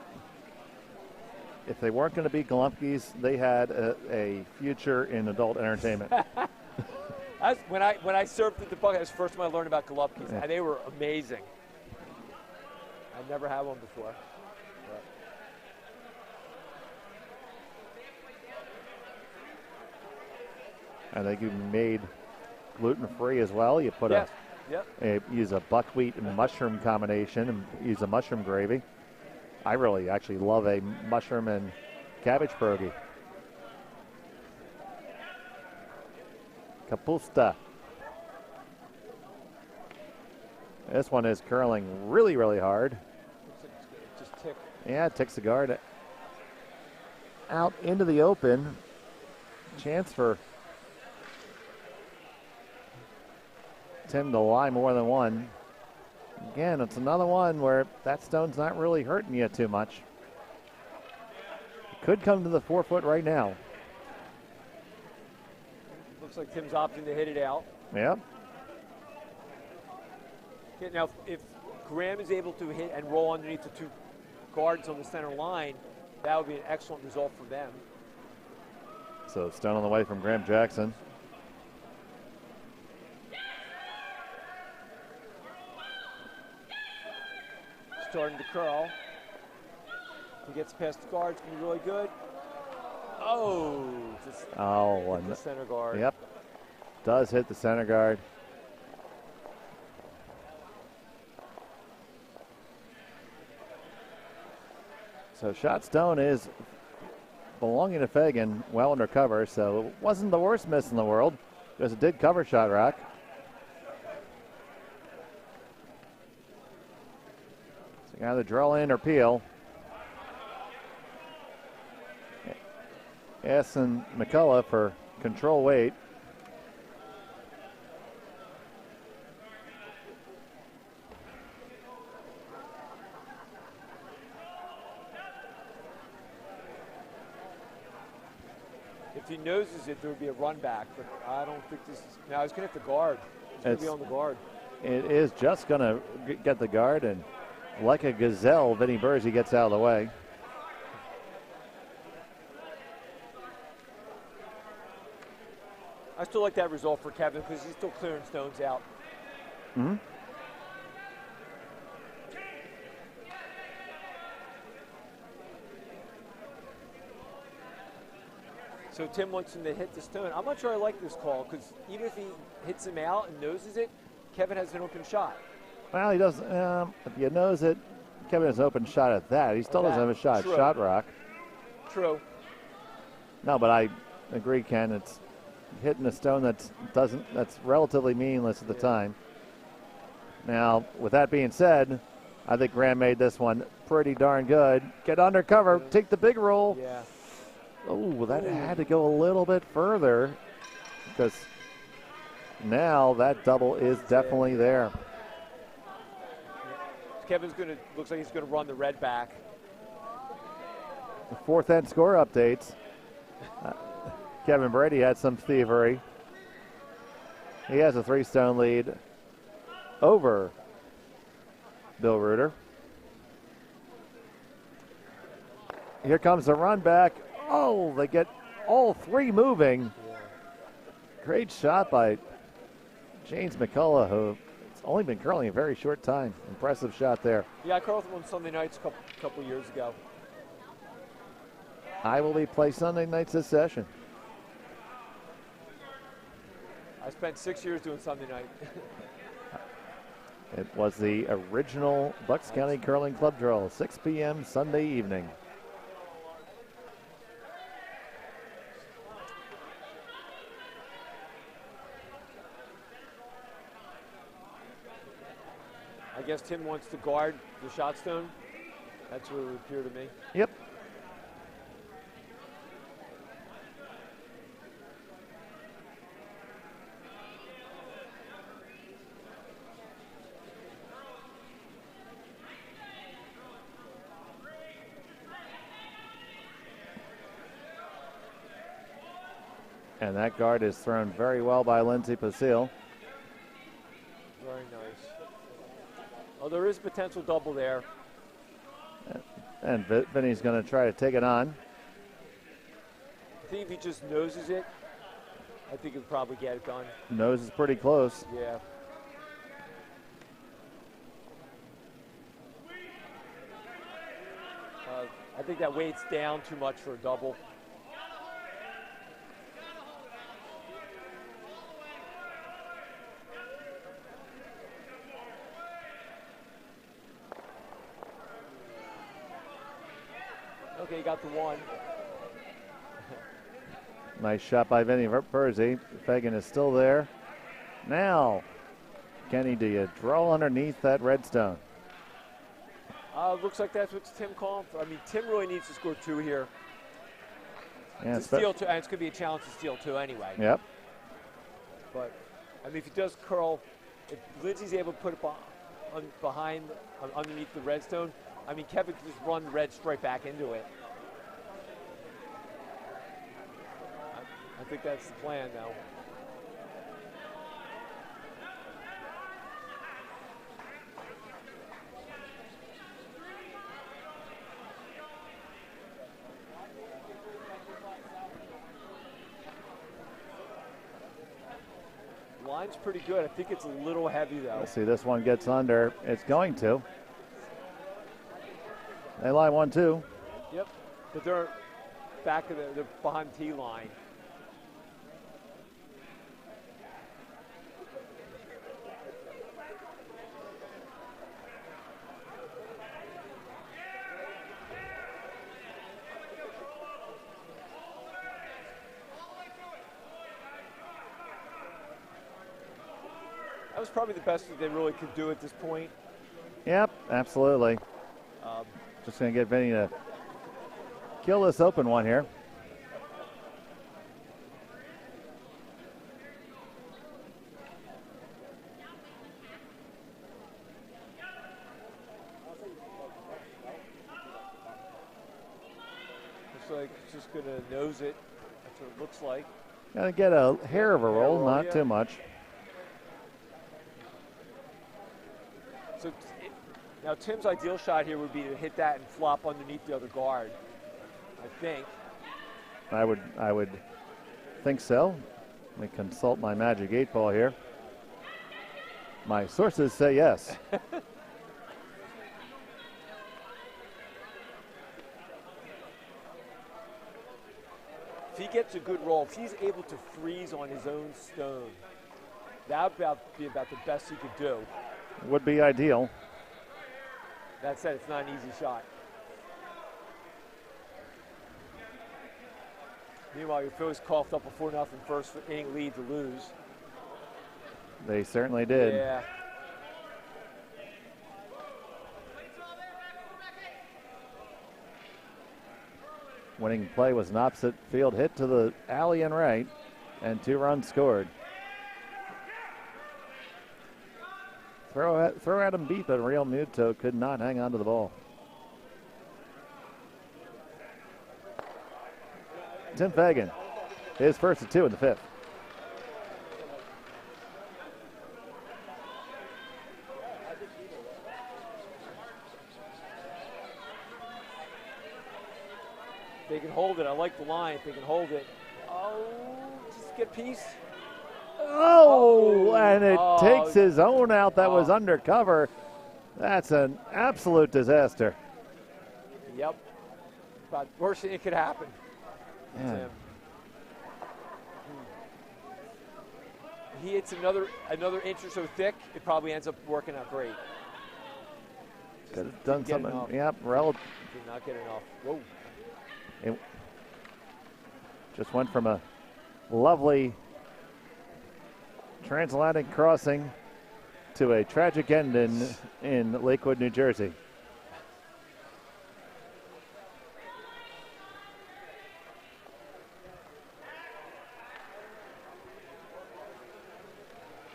if they weren't going to be Golumkis, they had a future in adult entertainment. When I served at the Buckin', that was the first time I learned about Golupkis, and they were amazing. I've never had one before. I think you made gluten-free as well. You put use a buckwheat and mushroom combination and use a mushroom gravy. I really actually love a mushroom and cabbage pierogi. Kapusta. This one is curling really, really hard. Looks like it's gonna just tick. Yeah, it takes the guard out into the open. Chance for Tim to lie more than one. Again, it's another one where that stone's not really hurting you too much. It could come to the 4 foot right now. Looks like Tim's opting to hit it out. Yep. Okay, now, if Graham is able to hit and roll underneath the 2 guards on the center line, that would be an excellent result for them. So it's down on the way from Graham Jackson. Starting to curl. If he gets past the guard, it's going to be really good. Oh, just hit the center guard. Yep. Does hit the center guard. So shot stone is belonging to Fagan, well under cover, so it wasn't the worst miss in the world because it did cover Shot Rock. Either draw in or peel. Asking McCullough for control weight. If he noses it, there would be a run back, but I don't think this is. Now he's going to have to guard. He's going to be on the guard. It is just going to get the guard, and like a gazelle, Vinny Burzy gets out of the way. I still like that result for Kevin because he's still clearing stones out. Mm-hmm. So Tim wants him to hit the stone. I'm not sure I like this call because even if he hits him out and noses it, Kevin has an open shot. Well, he doesn't. If you nose it, Kevin has an open shot at that. He still doesn't have a shot at Shot Rock. True. No, but I agree, Ken. It's hitting a stone that's relatively meaningless at the time. Now, with that being said, I think Graham made this one pretty darn good. Get under cover, take the big roll. Yeah. Oh, that had to go a little bit further because now that double is definitely there. Kevin's looks like he's gonna run the red back. The fourth end score updates. Kevin Brady had some thievery. He has a 3-stone lead over Bill Reuter. Here comes the run back. Oh, they get all three moving. Yeah. Great shot by James McCullough, who's only been curling a very short time. Impressive shot there. Yeah, I curled him on Sunday nights a couple years ago. I will be playing Sunday nights this session. I spent 6 years doing Sunday night. It was the original Bucks County Curling Club drill, 6 p.m. Sunday evening. I guess Tim wants to guard the shot stone. That's what it would appear to me. Yep. And that guard is thrown very well by Lindsay Basile. Very nice. Oh, there is potential double there. And Vinny's going to try to take it on. I think if he just noses it, I think he'll probably get it done. Nose is pretty close. Yeah. I think that weight's down too much for a double. Okay, got the one. Nice shot by Vinny Burzy. Fagan is still there. Now, Kenny, do you draw underneath that redstone? Looks like that's what Tim calling for. I mean, Tim really needs to score two here. Yeah, to steal two, and it's going to be a challenge to steal two anyway. Yep. But, I mean, if he does curl, if Lindsay's able to put it underneath the redstone, I mean, Kevin can just run the red straight back into it. I think that's the plan now. Line's pretty good. I think it's a little heavy, though. Let's see, this one gets under. It's going to. They line 1-2. Yep, but they're back of they're behind T line. That was probably the best that they really could do at this point. Yep, absolutely. Just going to get Vinny to kill this open one here. Looks like it's just going to nose it. That's what it looks like. Going to get a hair of a roll, not too much. So now Tim's ideal shot here would be to hit that and flop underneath the other guard, I think. I would think so. Let me consult my magic 8-ball here. My sources say yes. If he gets a good roll, if he's able to freeze on his own stone, that would be about the best he could do. Would be ideal. That said, it's not an easy shot. Meanwhile, your Phillies coughed up a 4-0 first inning lead to lose. They certainly did. Yeah. Winning play was an opposite field hit to the alley and right, and 2 runs scored. Throw at him beat, but Real Muto could not hang on to the ball. Tim Fagan, his first of 2 in the 5th. They can hold it. I like the line. They can hold it. Oh, just get a piece. Oh, and it takes his own out that was undercover. That's an absolute disaster. Yep. About worse than it could happen. Yeah. He hits another inch or so thick, it probably ends up working out great. Could have done something. Enough. Yep, relative. Did not get enough. Whoa. It just went from a lovely transatlantic crossing to a tragic end in Lakewood, New Jersey.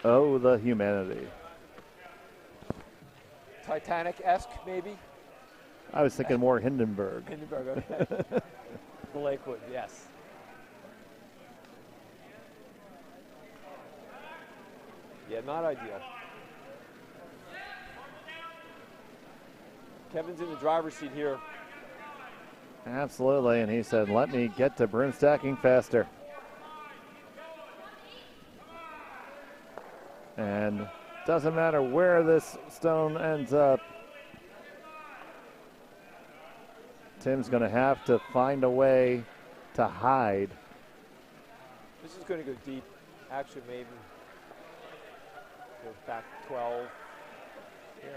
Oh, the humanity. Titanic-esque, maybe? I was thinking more Hindenburg. Hindenburg, okay. The Lakewood, yes. Yeah, not ideal. Kevin's in the driver's seat here. Absolutely, and he said, let me get to broom stacking faster. And doesn't matter where this stone ends up, Tim's going to have to find a way to hide. This is going to go deep. Actually, maybe go back 12. Yeah.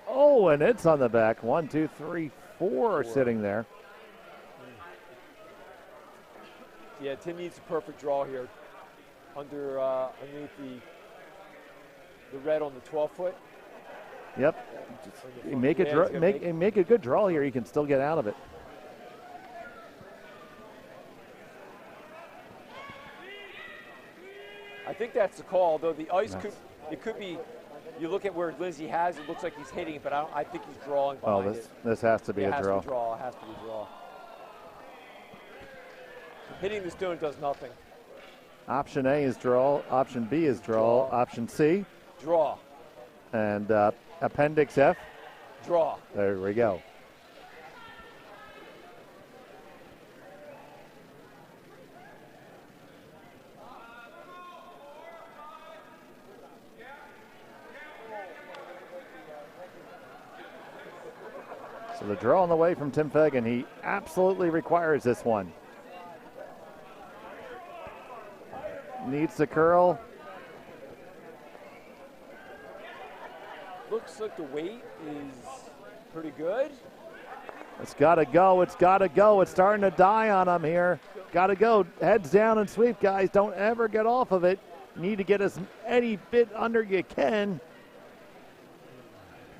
Oh, and it's on the back. 1, 2, 3, 4 are sitting there. Yeah, Tim needs a perfect draw here. Underneath the red on the 12-foot. Yep. Make a good draw here. You can still get out of it. I think that's the call, though the ice could be. You look at where Lindsay has it, looks like he's hitting it, but I think he's drawing behind it. This has to be a draw. It has to be a draw. Hitting the stone does nothing. Option A is draw. Option B is draw. Option C. Draw. And Appendix F. Draw. There we go. So the draw on the way from Tim Fagan. He absolutely requires this one. Needs to curl. Looks like the weight is pretty good. It's got to go. It's got to go. It's starting to die on him here. Got to go. Heads down and sweep, guys. Don't ever get off of it. Need to get any bit under you can.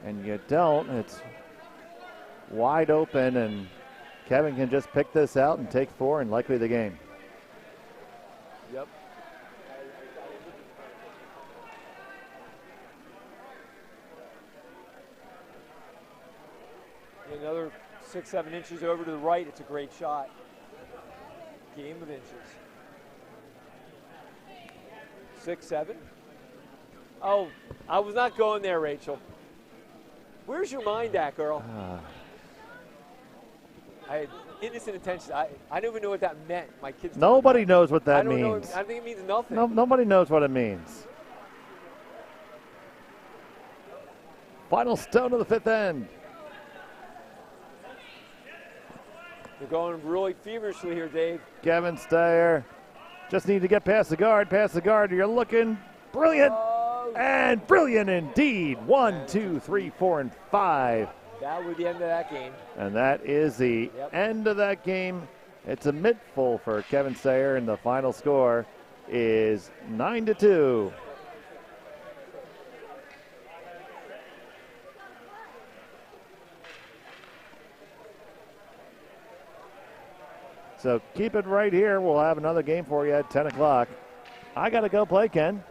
and you don't, it's wide open, and Kevin can just pick this out and take 4 and likely the game. Yep. Another 6-7 inches over to the right. It's a great shot. Game of inches. 6-7. Oh, I was not going there, Rachel. Where's your mind at, girl? I had innocent intentions. I don't even know what that meant. My kids. Nobody knows what that I don't means. know. I think it means nothing. No, nobody knows what it means. Final stone of the 5th end. They're going really feverishly here, Dave. Kevin Steyer just need to get past the guard. You're looking brilliant. And brilliant indeed. 1, 2, 3, 4, and 5. That would be the end of that game. And that is the end of that game. It's a mid-full for Kevin Steyer, and the final score is 9-2. So keep it right here. We'll have another game for you at 10 o'clock. I got to go play, Ken.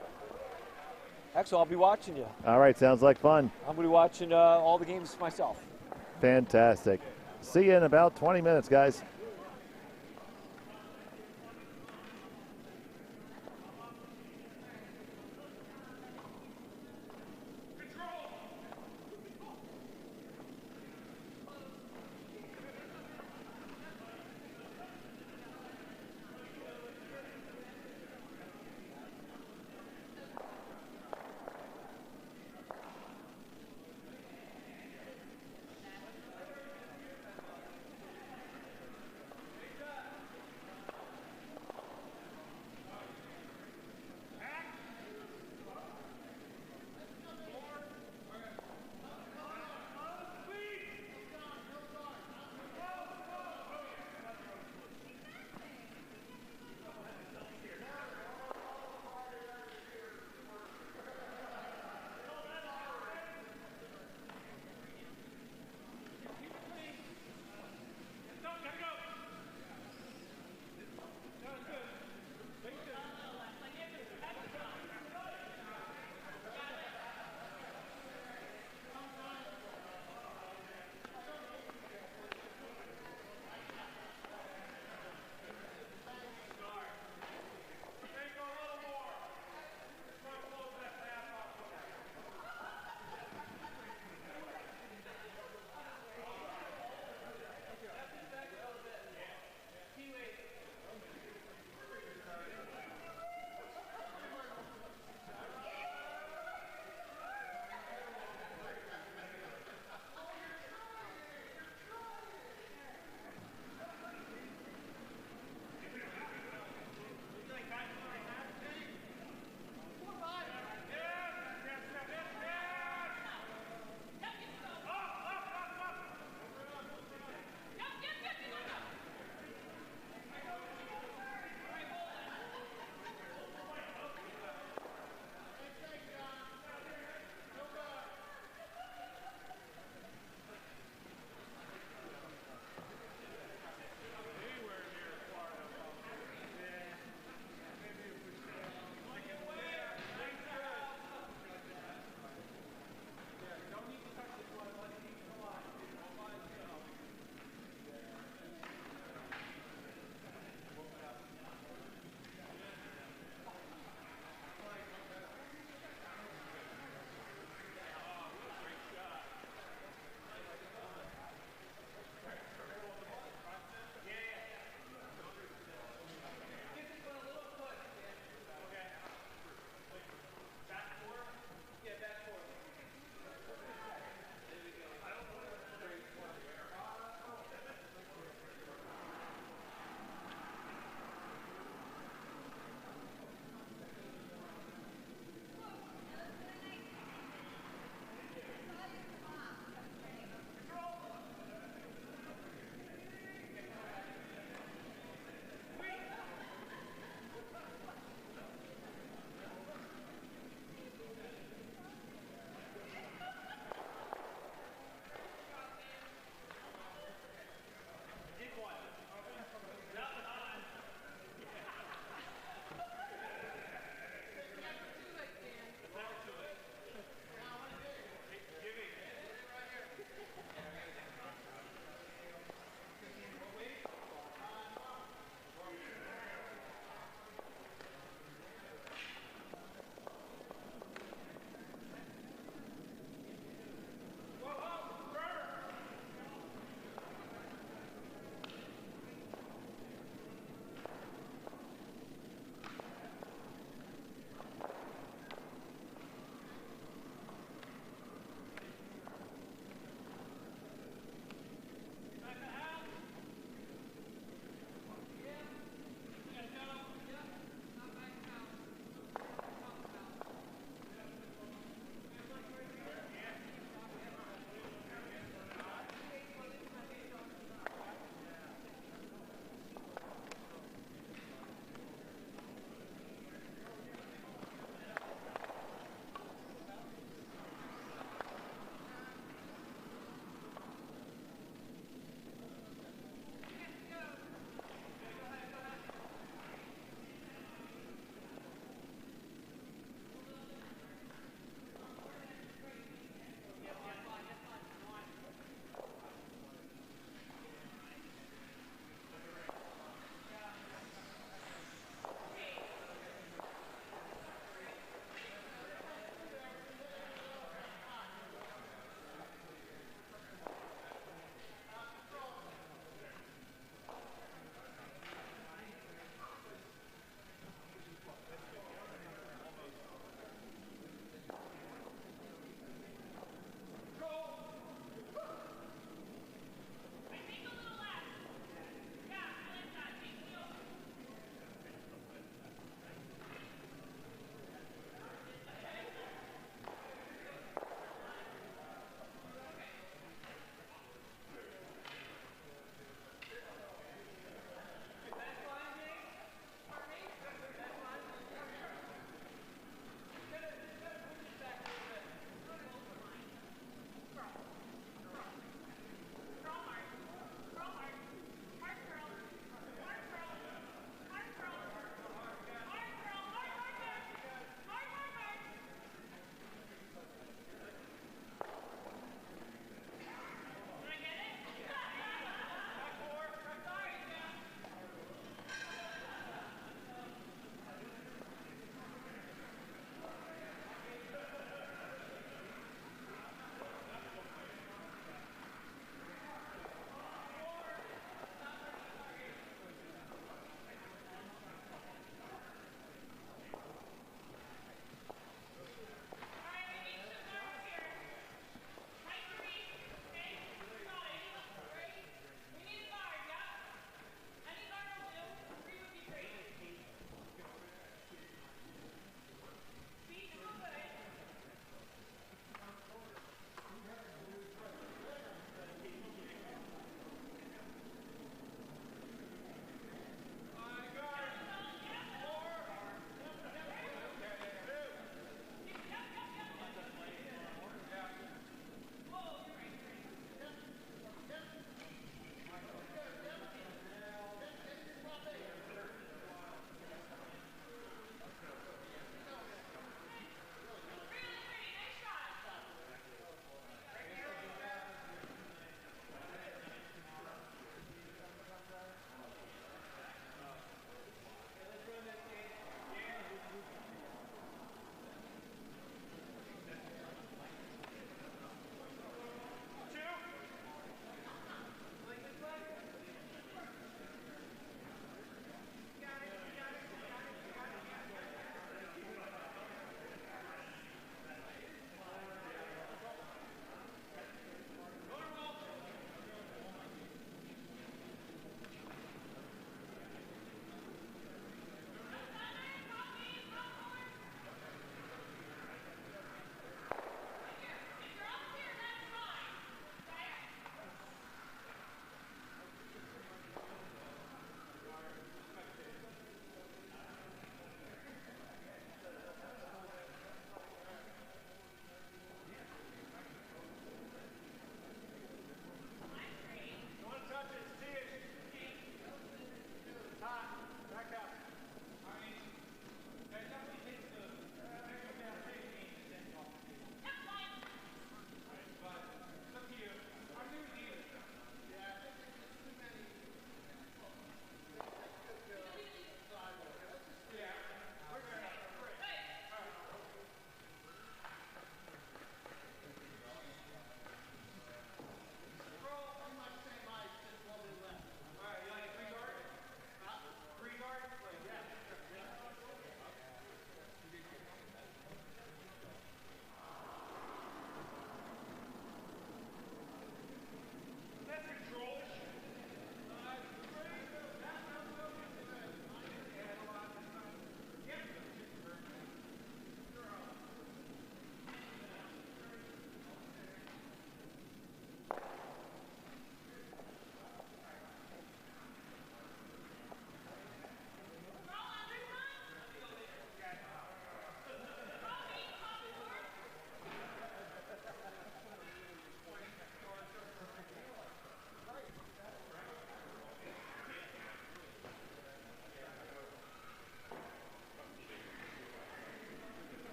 Actually, I'll be watching you. All right, sounds like fun. I'm going to be watching all the games myself. Fantastic. See you in about 20 minutes, guys.